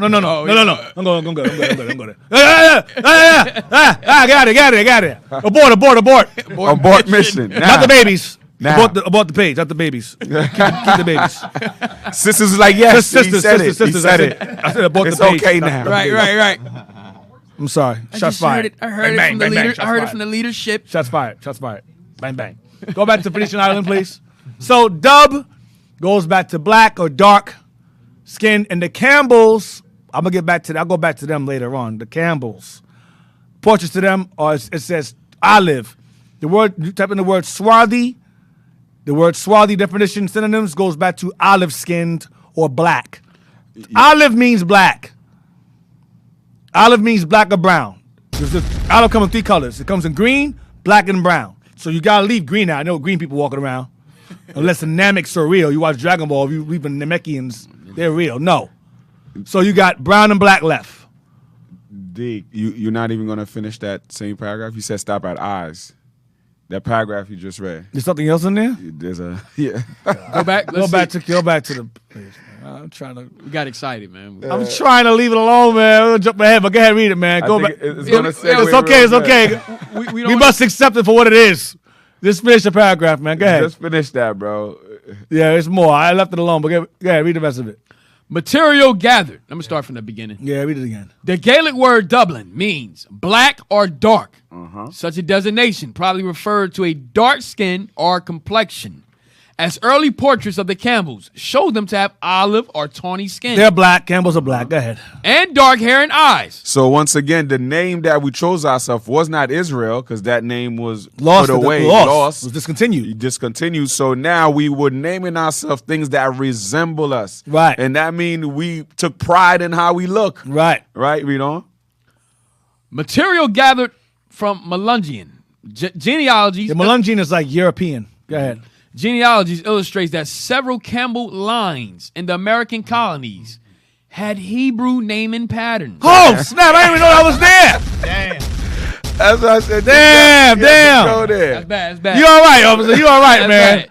got it. Abort mission. Not the babies. Abort the page, not the babies. Keep the babies. Sisters is like, yes, sisters. I said abort the page. It's okay now. Right. I'm sorry. Shots fired. I heard it from the leader. I heard it from the leadership. Shots fired. Bang, bang. Go back to Phoenician Island, please. So dub goes back to black or dark skin. And the Campbells, I'm going to get back to that. I'll go back to them later on. The Campbells. Portraits to them, or it says olive. The word, you type in the word swarthy. The word swarthy definition synonyms goes back to olive-skinned or black. Olive means black. Olive means black or brown. Olive comes in 3 colors. It comes in green, black, and brown. So you gotta leave green out. I know green people walking around. Unless the Namekians are real. You watch Dragon Ball, if you leave the Namekians, they're real. No. So you got brown and black left. Deke, you're not even gonna finish that same paragraph? You said stop at eyes. That paragraph you just read. There's something else in there? There's a yeah. Go back to the page. I'm trying to. We got excited, man. I'm trying to leave it alone, man. We'll jump ahead, but go ahead, read it, man. Go back. It's okay. We must accept it for what it is. Just finish the paragraph, man. Go ahead. Just finish that, bro. Yeah, it's more. I left it alone, but go ahead, read the rest of it. Material gathered. Let me start from the beginning. Yeah, read it again. The Gaelic word Dublin means black or dark. Such a designation probably referred to a dark skin or complexion, as early portraits of the Campbells show them to have olive or tawny skin. They're black. Campbells are black. Go ahead. And dark hair and eyes. So once again, the name that we chose ourselves was not Israel, because that name was lost put away. Lost. Was discontinued. Discontinued. So now we were naming ourselves things that resemble us. Right. And that means we took pride in how we look. Right. Right, read on. Material gathered from Melungian. Genealogies. The Melungian is like European. Go ahead. Genealogies illustrates that several Campbell lines in the American colonies had Hebrew naming patterns. Oh, snap. I didn't even know I was there. Damn. That's what I said. Damn. Go there. That's bad. You all right, officer? You all right, man? Bad.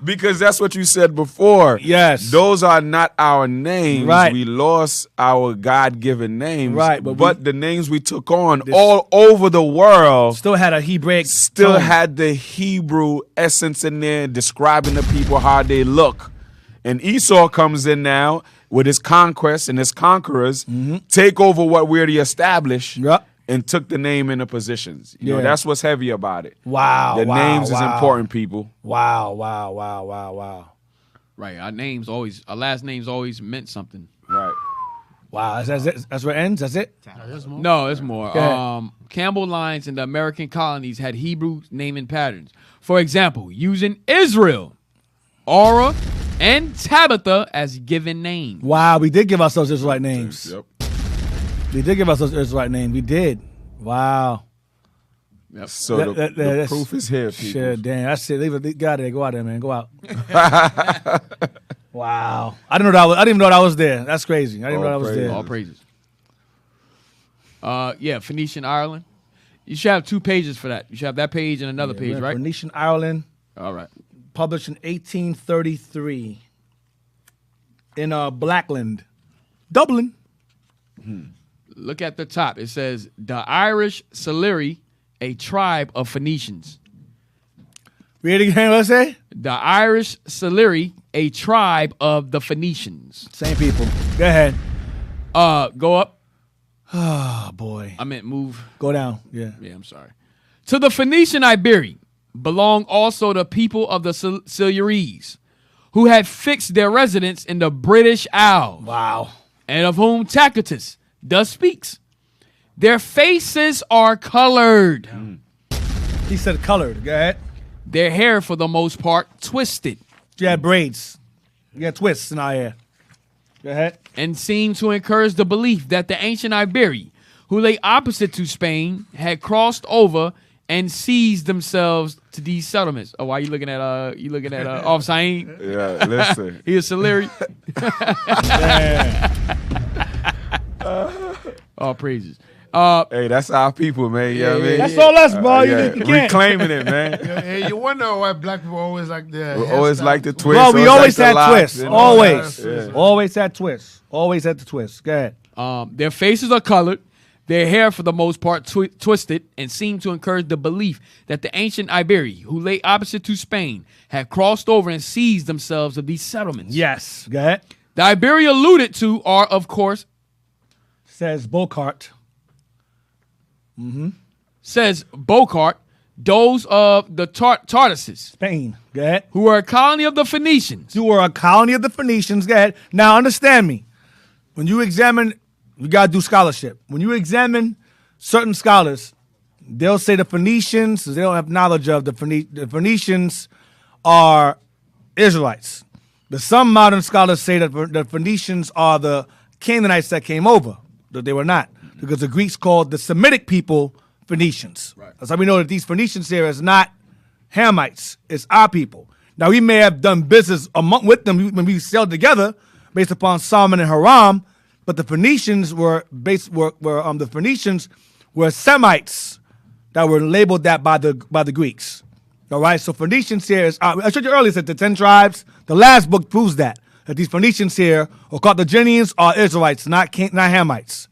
Because that's what you said before. Yes. Those are not our names. Right. We lost our God-given names. Right. But the names we took on all over the world still had a Hebraic still tone. had the Hebrew essence in there, describing the people how they look. And Esau comes in now with his conquests and his conquerors, take over what we already established. Yep. And took the name into positions. You know, that's what's heavy about it. Wow. The names is important, people. Wow. Right. Our last names always meant something. Right. Wow. That's where it ends? That's it? No, there's more. Campbell lines in the American colonies had Hebrew naming patterns. For example, using Israel, Aura, and Tabitha as given names. Wow, we did give ourselves Israelite names. Yep. We did give ourselves Israelite name. We did. Wow. Yep. So the proof is here, people. Shit, damn. That's it. Leave it. Go out there. Go out there, man. Go out. Wow. I didn't even know that I was there. That's crazy. I didn't know that I was there. All praises. Phoenician Ireland. You should have 2 pages for that. You should have that page and another page, right? Phoenician Ireland. All right. Published in 1833 in Blackland, Dublin. Look at the top. It says, the Irish Silurian, a tribe of Phoenicians. Read it again, let's say? The Irish Silurian, a tribe of the Phoenicians. Same people. Go ahead. Go up. Oh, boy. I meant move. Go down. Yeah. Yeah, I'm sorry. To the Phoenician Iberian belong also the people of the Silurians, who had fixed their residence in the British Isles. Wow. And of whom Tacitus thus speaks. Their faces are colored. He said colored. Go ahead. Their hair, for the most part, twisted. You had braids. You had twists in our hair. Go ahead. And seem to encourage the belief that the ancient Iberian, who lay opposite to Spain, had crossed over and seized themselves to these settlements. Oh, why you looking at Off Sain? Yeah, listen. He is Silurian. All praises. Hey, that's our people, man. You know what I mean? That's all us, bro. You can't. Reclaiming it, man. Hey, you wonder why black people always like the We always like the twist. Bro, we always had twists. Always. Yeah. Always had twists. Always had the twists. Go ahead. Their faces are colored. Their hair, for the most part, twisted, and seem to encourage the belief that the ancient Iberian, who lay opposite to Spain, had crossed over and seized themselves of these settlements. Yes. Go ahead. The Iberian alluded to are, of course, says Bocart. Says Bocart, those of the Tartesses. Spain. Go ahead. Who were a colony of the Phoenicians. Who were a colony of the Phoenicians. Go ahead. Now, understand me. When you examine, you got to do scholarship. When you examine certain scholars, they'll say the Phoenicians, they don't have knowledge of the Phoenicians are Israelites. But some modern scholars say that the Phoenicians are the Canaanites that came over, but they were not. Because the Greeks called the Semitic people Phoenicians. Right. That's how we know that these Phoenicians here is not Hamites. It's our people. Now, we may have done business with them when we sailed together based upon Salmon and Hiram, but the Phoenicians were Semites that were labeled that by the Greeks. All right, so Phoenicians here is, I showed you earlier that the 10 tribes, the last book proves that these Phoenicians here, or Carthaginians, are Israelites, not Hamites.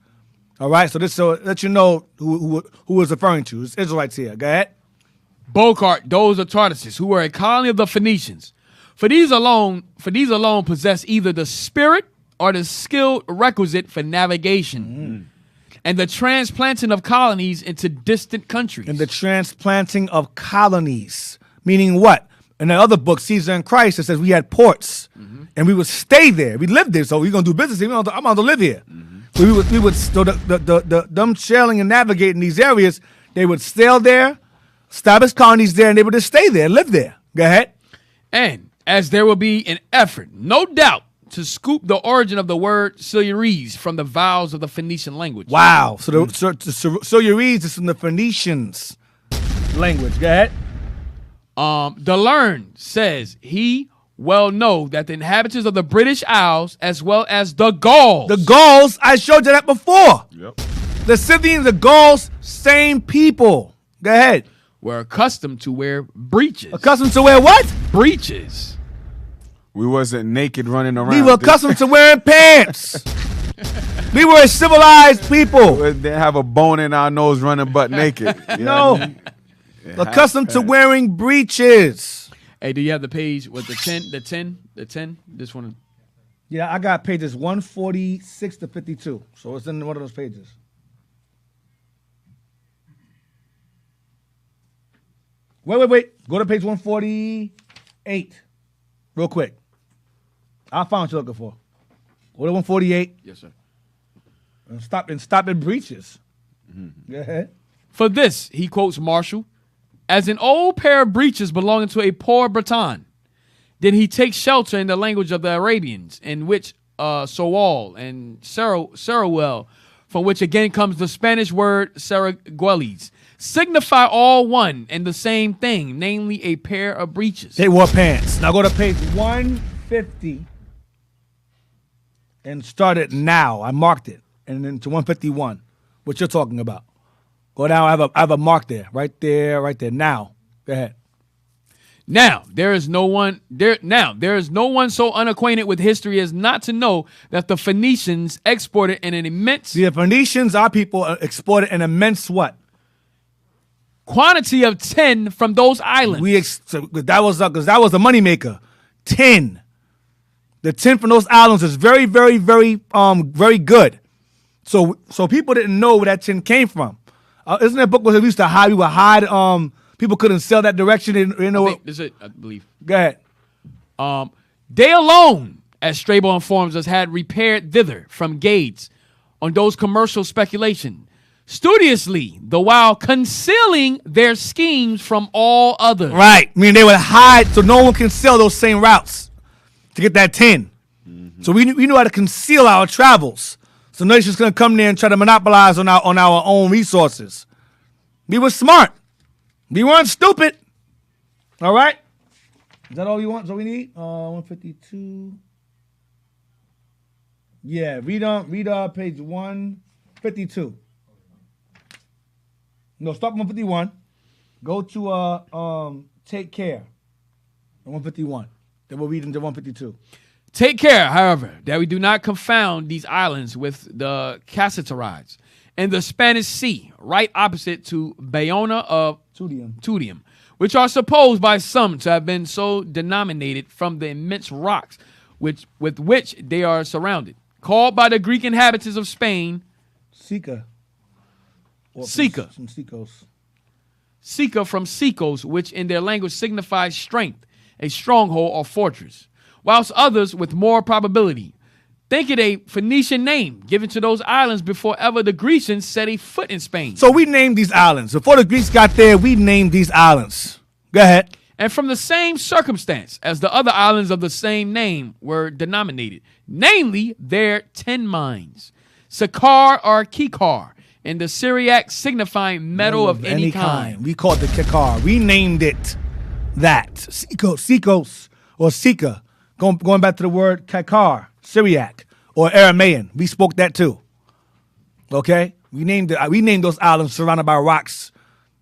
All right, so let you know who was referring to. It's Israelites here. Go ahead. Bocart, those of Tartesses, who were a colony of the Phoenicians. For these alone possess either the spirit or the skill requisite for navigation and the transplanting of colonies into distant countries. And the transplanting of colonies, meaning what? In the other book, Caesar and Christ, it says we had ports and we would stay there. We lived there, so we're gonna do business here. I'm going to live here. So we would so them sailing and navigating these areas, they would sail there, establish colonies there, and they would just stay there, live there. Go ahead. And as there will be an effort, no doubt, to scoop the origin of the word Silurians from the vowels of the Phoenician language. Wow. So the Silurians is from the Phoenicians language. Go ahead. The learned says he well know that the inhabitants of the British Isles, as well as the Gauls. The Gauls, I showed you that before. Yep. The Scythians, the Gauls, same people. Go ahead. Were accustomed to wear breeches. Accustomed to wear what? Breeches. We wasn't naked running around. We were accustomed to wearing pants. We were a civilized people. We didn't have a bone in our nose running butt naked. No. Accustomed to wearing breeches. Hey, do you have the page with the 10? This one? Yeah, I got pages 146 to 52. So it's in one of those pages. Wait. Go to page 148 real quick. I found what you're looking for. Go to 148. Yes, sir. And stop at breeches. Go ahead. For this, he quotes Marshall, as an old pair of breeches belonging to a poor Breton. Then he takes shelter in the language of the Arabians, in which Saul and Sarawel, from which again comes the Spanish word Saragueles, signify all one and the same thing, namely a pair of breeches. They wore pants. Now go to page 150 and start it now. I marked it. And then to 151, what you're talking about. Go down. I have a mark there. Right there. Now. Go ahead. Now there is no one so unacquainted with history as not to know that the Phoenicians exported an immense. The Phoenicians, our people, exported an immense what? Quantity of tin from those islands. That was a moneymaker. Tin. The tin from those islands is very, very, very, very good. So people didn't know where that tin came from. Isn't that book where we used to hide? We would hide. People couldn't sell that direction. I believe. Go ahead. They alone, as Strabo informs us, had repaired thither from gates on those commercial speculation, studiously, the while concealing their schemes from all others. Right. I mean, they would hide so no one can sell those same routes to get that tin. Mm-hmm. So we knew how to conceal our travels. So nations gonna come there and try to monopolize on our own resources. We were smart. We weren't stupid. All right. Is that all you want? Is that all we need? 152. Yeah. Read page 152. No, stop 151. Go to take care. 151. Then we'll read into 152. Take care, however, that we do not confound these islands with the Cassiterides and the Spanish Sea, right opposite to Bayona of Tudium, which are supposed by some to have been so denominated from the immense rocks with which they are surrounded, called by the Greek inhabitants of Spain Sika. Sika. Some Sikos. Sika from Sikos, which in their language signifies strength, a stronghold or fortress, whilst others with more probability think it a Phoenician name given to those islands before ever the Grecians set a foot in Spain. So we named these islands. Before the Greeks got there, we named these islands. Go ahead. And from the same circumstance as the other islands of the same name were denominated, namely their 10 mines, Sakar or Kikar, and the Syriac signifying metal of any kind. We called it Kikar. We named it that. Sikos or Sika. Going back to the word Kikar, Syriac, or Aramaean. We spoke that too. Okay? We named those islands surrounded by rocks.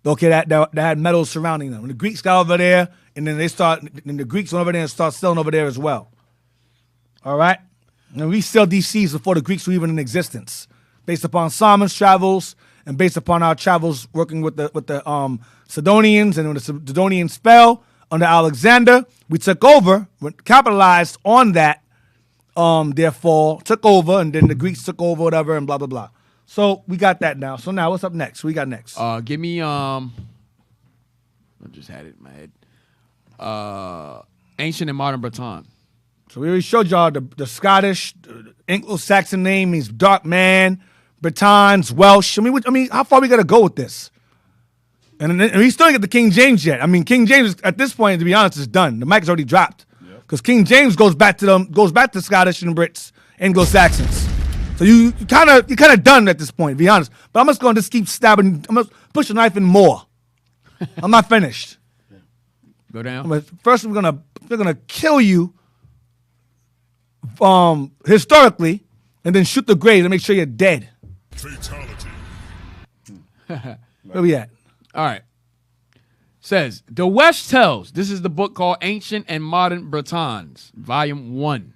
Okay, that had metals surrounding them. When the Greeks got over there, and then the Greeks went over there and started selling over there as well. All right? And we sailed these seas before the Greeks were even in existence, based upon Solomon's travels and based upon our travels working with the Sidonians, and when the Sidonians fell under Alexander, we took over, capitalized on that, their fall, took over, and then the Greeks took over, whatever, and blah, blah, blah. So we got that now. So now what's up next? What we got next? Give me, I just had it in my head. Ancient and modern Breton. So we already showed y'all the Scottish, Anglo-Saxon name means dark man, Bretons, Welsh. I mean, how far we got to go with this? And we still ain't get the King James yet. I mean, King James at this point, to be honest, is done. The mic is already dropped because King James goes back to Scottish and Brits, Anglo-Saxons. So you kind of done at this point, to be honest. But I'm just going to just keep stabbing. I'm going to push the knife in more. I'm not finished. Go down. First, we're gonna kill you historically, and then shoot the grave to make sure you're dead. Fatality. Where we at? All right. Says, the Welsh tells, this is the book called Ancient and Modern Bretons, Volume 1.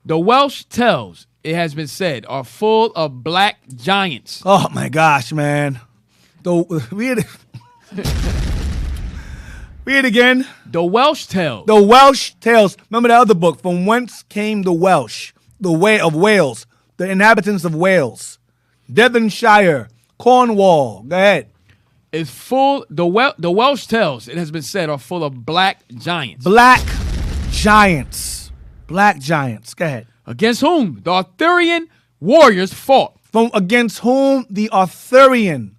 The Welsh tells, it has been said, are full of black giants. Oh, my gosh, man. Read it again. The Welsh tells. The Welsh tells. Remember the other book, From Whence Came the Welsh, the way of Wales, the inhabitants of Wales, Devonshire, Cornwall. Go ahead. Is full. The Welsh tells, it has been said, are full of black giants. Black giants. Black giants. Go ahead. Against whom the Arthurian warriors fought. Against whom the Arthurian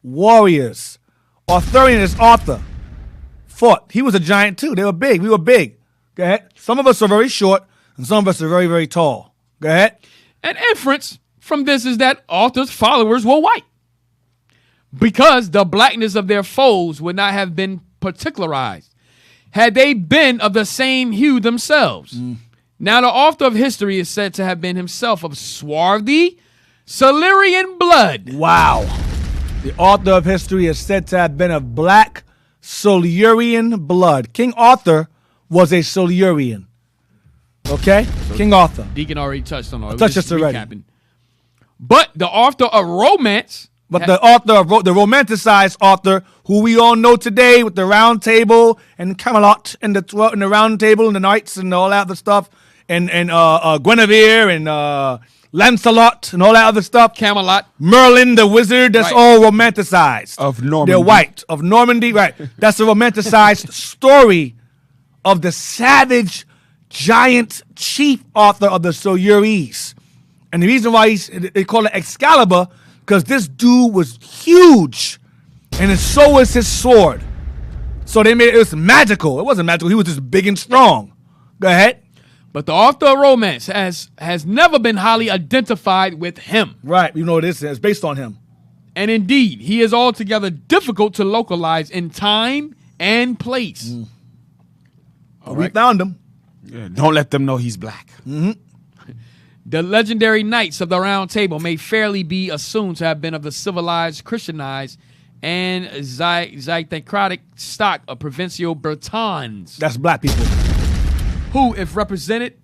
warriors. Arthurian is Arthur. Fought. He was a giant too. They were big. We were big. Go ahead. Some of us are very short, and some of us are very, very tall. Go ahead. An inference from this is that Arthur's followers were white, because the blackness of their foes would not have been particularized had they been of the same hue themselves. Now, the author of history is said to have been himself of swarthy, Silurian blood. Wow. The author of history is said to have been of black Silurian blood. King Arthur was a Silurian. Okay? So King Arthur. Deacon already touched on all. Touched this already. Recapping. But the author of romance. But the author of the romanticized author, who we all know today with the round table and Camelot and the round table and the knights and all that other stuff, and Guinevere and Lancelot and all that other stuff. Camelot. Merlin the wizard, that's all romanticized. Of Normandy. They're white. Of Normandy, right. That's a romanticized story of the savage, giant chief author of the Silures. And the reason why they call it Excalibur, because this dude was huge. And so was his sword. So they made it was magical. It wasn't magical. He was just big and strong. Go ahead. But the author of romance has never been highly identified with him. Right. You know what it is. It's based on him. And indeed, he is altogether difficult to localize in time and place. We found him. Yeah, don't let them know he's black. Mm-hmm. The legendary Knights of the Round Table may fairly be assumed to have been of the civilized, Christianized, and zytocratic stock of provincial Bretons. That's black people. Who, if represented,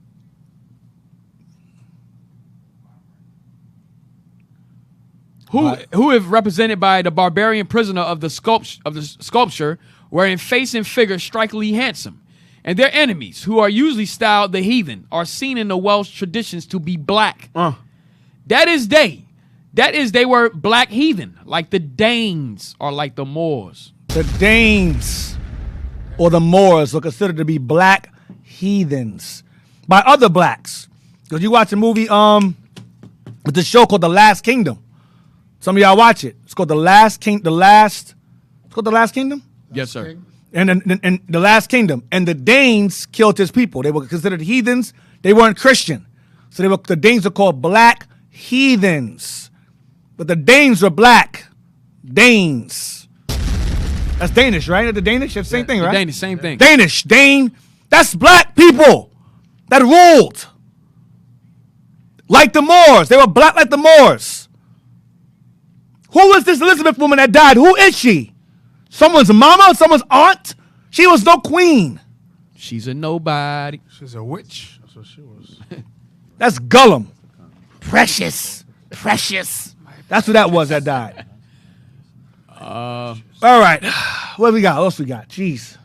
who, if represented by the barbarian prisoner of the sculpture, were in face and figure strikingly handsome, and their enemies, who are usually styled the heathen, are seen in the Welsh traditions to be black. That is they were black heathen, like the Danes or like the Moors. The Danes or the Moors are considered to be black heathens by other blacks. Because you watch a movie with the show called The Last Kingdom. Some of y'all watch it. It's called The Last Kingdom. It's called The Last Kingdom? Yes, sir. And The Last Kingdom. And the Danes killed his people. They were considered heathens. They weren't Christian. So the Danes are called black heathens. But the Danes were black. Danes. That's Danish, right? The Danish? That's the same thing, right? Danish, same thing. Danish, Dane. That's black people that ruled. Like the Moors. They were black like the Moors. Who was this Elizabeth woman that died? Who is she? Someone's mama? Someone's aunt? She was no queen. She's a nobody. She's a witch. That's what she was. That's Gollum. Precious. Precious. That's who that was that died. All right. What we got? What else we got? Jeez.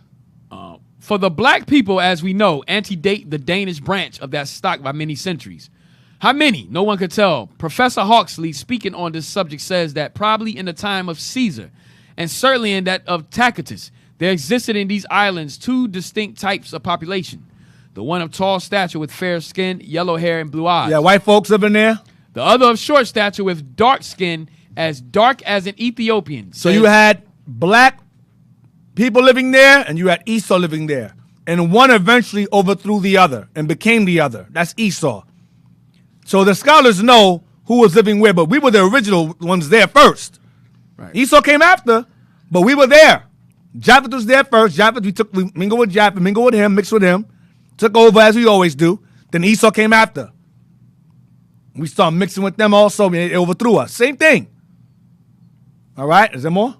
For the black people, as we know, antedate the Danish branch of that stock by many centuries. How many? No one could tell. Professor Hawksley, speaking on this subject, says that probably in the time of Caesar, and certainly in that of Tacitus, there existed in these islands two distinct types of population. The one of tall stature with fair skin, yellow hair, and blue eyes. Yeah, white folks living there. The other of short stature with dark skin, as dark as an Ethiopian. So you had black people living there, and you had Esau living there. And one eventually overthrew the other and became the other. That's Esau. So the scholars know who was living where, but we were the original ones there first. Right. Esau came after, but we were there. Japheth was there first. Japheth, we mingled with Japheth, mingled with him, mixed with him, took over as we always do. Then Esau came after. We started mixing with them also, and it overthrew us. Same thing. All right, is there more?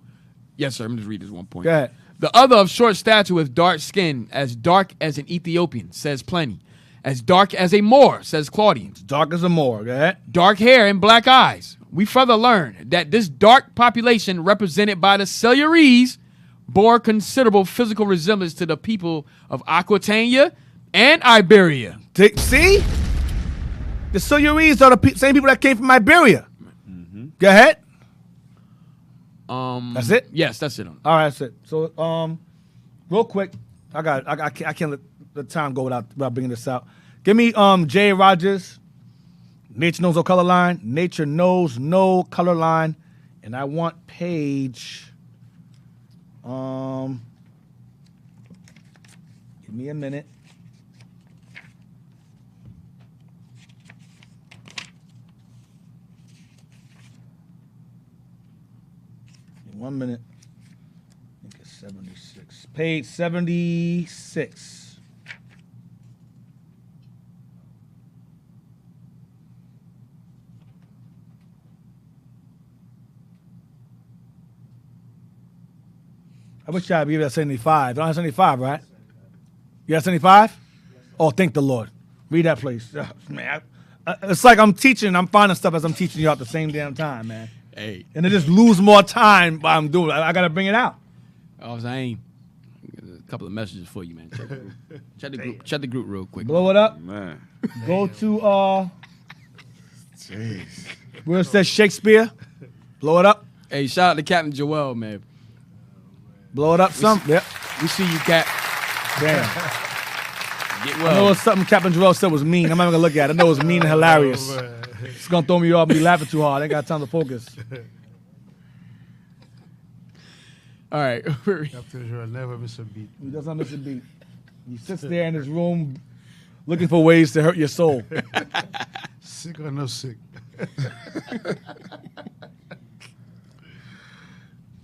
Yes, sir. Let me just read this one point. Go ahead. The other of short stature with dark skin, as dark as an Ethiopian, says Pliny. As dark as a Moor, says Claudian. Dark as a Moor, go ahead. Dark hair and black eyes. We further learn that this dark population represented by the Silures bore considerable physical resemblance to the people of Aquitania and Iberia. See? The Silures are the same people that came from Iberia. Mm-hmm. Go ahead. That's it? Yes, that's it. All right, that's it. So, real quick, I can't let the time go without bringing this out. Give me J. Rogers. Nature knows no color line. Nature knows no color line, and I want page. Give me a minute. Give me 1 minute. I think it's 76. Page 76. wish I'd be at 75. Don't have 75, right? You have 75? Oh, thank the Lord. Read that, please. Man, it's like I'm teaching. I'm finding stuff as I'm teaching you at the same damn time, man. Hey. And I just lose more time while I'm doing it. I got to bring it out. I was saying, a couple of messages for you, man. Check the group real quick. Blow it up. Man. Go to Jeez. where it says Shakespeare. Blow it up. Hey, shout out to Captain Joel, man. Blow it up some. Yep. We see you, Cap. Damn. Get I know well. it's something Captain Joel said was mean. I'm not even gonna look at it. I know it was mean and hilarious. It's gonna throw me off and be laughing too hard. I ain't got time to focus. All right. Captain Joel never miss a beat. He doesn't miss a beat. He sits there in his room looking for ways to hurt your soul. Sick or no sick?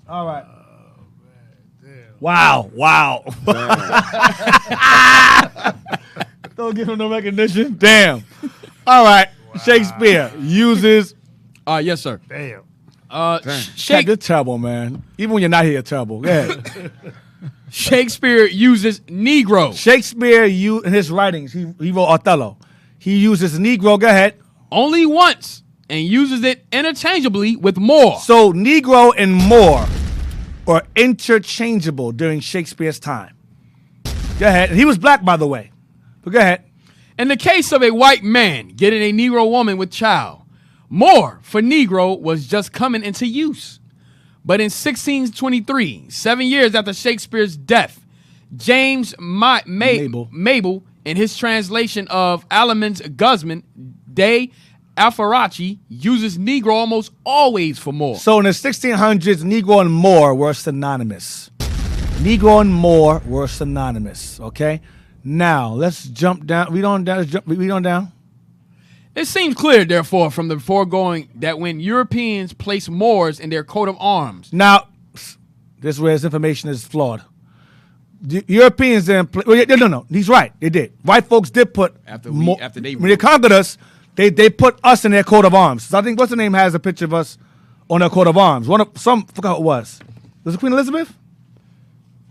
All right. Wow. Don't give him no recognition. Damn. All right. Wow. Shakespeare uses. Yes, sir. Damn. You're terrible, man. Even when you're not here, you're terrible. Go ahead. Shakespeare uses Negro. Shakespeare, in his writings, he wrote Othello. He uses Negro. Go ahead. Only once, and uses it interchangeably with Moor. So Negro and Moor are interchangeable during Shakespeare's time. Go ahead. And he was black, by the way. But go ahead. In the case of a white man getting a Negro woman with child, Moor for Negro was just coming into use. But in 1623, 7 years after Shakespeare's death, James Mabel, in his translation of Alaman's Guzman de Alfarachi, uses Negro almost always for Moor. So in the 1600s, Negro and Moor were synonymous. Negro and Moor were synonymous, okay? Now, let's jump down. Read on down. It seems clear, therefore, from the foregoing that when Europeans place Moors in their coat of arms. Now, this is where his information is flawed. The Europeans didn't no, he's right. They did. White folks did put when they conquered us, they put us in their coat of arms. So I think what's the name has a picture of us on their coat of arms. Forgot what it was. Was it Queen Elizabeth?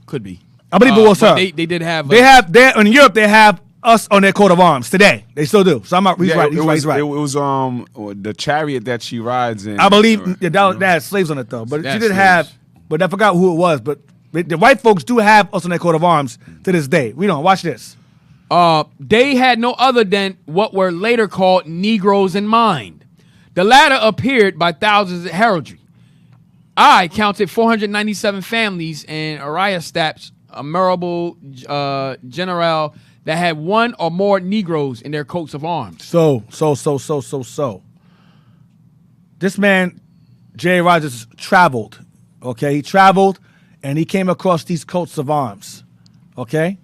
Could be. I believe it was her. They did have. In Europe they have us on their coat of arms today. They still do. So he's right. He's right. It was the chariot that she rides in. I believe that had slaves on it though. But she did have. But I forgot who it was. But the white folks do have us on their coat of arms to this day. We don't. Watch this. They had no other than what were later called Negroes in mind. The latter appeared by thousands of heraldry. I counted 497 families in Ariastap's memorable general that had one or more Negroes in their coats of arms. So. This man, J. Rogers, traveled. Okay, he traveled and he came across these coats of arms. Okay,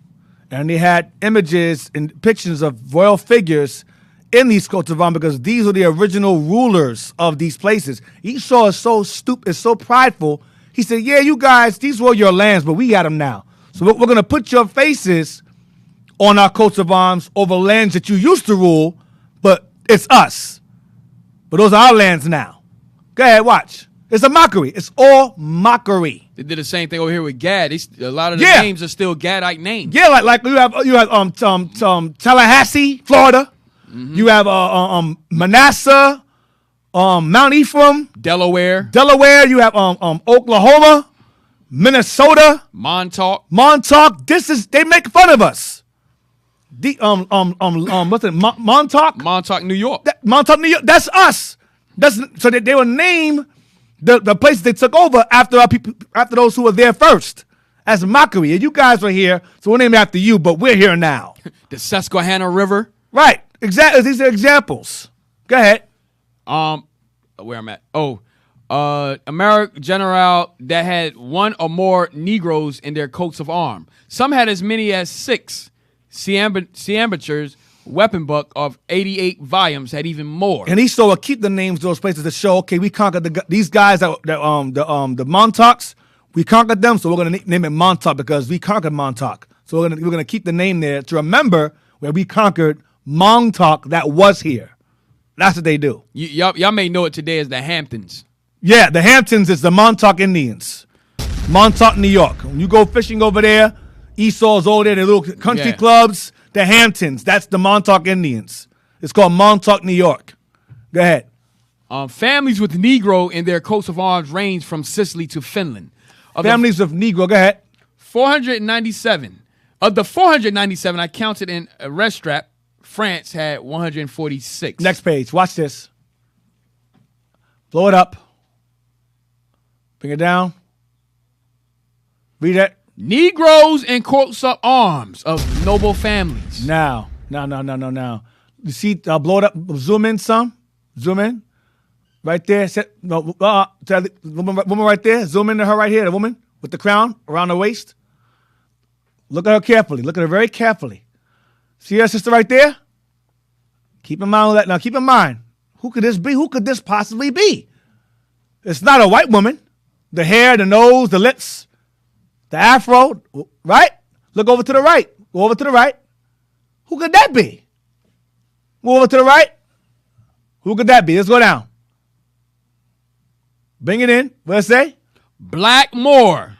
and he had images and pictures of royal figures in these coats of arms because these were the original rulers of these places. Esau is so stupid, is so prideful. He said, "Yeah, you guys, these were your lands, but we got them now. So we're going to put your faces on our coats of arms over lands that you used to rule, but it's us. But those are our lands now." Go ahead, watch. It's a mockery. It's all mockery. They did the same thing over here with Gad. A lot of the names are still Gadite names. Yeah, like you have Tallahassee, Florida. Mm-hmm. You have Manasseh, Mount Ephraim, Delaware. You have Oklahoma, Minnesota, Montauk. They make fun of us. What's it? Montauk, New York. Montauk, New York. That's us. So they will name the places they took over after our people, after those who were there first, as mockery. And you guys were here, so we'll name it after you. But we're here now. The Susquehanna River. Right. Exactly. These are examples. Go ahead. Where I'm at. American general that had one or more Negroes in their coats of arms. Some had as many as 6. Ciambertures weapon book of 88 volumes had even more. And Esau will keep the names of those places to show, okay, we conquered these guys the Montauks. We conquered them, so we're gonna name it Montauk because we conquered Montauk. So we're gonna keep the name there to remember where we conquered Montauk that was here. That's what they do. Y'all may know it today as the Hamptons. Yeah, the Hamptons is the Montauk Indians. Montauk, New York. When you go fishing over there, Esau's over there, the little country clubs, the Hamptons. That's the Montauk Indians. It's called Montauk, New York. Go ahead. Families with Negro in their coats of arms range from Sicily to Finland. Families of Negro, go ahead. 497. Of the 497 I counted in Restrap, France had 146. Next page. Watch this. Blow it up. Bring it down. Read it. Negroes in coats of arms of noble families. Now. You see, I'll blow it up. Zoom in some. Zoom in. Right there. Woman right there. Zoom into her right here. The woman with the crown around her waist. Look at her carefully. Look at her very carefully. See her sister right there? Keep in mind that. Now, keep in mind. Who could this be? Who could this possibly be? It's not a white woman. The hair, the nose, the lips, the afro, right? Look over to the right. Go over to the right. Who could that be? Go over to the right. Who could that be? Let's go down. Bring it in. What does it say? Black Moor.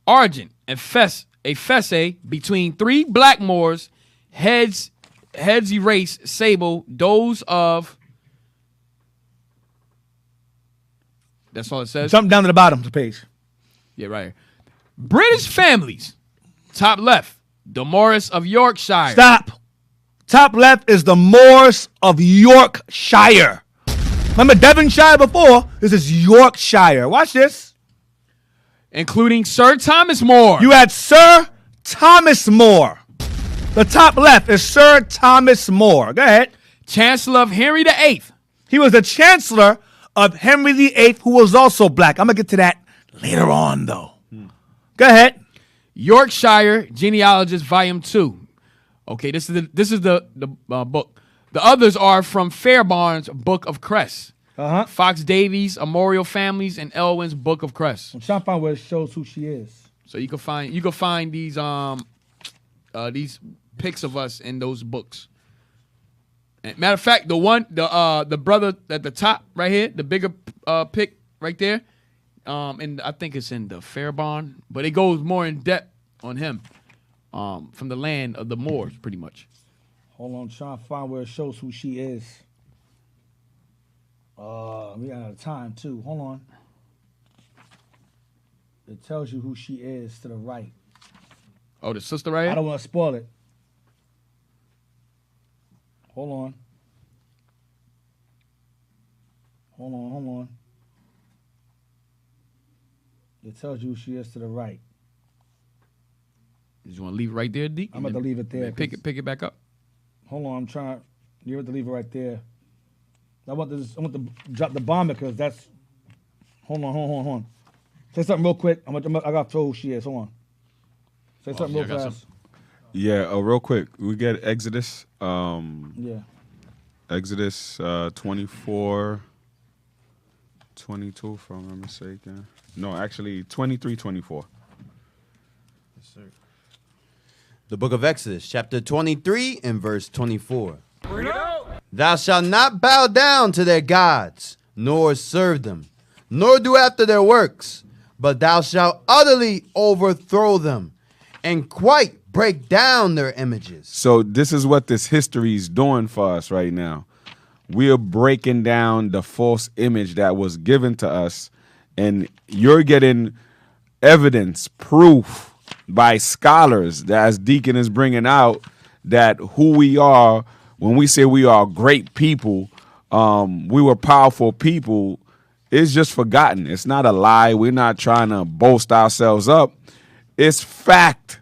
Origin, a fesse between three black Moors, heads erased, sable, those of... That's all it says? Jump down to the bottom of the page. Yeah, right here. British families. Top left, the Moors of Yorkshire. Stop. Top left is the Moors of Yorkshire. Remember Devonshire before? This is Yorkshire. Watch this. Including Sir Thomas More. You had Sir Thomas More. The top left is Sir Thomas More. Go ahead. Chancellor of Henry VIII. He was the Chancellor of Henry VIII, who was also black. I'm going to get to that later on, though. Go ahead. Yorkshire Genealogies, Volume 2. Okay, this is the book. The others are from Fairbairn's Book of Cress. Fox Davies, Armorial Families, and Elwin's Book of Cress. I'm trying to find where it shows who she is. So you can find these pics of us in those books. And matter of fact, the brother at the top right here, the bigger pic right there, and I think it's in the Fairbairn, but it goes more in depth on him, from the land of the Moors, pretty much. Hold on, I'm trying to find where it shows who she is. We got out of time too. Hold on. It tells you who she is to the right. Oh, the sister right here? I don't want to spoil it. Hold on. It tells you who she is to the right. You want to leave it right there, Deacon? I'm about to leave it there. Pick it back up. Hold on, I'm trying. You have to leave it right there. I want to drop the bomb because that's. Hold on. Say something real quick. I got to tell who she is. Hold on. Say something real fast. Yeah, real quick. We get Exodus. Yeah. Exodus 24, 22, if I'm not mistaken. No, actually 23, 24. Yes, sir. The book of Exodus, chapter 23 and verse 24. Thou shalt not bow down to their gods, nor serve them, nor do after their works, but thou shalt utterly overthrow them, and quite break down their images. So this is what this history is doing for us right now. We are breaking down the false image that was given to us, and you're getting evidence, proof by scholars that, as Deacon is bringing out, that who we are, when we say we are great people, we were powerful people, it's just forgotten. It's not a lie. We're not trying to boast ourselves up. It's fact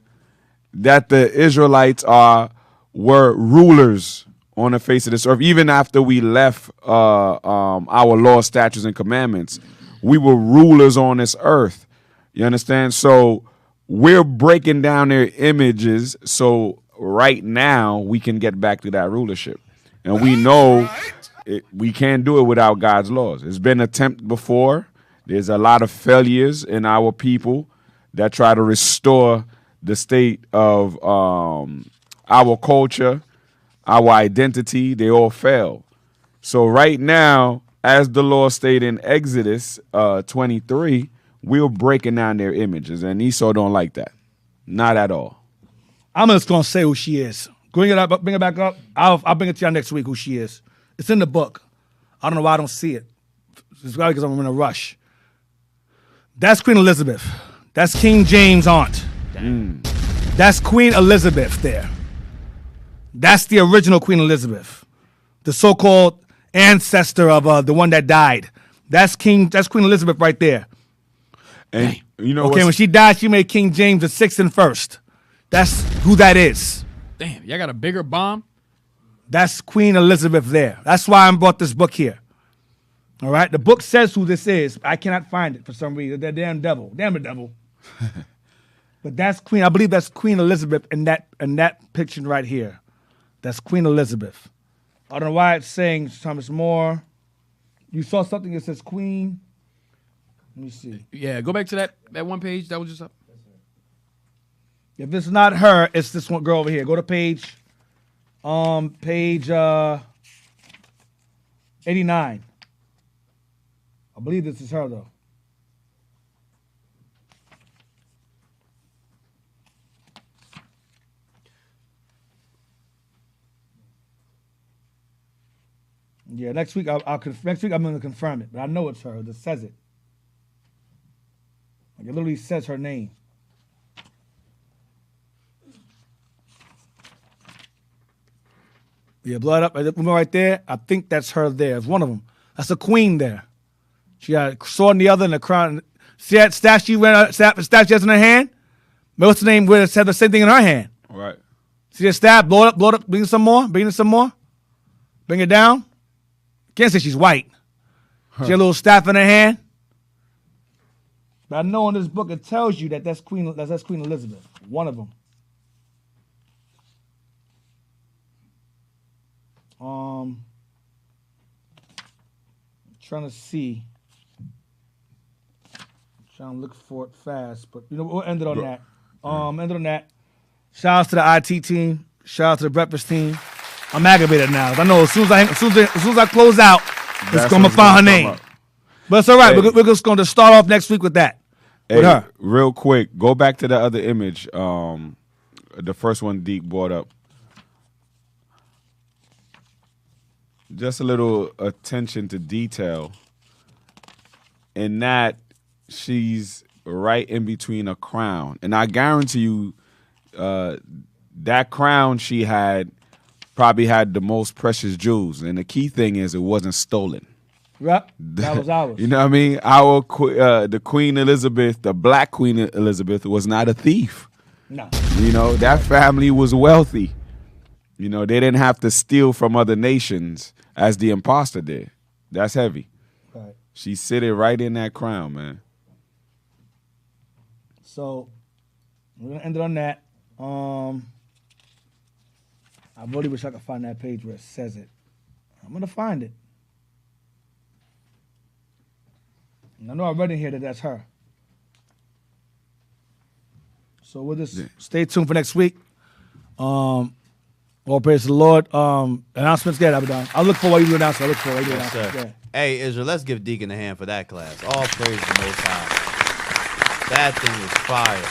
that the Israelites were rulers on the face of this earth. Even after we left our laws, statutes, and commandments, we were rulers on this earth. You understand? So we're breaking down their images so right now we can get back to that rulership. And we know we can't do it without God's laws. It's been attempted before. There's a lot of failures in our people that try to restore the state of our culture, our identity. They all fail. So right now, as the Lord stated in Exodus 23, we're breaking down their images, and Esau don't like that. Not at all. I'm just gonna say who she is. Bring it up, bring it back up. I'll bring it to y'all next week who she is. It's in the book. I don't know why I don't see it. It's probably because I'm in a rush. That's Queen Elizabeth. That's King James' aunt. That's Queen Elizabeth there. That's the original Queen Elizabeth, the so-called ancestor of the one that died. That's Queen Elizabeth right there. And you know, okay, when she died, she made King James the 6th and 1st. That's who that is. Damn, y'all got a bigger bomb? That's Queen Elizabeth there. That's why I brought this book here. All right? The book says who this is. I cannot find it for some reason. The damn devil. Damn the devil. But that's Queen. I believe that's Queen Elizabeth in that picture right here. That's Queen Elizabeth. I don't know why it's saying Thomas More. You saw something that says Queen. Let me see. Yeah, go back to that one page that was just up. If it's not her, it's this one girl over here. Go to page 89. I believe this is her though. Yeah, next week next week I'm going to confirm it, but I know it's her that says it. Like it literally says her name. Yeah, blood up right there. I think that's her there. It's one of them. That's a queen there. She got a sword in the other and a crown. See that statue has in her hand? What's the name? Where it said the same thing in her hand. All right. See that stab? Blow it up. Bring it some more. Bring it down. Can't say she's white. She got a little staff in her hand. But I know in this book it tells you that's Queen Elizabeth. One of them. Trying to see. Trying to look for it fast, but you know we'll end it on that. End it on that. Shout out to the IT team. Shout out to the breakfast team. I'm aggravated now. I know as soon as I close out, it's gonna find her name. But it's all right. Hey. We're just gonna start off next week with that. Hey, with her. Real quick, go back to the other image. The first one Deke brought up. Just a little attention to detail. In that, she's right in between a crown. And I guarantee you, that crown she had probably had the most precious jewels. And the key thing is it wasn't stolen. Yep, that was ours. You know what I mean? The Queen Elizabeth, the Black Queen Elizabeth, was not a thief. No. You know, that family was wealthy. You know, they didn't have to steal from other nations as the imposter did. That's heavy. Right. She's sitting right in that crown, man. So, we're going to end it on that. I really wish I could find that page where it says it. I'm going to find it. And I know I read in here that that's her. So we'll just stay tuned for next week. All praise to the Lord. Announcements, get Abaddon. I'll look for what you do announcements. I'll look for what you do announcements. Yeah. Hey, Israel, let's give Deacon a hand for that class. All praise the Most High. That thing was fire.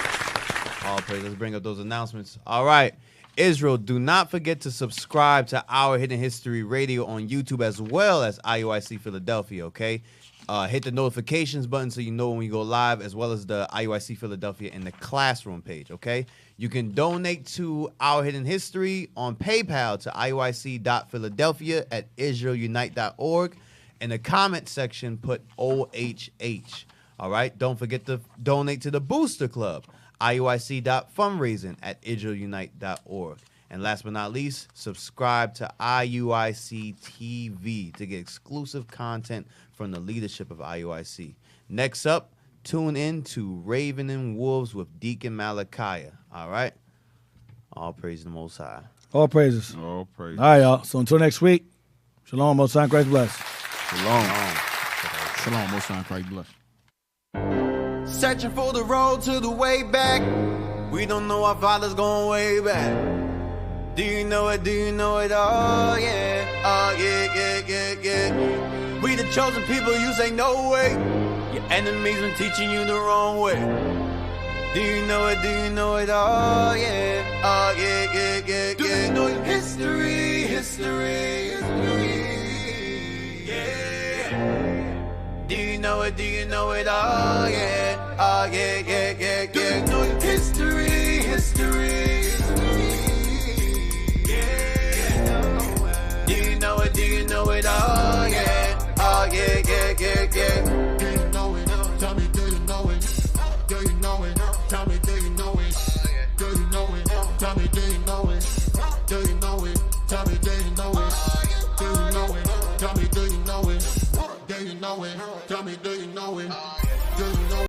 All praise. Let's bring up those announcements. All right. Israel, do not forget to subscribe to Our Hidden History Radio on YouTube as well as IUIC Philadelphia, okay? Hit the notifications button so you know when we go live, as well as the IUIC Philadelphia in the classroom page, okay? You can donate to Our Hidden History on PayPal to IUIC.Philadelphia@IsraelUnite.org. In the comment section, put OHH, all right? Don't forget to donate to the Booster Club, IUIC.fundraising@IsraelUnite.org. And last but not least, subscribe to IUIC TV to get exclusive content from the leadership of IUIC. Next up, tune in to Raven and Wolves with Deacon Malachi. All right? All praise the Most High. All praises. All praises. All right, y'all. So until next week, shalom, Most High, Christ bless. Shalom. Shalom, Most High, Christ bless. Searching for the road to the way back. We don't know our father's going way back. Do you know it? Do you know it? Oh, yeah. Oh, yeah, yeah, yeah, yeah. We the chosen people, you say no way. Yeah. enemies been teaching you the wrong way. Do you know it? Do you know it? Oh yeah, oh yeah, yeah, yeah, do yeah. You know it? History, history, history, yeah. Do you know it? Do you know it? Oh yeah, oh yeah, yeah, yeah, yeah. Do you know it? History, history, history, yeah. Do you know it? Do you know it? Oh yeah, oh yeah, yeah, yeah, yeah. Do you know it? Tell me, do you know it? Do you know it? Tell me, do you know it? Do you know it? Tell me, do you know it? Do you know it? Tell me, do you know it? Do you know it? Tell me, do you know it? Do you know it? Tell me, do you know it? Do you